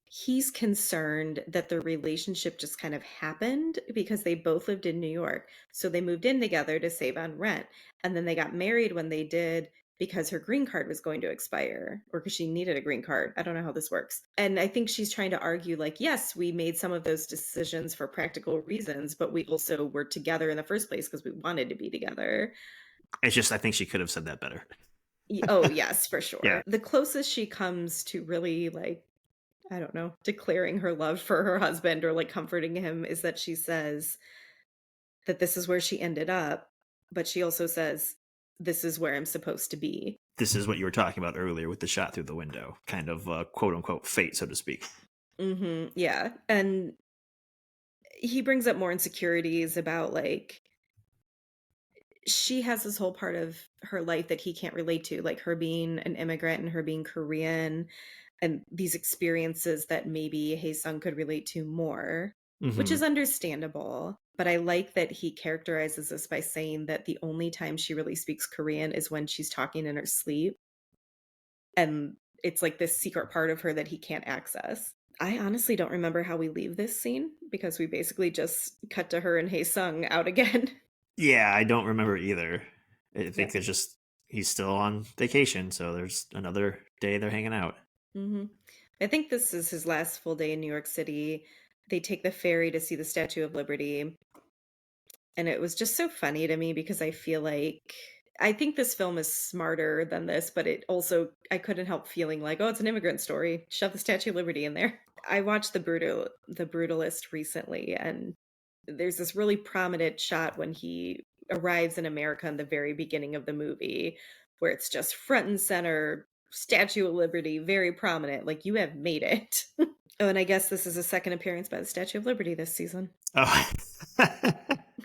he's concerned that the relationship just kind of happened because they both lived in New York. So they moved in together to save on rent. And then they got married when they did because her green card was going to expire or because she needed a green card. I don't know how this works. And I think she's trying to argue, like, yes, we made some of those decisions for practical reasons, but we also were together in the first place because we wanted to be together. It's just, I think she could have said that better. Oh, yes, for Yeah. sure. The closest she comes to really, like, I don't know, declaring her love for her husband or like comforting him is that she says, that this is where she ended up, but she also says, "This is where I'm supposed to be." This is what you were talking about earlier with the shot through the window, kind of quote unquote fate, so to speak. Yeah, and he brings up more insecurities about, like, she has this whole part of her life that he can't relate to, like her being an immigrant and her being Korean, and these experiences that maybe Hae-sung could relate to more, which Hmm. is understandable. But I like that he characterizes this by saying that the only time she really speaks Korean is when she's talking in her sleep, and it's like this secret part of her that he can't access. I honestly don't remember how we leave this scene because we basically just cut to her and Hae-sung out again. Yeah, I don't remember either. I Yeah. think it's just he's still on vacation, so there's another day they're hanging out. Mhm. I think this is his last full day in New York City. They take the ferry to see the Statue of Liberty, and it was just so funny to me because I feel like I think this film is smarter than this, but it also I couldn't help feeling like, "Oh, it's an immigrant story. Shove the Statue of Liberty in there." I watched The Brutalist recently, and there's this really prominent shot when he arrives in America in the very beginning of the movie where it's just front and center, Statue of Liberty, very prominent, like, you have made it. Oh, and I guess this is a second appearance by the Statue of Liberty this season. Oh,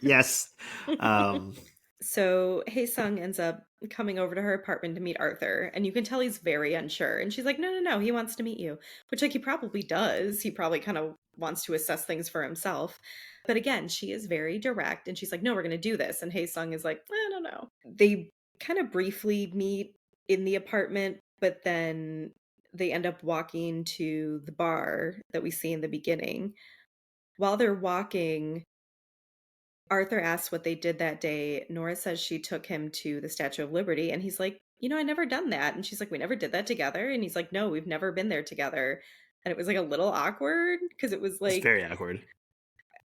yes. Um, So Hae-sung ends up coming over to her apartment to meet Arthur, and you can tell he's very unsure. And she's like, "No, no, no, he wants to meet you," which, like, he probably does. He probably kind of wants to assess things for himself. But again, she is very direct, and she's like, "No, we're going to do this." And Hae-sung is like, "I don't know." They kind of briefly meet in the apartment, but then they end up walking to the bar that we see in the beginning. While they're walking, Arthur asks what they did that day. Nora says she took him to the Statue of Liberty, and he's like, I never done that." And she's like, "We never did that together." And he's like, "No, we've never been there together." And it was like a little awkward because it was it's like, very awkward.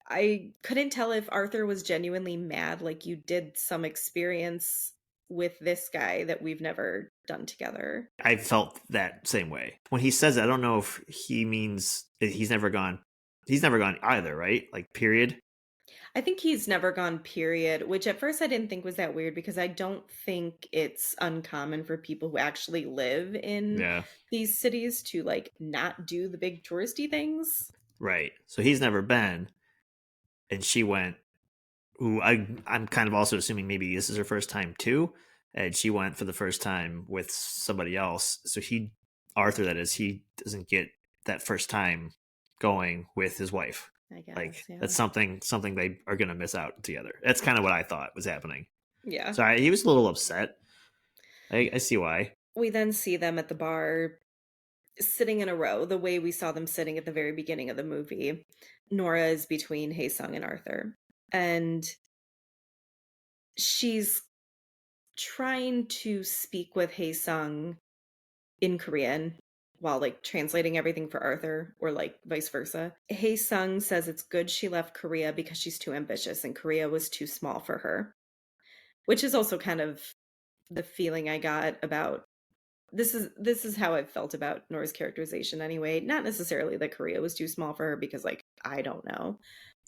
I couldn't tell if Arthur was genuinely mad, like, you did some experience with this guy that we've never done together. I felt that same way when he says it. I don't know if he means that he's never gone. He's never gone either, right? Like, period. I think he's never gone, period, which at first I didn't think was that weird because I don't think it's uncommon for people who actually live in Yeah, these cities to, like, not do the big touristy things. right. So he's never been, and she went. Who I'm kind of also assuming maybe this is her first time too, and she went for the first time with somebody else. So Arthur, that is, he doesn't get that first time going with his wife. I Like, guess, yeah. that's something they are gonna miss out together. That's kind of what I thought was happening. Yeah. So he was a little upset. I see why. We then see them at the bar sitting in a row, the way we saw them sitting at the very beginning of the movie. Nora is between Hae-sung and Arthur. And she's trying to speak with Hae-sung in Korean while, like, translating everything for Arthur, or like vice versa. Hae-sung says it's good she left Korea because she's too ambitious and Korea was too small for her, which is also kind of the feeling I got about this is how I felt about Nora's characterization anyway. Not necessarily that Korea was too small for her because, like, I don't know,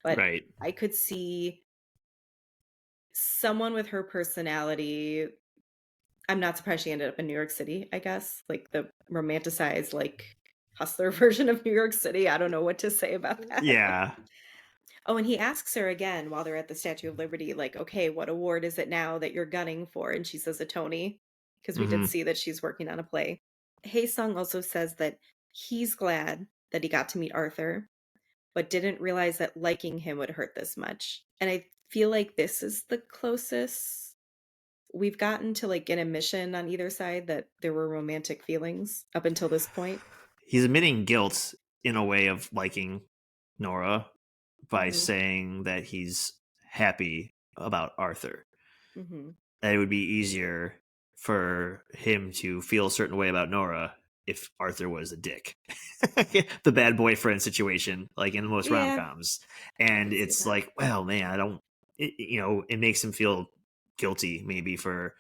but Right. I could see someone with her personality. I'm not surprised she ended up in New York City, I guess. Like, the romanticized, like, hustler version of New York City. I don't know what to say about that. Yeah. Oh, and he asks her again while they're at the Statue of Liberty, like, "Okay, what award is it now that you're gunning for?" And she says a Tony, because we did Hmm. see that she's working on a play. Hae Sung also says that he's glad that he got to meet Arthur, but didn't realize that liking him would hurt this much. And I feel like this is the closest we've gotten to, like, an admission on either side that there were romantic feelings up until this point. He's admitting guilt in a way of liking Nora by Mhm. saying that he's happy about Arthur. Mhm. That it would be easier for him to feel a certain way about Nora if Arthur was a dick. The bad boyfriend situation, like in most rom Yeah, coms. I And can see it's that. like, well, man, I don't, it makes him feel guilty maybe for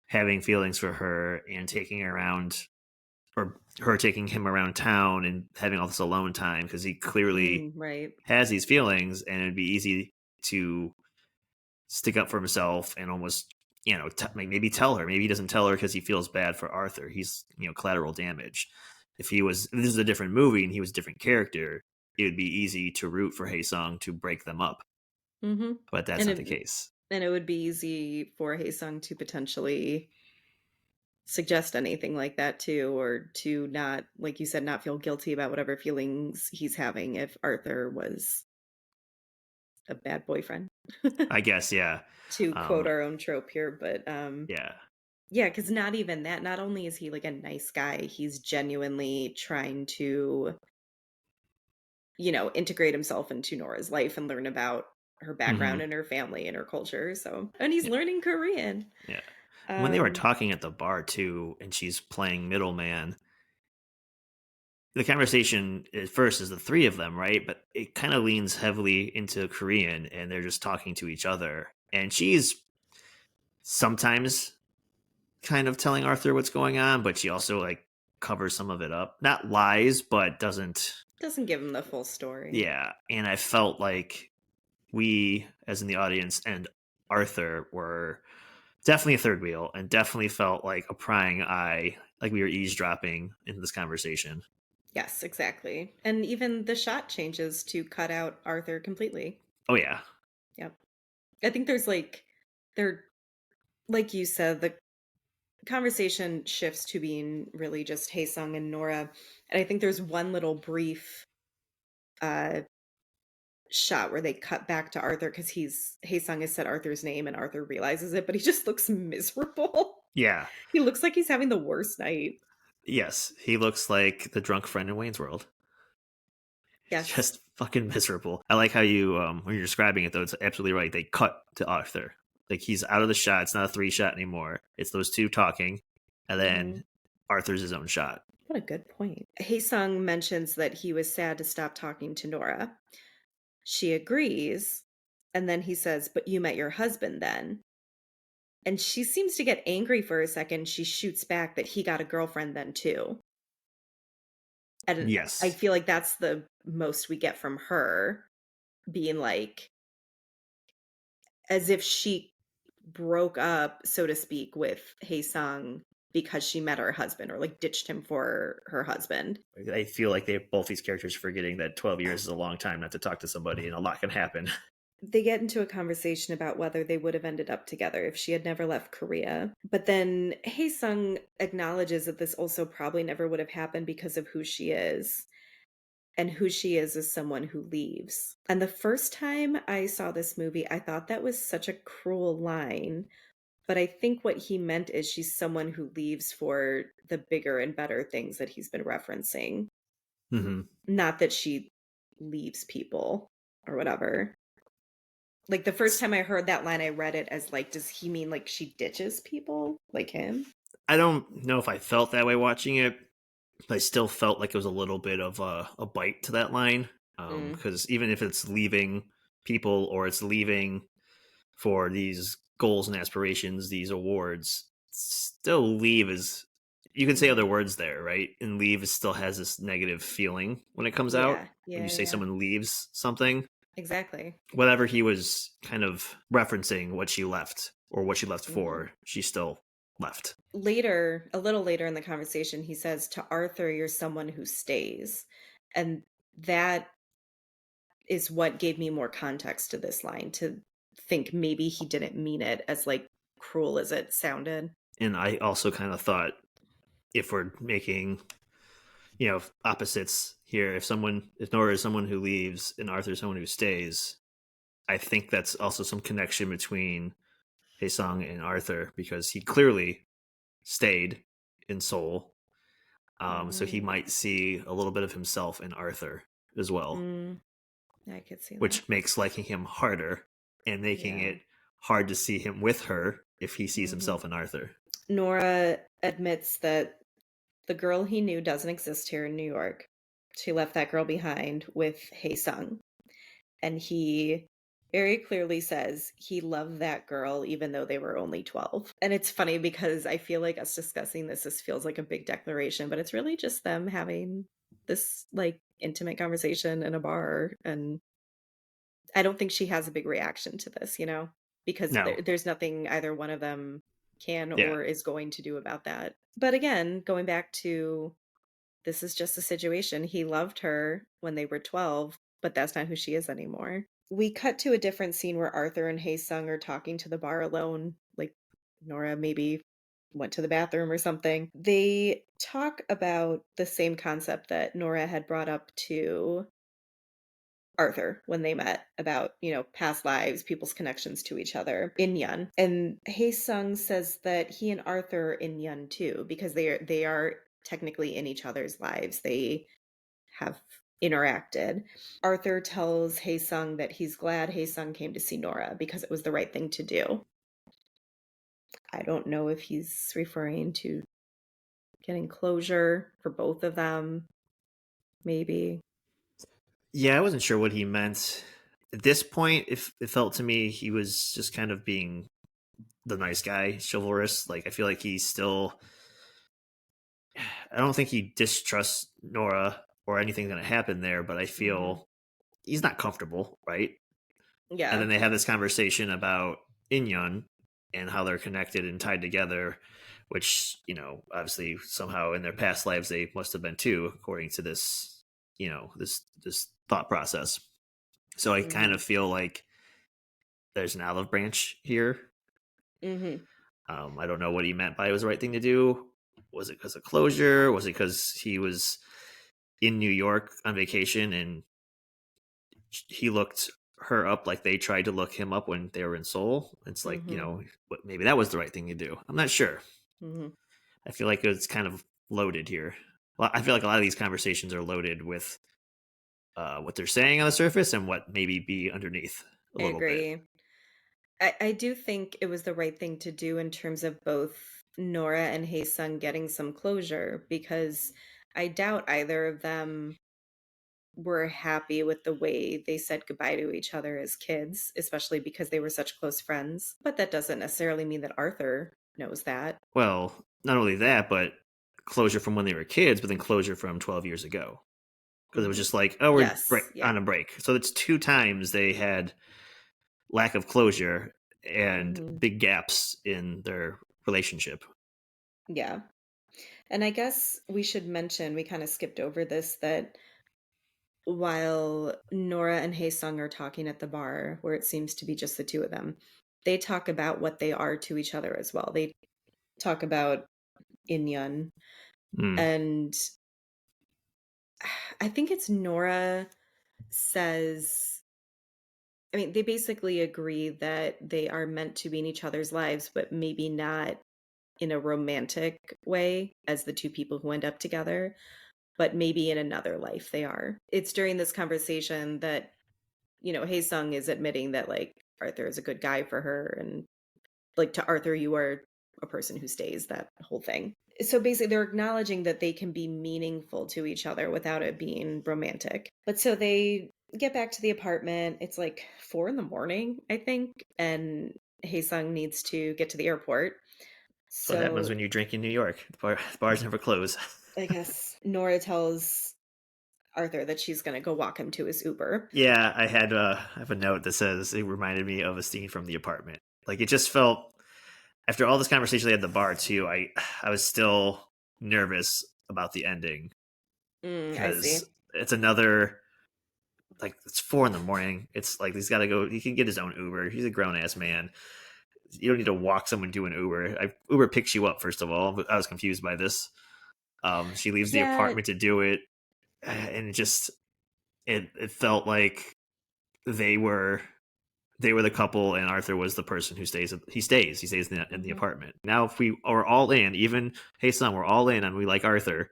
having feelings for her and taking her around, or her taking him around town and having all this alone time because he clearly Right. has these feelings, and it'd be easy to stick up for himself and almost, maybe tell her. Maybe he doesn't tell her because he feels bad for Arthur. He's, collateral damage. If this is a different movie and he was a different character, it would be easy to root for Hae Sung to break them up. Mm-hmm. But that's And not the it case. and it would be easy for Hae Sung to potentially suggest anything like that too, or to not, like you said, not feel guilty about whatever feelings he's having if Arthur was a bad boyfriend. I guess, yeah. To quote Um, our own trope here, but yeah. yeah, because not even that, not only is he like a nice guy, he's genuinely trying to, integrate himself into Nora's life and learn about her Hmm. background and her family and her culture. So, and he's Yeah. learning Korean. Yeah. When they were Um, talking at the bar too, and she's playing middleman, the conversation at first is the three of them, right? But it kind of leans heavily into Korean, and they're just talking to each other. And she's sometimes kind of telling Arthur what's going on, but she also like covers some of it up. Not lies, but doesn't. doesn't give him the full story. Yeah. And I felt like we, as in the audience, and Arthur were definitely a third wheel and definitely felt like a prying eye, like we were eavesdropping into this conversation. Yes, exactly. And even the shot changes to cut out Arthur completely. Oh, yeah. Yep. I think there, like you said, the conversation shifts to being really just Hae Sung and Nora. And I think there's one little brief uh shot where they cut back to Arthur because Hae Sung has said Arthur's name and Arthur realizes it, but he just looks miserable. Yeah. He looks like he's having the worst night. Yes. He looks like the drunk friend in Wayne's World. Yes. Just fucking miserable. I like how you, when you're describing it, though, it's absolutely right. They cut to Arthur. Like he's out of the shot. It's not a three shot anymore. It's those two talking, and Hmm. then Arthur's his own shot. What a good point. Hae Sung mentions that he was sad to stop talking to Nora. She agrees, and then he says, "But you met your husband then." And she seems to get angry for a second. She shoots back that he got a girlfriend then too. And I Yes. feel like that's the most we get from her, being like, as if she broke up, so to speak, with Hae Sung because she met her husband or like ditched him for her husband. I feel like they both these characters forgetting that 12 years is a long time not to talk to somebody, and a lot can happen. They get into a conversation about whether they would have ended up together if she had never left Korea. But then Hae Sung acknowledges that this also probably never would have happened because of who she is. And who she is someone who leaves. And the first time I saw this movie, I thought that was such a cruel line. But I think what he meant is she's someone who leaves for the bigger and better things that he's been referencing. Hmm. Not that she leaves people or whatever. Like the first time I heard that line, I read it as like, does he mean like she ditches people like him? I don't know if I felt that way watching it. I still felt like it was a little bit of a bite to that line, Mm, because even if it's leaving people or it's leaving for these goals and aspirations, these awards, still leave is, you can say other mm. words there, right? And leave still has this negative feeling when it comes out. Yeah, When you yeah, say yeah. someone leaves something, Exactly. whatever he was kind of referencing, what she left or what she left Hmm. for, she still left. Later, a little later in the conversation, he says to Arthur, "You're someone who stays." And that is what gave me more context to this line to think maybe he didn't mean it as like cruel as it sounded. And I also kind of thought, if we're making, opposites here, if Nora is someone who leaves and Arthur is someone who stays, I think that's also some connection between Hae Sung and Arthur, because he clearly stayed in Seoul. So he Mm, might see a little bit of himself in Arthur as well, mm, I could see that. which makes liking him harder and making Yeah. it hard to see him with her if he sees Hmm. himself in Arthur. Nora admits that the girl he knew doesn't exist here in New York. She left that girl behind with Hae Sung. And he very clearly says he loved that girl even though they were only 12. And it's funny because I feel like us discussing this feels like a big declaration, but it's really just them having this like intimate conversation in a bar. And I don't think she has a big reaction to this, you know? because No. there's nothing either one of them can Yeah. or is going to do about that. But again, going back to this is just a situation. He loved her when they were 12, but that's not who she is anymore. We cut to a different scene where Arthur and Hae Sung are talking to the bar alone. Like Nora maybe went to the bathroom or something. They talk about the same concept that Nora had brought up to Arthur when they met about, past lives, people's connections to each other in Yun. And Hae Sung says that he and Arthur are in Yun too, because they are technically in each other's lives. They have interacted. Arthur tells Hae Sung that he's glad Hae Sung came to see Nora because it was the right thing to do. I don't know if he's referring to getting closure for both of them, maybe. Yeah, I wasn't sure what he meant. At this point, if it felt to me he was just kind of being the nice guy, chivalrous. Like I feel like he's still I don't think he distrusts Nora or anything's gonna happen there, but I Hmm. feel he's not comfortable, right? And Yeah. then they have this conversation about Inyon and how they're connected and tied together, which, obviously somehow in their past lives they must have been too, according to this, this thought process. So I kind Hmm. of feel like there's an olive branch here. Hmm. I don't know what he meant by it was the right thing to do. Was it because of closure? Was it because he was in New York on vacation and he looked her up like they tried to look him up when they were in Seoul? It's like, Hmm. maybe that was the right thing to do. I'm not sure. Hmm. I feel like it's kind of loaded here. Well, I feel like a lot of these conversations are loaded with what they're saying on the surface and what maybe be underneath a I little bit. agree. I do think it was the right thing to do in terms of both Nora and Hae Sung getting some closure because I doubt either of them were happy with the way they said goodbye to each other as kids, especially because they were such close friends. But that doesn't necessarily mean that Arthur knows that. Well, not only that, but closure from when they were kids, but then closure from 12 years ago. Because it was Hmm. just like, oh, we're Yes. Yeah. on a break. So it's two times they had lack of closure and Hmm. big gaps in their relationship. Yeah. And I guess we should mention, we kind of skipped over this, that while Nora and Hae Sung are talking at the bar, where it seems to be just the two of them, they talk about what they are to each other as well. They talk about Inyeon, Mm. and I think it's Nora says, I mean, they basically agree that they are meant to be in each other's lives, but maybe not in a romantic way as the two people who end up together, but maybe in another life they are. It's during this conversation that Hae Sung is admitting that like Arthur is a good guy for her, and like to Arthur, you are a person who stays, that whole thing. So basically, they're acknowledging that they can be meaningful to each other without it being romantic. But so they get back to the apartment. It's like 4 in the morning, I think, and Hae Sung needs to get to the airport. That's what happens So when you drink in New York. Bars never close. I guess Nora tells Arthur that she's going to go walk him to his Uber. Yeah, I have a note that says it reminded me of a scene from The Apartment. Like it just felt after all this conversation they had at the bar too. I was still nervous about the ending I see. because it's another like it's 4 in the morning. It's like he's got to go. He can get his own Uber. He's a grown ass man. You don't need to walk someone to an Uber. Uber picks you up first of all. But I was confused by this. She leaves the Yeah. apartment to do it, and it felt like they were they were the couple and Arthur was the person who stays in the Mhm. apartment. Now if we are all in, even hey son, we're all in and we like Arthur,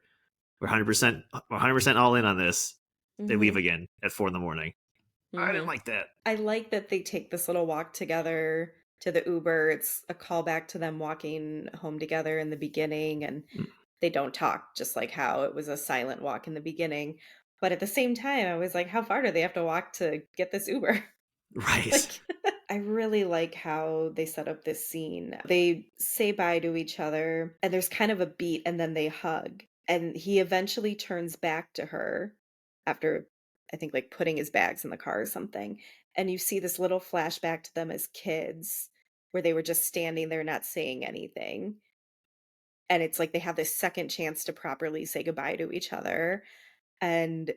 we're 100% all in on this. They leave Mhm. again at 4 in the morning. I didn't Mhm. like that. I like that they take this little walk together to the Uber. It's a callback to them walking home together in the beginning, and they don't talk, just like how it was a silent walk in the beginning. But at the same time, I was like, how far do they have to walk to get this Uber? Right. Like, I really like how they set up this scene. They say bye to each other, and there's kind of a beat, and then they hug. And he eventually turns back to her after I think, like, putting his bags in the car or something, and you see this little flashback to them as kids where they were just standing there not saying anything, and it's like they have this second chance to properly say goodbye to each other, and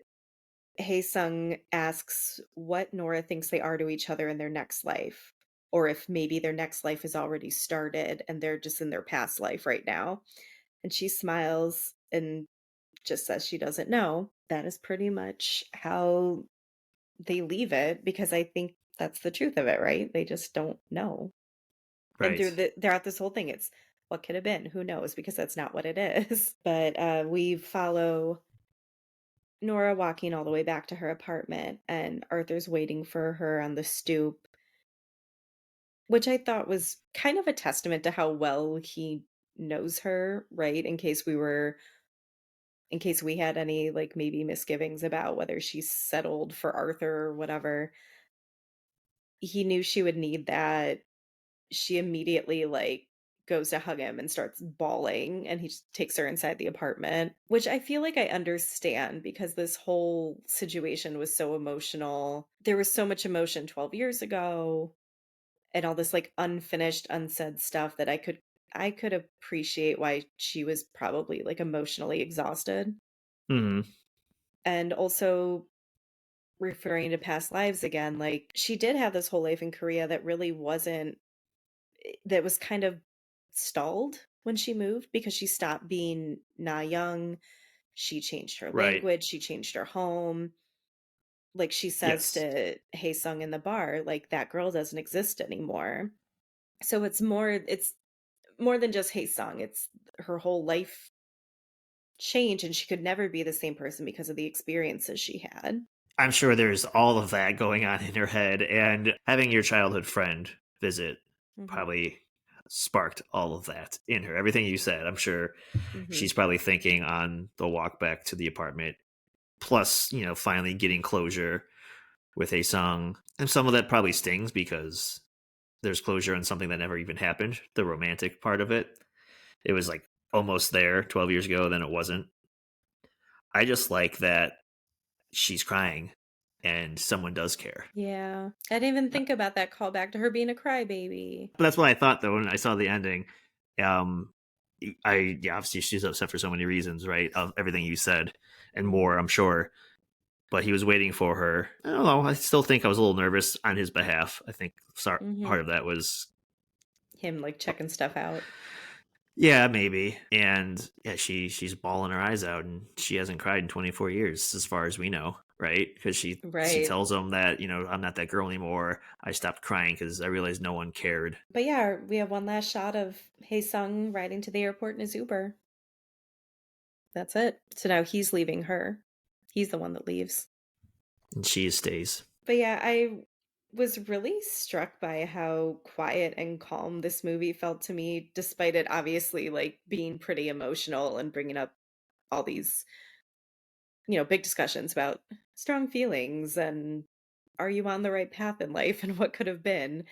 Hae-sung asks what Nora thinks they are to each other in their next life, or if maybe their next life has already started and they're just in their past life right now, and she smiles and just says she doesn't know. That is pretty much how they leave it because I think that's the truth of it, right? They just don't know. And Right. throughout this whole thing, it's what could have been, who knows, because that's not what it is. But we follow Nora walking all the way back to her apartment, and Arthur's waiting for her on the stoop, which I thought was kind of a testament to how well he knows her, right? In case we had any, like, maybe misgivings about whether she's settled for Arthur or whatever, he knew she would need that. She immediately, like, goes to hug him and starts bawling, and he just takes her inside the apartment, which I feel like I understand because this whole situation was so emotional. There was so much emotion 12 years ago and all this, like, unfinished, unsaid stuff that I could appreciate why she was probably, like, emotionally exhausted. Hmm. And also referring to past lives again, like, she did have this whole life in Korea that really wasn't that was kind of stalled when she moved because she stopped being Na Young. She changed her Right. language, she changed her home. Like, she says Yes. to Hae Sung in the bar, like, "That girl doesn't exist anymore." So it's more than just Hae Sung, it's her whole life changed, and she could never be the same person because of the experiences she had. I'm sure there's all of that going on in her head, and having your childhood friend visit Mhm, probably sparked all of that in her. Everything you said, I'm sure mhm, she's probably thinking on the walk back to the apartment. Plus, finally getting closure with a song. And some of that probably stings because there's closure on something that never even happened, the romantic part of it. It was like almost there 12 years ago, then it wasn't. I just like that she's crying and someone does care. yeah. I didn't even think about that callback to her being a crybaby. But that's what I thought though when I saw the ending. Um, yeah, obviously she's upset for so many reasons, right? Of everything you said and more, Mhm, I'm sure. But he was waiting for her. I don't know. I still think I was a little nervous on his behalf. I think part mhm. of that was, Him, like, checking stuff out. yeah, maybe. And yeah, she's bawling her eyes out, and she hasn't cried in 24 years, as far as we know, right? Because she Right. tells him that I'm not that girl anymore. I stopped crying because I realized no one cared. But yeah, we have one last shot of Hae Sung riding to the airport in his Uber. That's it. So now he's leaving her. He's the one that leaves. And she stays. But yeah, I was really struck by how quiet and calm this movie felt to me, despite it obviously, like, being pretty emotional and bringing up all these, big discussions about strong feelings and are you on the right path in life and what could have been.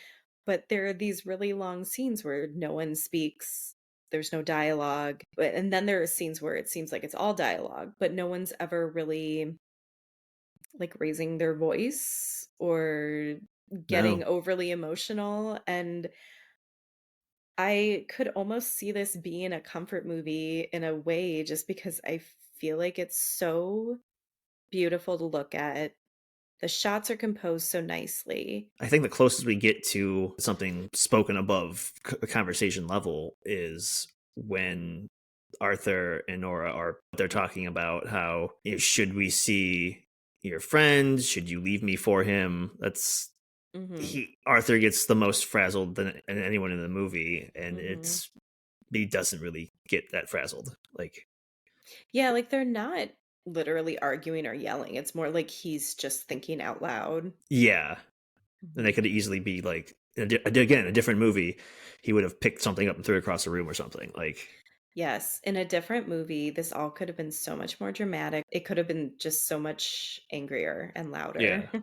But there are these really long scenes where no one speaks. There's no dialogue. And then there are scenes where it seems like it's all dialogue, but no one's ever really, like, raising their voice or getting No, overly emotional. And I could almost see this being a comfort movie in a way just because I feel like it's so beautiful to look at. The shots are composed so nicely. I think the closest we get to something spoken above conversation level is when Arthur and Nora they're talking about how should we see your friend? Should you leave me for him? That's Mhm. he Arthur gets the most frazzled than anyone in the movie, and Mhm. it's he doesn't really get that frazzled. Like, Yeah, like, they're not literally arguing or yelling, it's more like he's just thinking out loud. yeah, and they Mhm. could easily be like again a different movie. He would have picked something up and threw it across the room or something. Like, Yes, in a different movie, this all could have been so much more dramatic. It could have been just so much angrier and louder. yeah,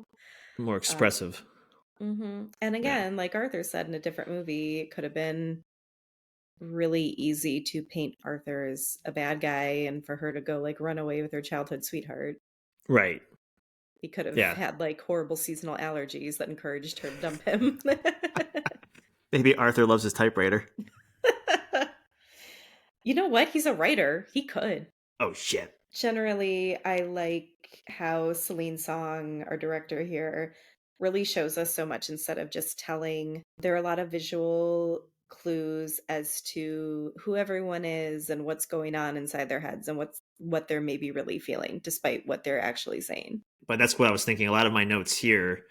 more Um, expressive. and Yeah, again, like Arthur said, in a different movie, it could have been really easy to paint Arthur as a bad guy and for her to go, like, run away with her childhood sweetheart. right. He could have Yeah. had like horrible seasonal allergies that encouraged her to dump him. Maybe Arthur loves his typewriter. You know what? He's a writer. He could. Oh, shit. Generally, I like how Celine Song, our director here, really shows us so much instead of just telling. There are a lot of visual clues as to who everyone is and what's going on inside their heads and what they're maybe really feeling, despite what they're actually saying. But that's what I was thinking. A lot of my notes here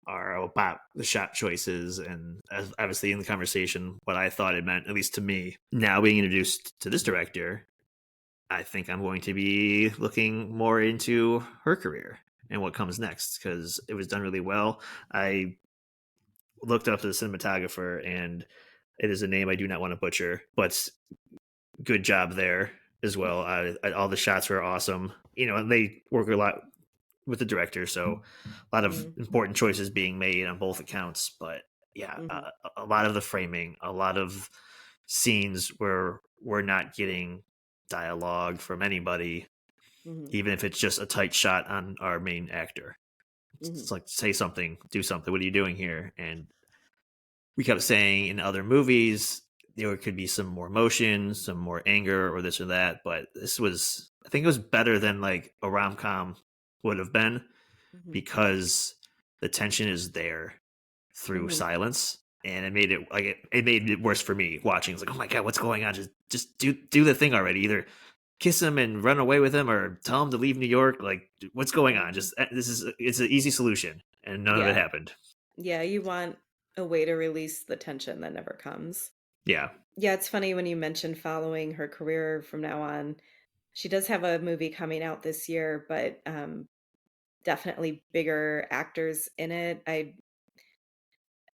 are about the shot choices and obviously in the conversation what I thought it meant, at least to me. Now being introduced to this director, I think I'm going to be looking more into her career and what comes next because it was done really well. I looked up the cinematographer and it is a name I do not want to butcher, but good job there as well. All the shots were awesome. And they work a lot with the director, so a lot of important choices being made on both accounts. But yeah, a lot of the framing, a lot of scenes where we're not getting dialogue from anybody, even if it's just a tight shot on our main actor. It's like, say something, do something. What are you doing here? And we kept saying in other movies there could be some more emotion, some more anger, or this or that. But I think it was better than like a rom-com would have been because the tension is there through silence, and it made it worse for me watching. It's like, oh my god, what's going on? Just do the thing already. Either kiss him and run away with him, or tell him to leave New York. Like, what's going on? It's an easy solution, and none of it happened. Yeah, you want a way to release the tension that never comes. Yeah. Yeah, it's funny when you mentioned following her career from now on. She does have a movie coming out this year, but definitely bigger actors in it. I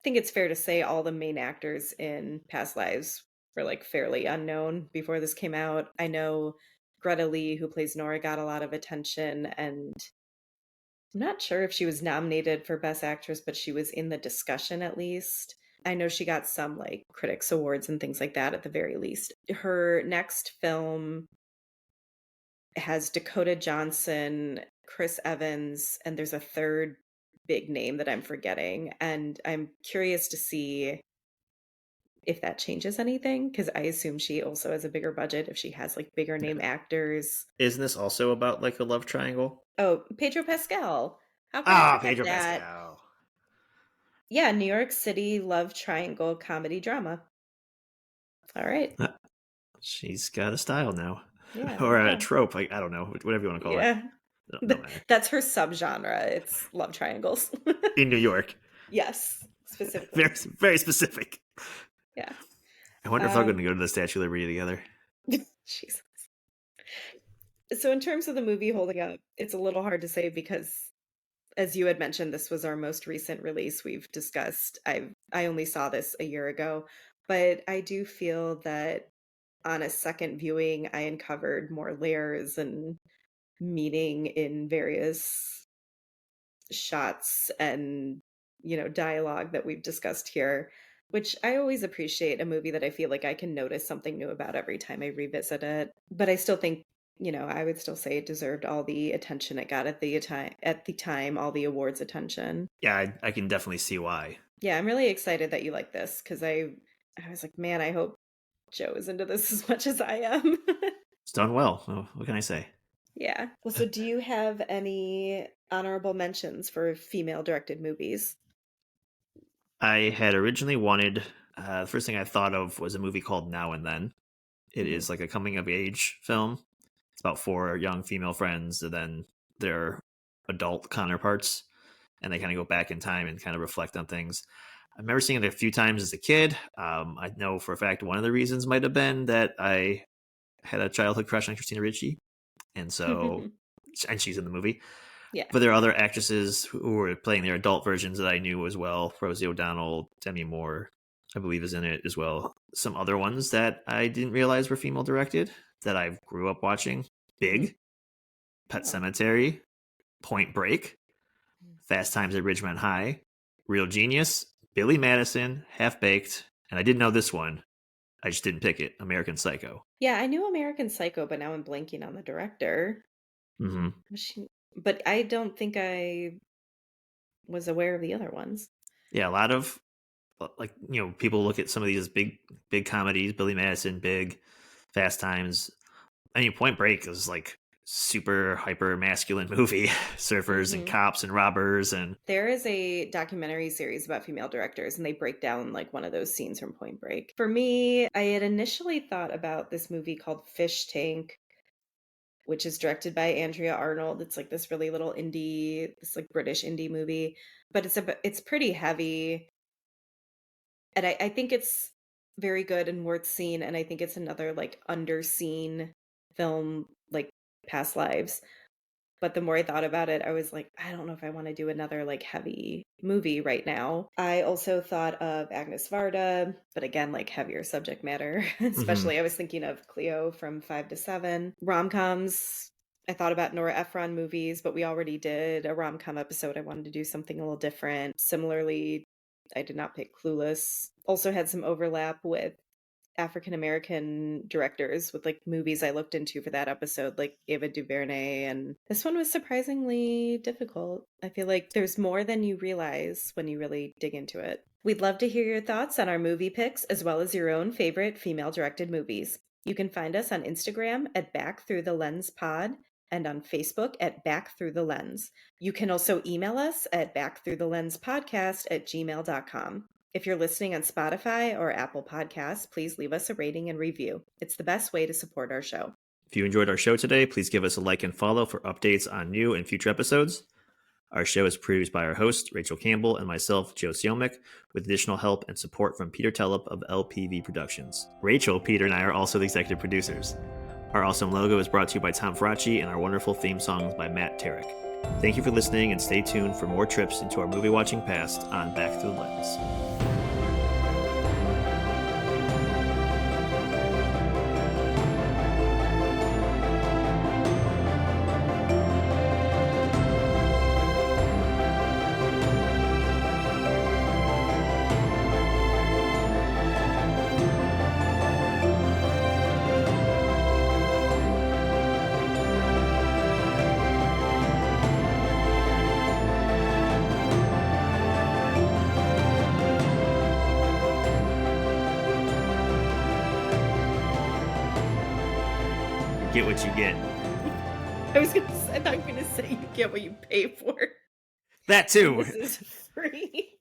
think it's fair to say all the main actors in Past Lives were like fairly unknown before this came out. I know Greta Lee, who plays Nora, got a lot of attention, and I'm not sure if she was nominated for Best Actress, but she was in the discussion at least. I know she got some like critics awards and things like that at the very least. Her next film has Dakota Johnson, Chris Evans, and there's a third big name that I'm forgetting. And I'm curious to see if that changes anything, because I assume she also has a bigger budget if she has like bigger name actors. Isn't this also about like a love triangle? Oh, Pedro Pascal. How could I forget Pedro that? Pascal. Yeah, New York City love triangle comedy drama. All right. She's got a style now. Yeah, there Or you a go. trope, I don't know, whatever you want to call it. Yeah. No matter. That's her subgenre. It's love triangles. In New York. Yes, specifically. Very, very specific. Yeah. I wonder if they're going to go to the Statue of Liberty together. Jesus. So in terms of the movie holding up, it's a little hard to say because, as you had mentioned, this was our most recent release we've discussed. I only saw this a year ago, but I do feel that on a second viewing, I uncovered more layers and meaning in various shots and, dialogue that we've discussed here, which I always appreciate a movie that I feel like I can notice something new about every time I revisit it. But I still think, I would still say it deserved all the attention it got at the time, all the awards attention. Yeah, I can definitely see why. Yeah, I'm really excited that you like this because I was like, man, I hope Joe is into this as much as I am. It's done well. What can I say? Yeah. Well, so do you have any honorable mentions for female directed movies? I had originally wanted, the first thing I thought of was a movie called Now and Then. It is like a coming of age film. It's about four young female friends and then their adult counterparts. And they kind of go back in time and kind of reflect on things. I remember seeing it a few times as a kid. I know for a fact one of the reasons might have been that I had a childhood crush on Christina Ricci. And so, and she's in the movie. Yeah. But there are other actresses who were playing their adult versions that I knew as well. Rosie O'Donnell, Demi Moore, I believe, is in it as well. Some other ones that I didn't realize were female directed that I grew up watching: Big, Pet Sematary, Point Break, Fast Times at Ridgemont High, Real Genius, Billy Madison, Half Baked, and I didn't know this one. I just didn't pick it. American Psycho. Yeah, I knew American Psycho, but now I'm blanking on the director. Mm-hmm. But I don't think I was aware of the other ones. Yeah, a lot of like, people look at some of these big comedies, Billy Madison, Big, Fast Times. I mean, Point Break is like super hyper masculine movie, surfers and Hmm. cops and robbers and There is a documentary series about female directors, and they break down like one of those scenes from Point Break. For me, I had initially thought about this movie called Fish Tank, which is directed by Andrea Arnold. It's like this really little indie, this like British indie movie, but it's pretty heavy, and I think it's very good and worth seeing. And I think it's another like underseen film, like Past Lives. But the more I thought about it, I was like, I don't know if I want to do another like heavy movie right now. I also thought of Agnes Varda, but again, like heavier subject matter. Mhm. Especially, I was thinking of Cleo from 5 to 7. Rom-coms. I thought about Nora Ephron movies, but we already did a rom-com episode. I wanted to do something a little different. Similarly, I did not pick Clueless. Also had some overlap with African American directors with like movies I looked into for that episode, like Ava DuVernay. And this one was surprisingly difficult. I feel like there's more than you realize when you really dig into it. We'd love to hear your thoughts on our movie picks as well as your own favorite female directed movies. You can find us on Instagram at Back Through the Lens Pod and on Facebook at Back Through the Lens. You can also email us at backthroughthelenspodcast@gmail.com. If you're listening on Spotify or Apple Podcasts, please leave us a rating and review. It's the best way to support our show. If you enjoyed our show today, please give us a like and follow for updates on new and future episodes. Our show is produced by our host, Rachel Campbell, and myself, Joe Siomick, with additional help and support from Peter Tellup of LPV Productions. Rachel, Peter, and I are also the executive producers. Our awesome logo is brought to you by Tom Fracci, and our wonderful theme songs by Matt Tarek. Thank you for listening, and stay tuned for more trips into our movie watching past on Back Through the Lens. Get what you get. I thought you were gonna say you get what you pay for. That too. This is free.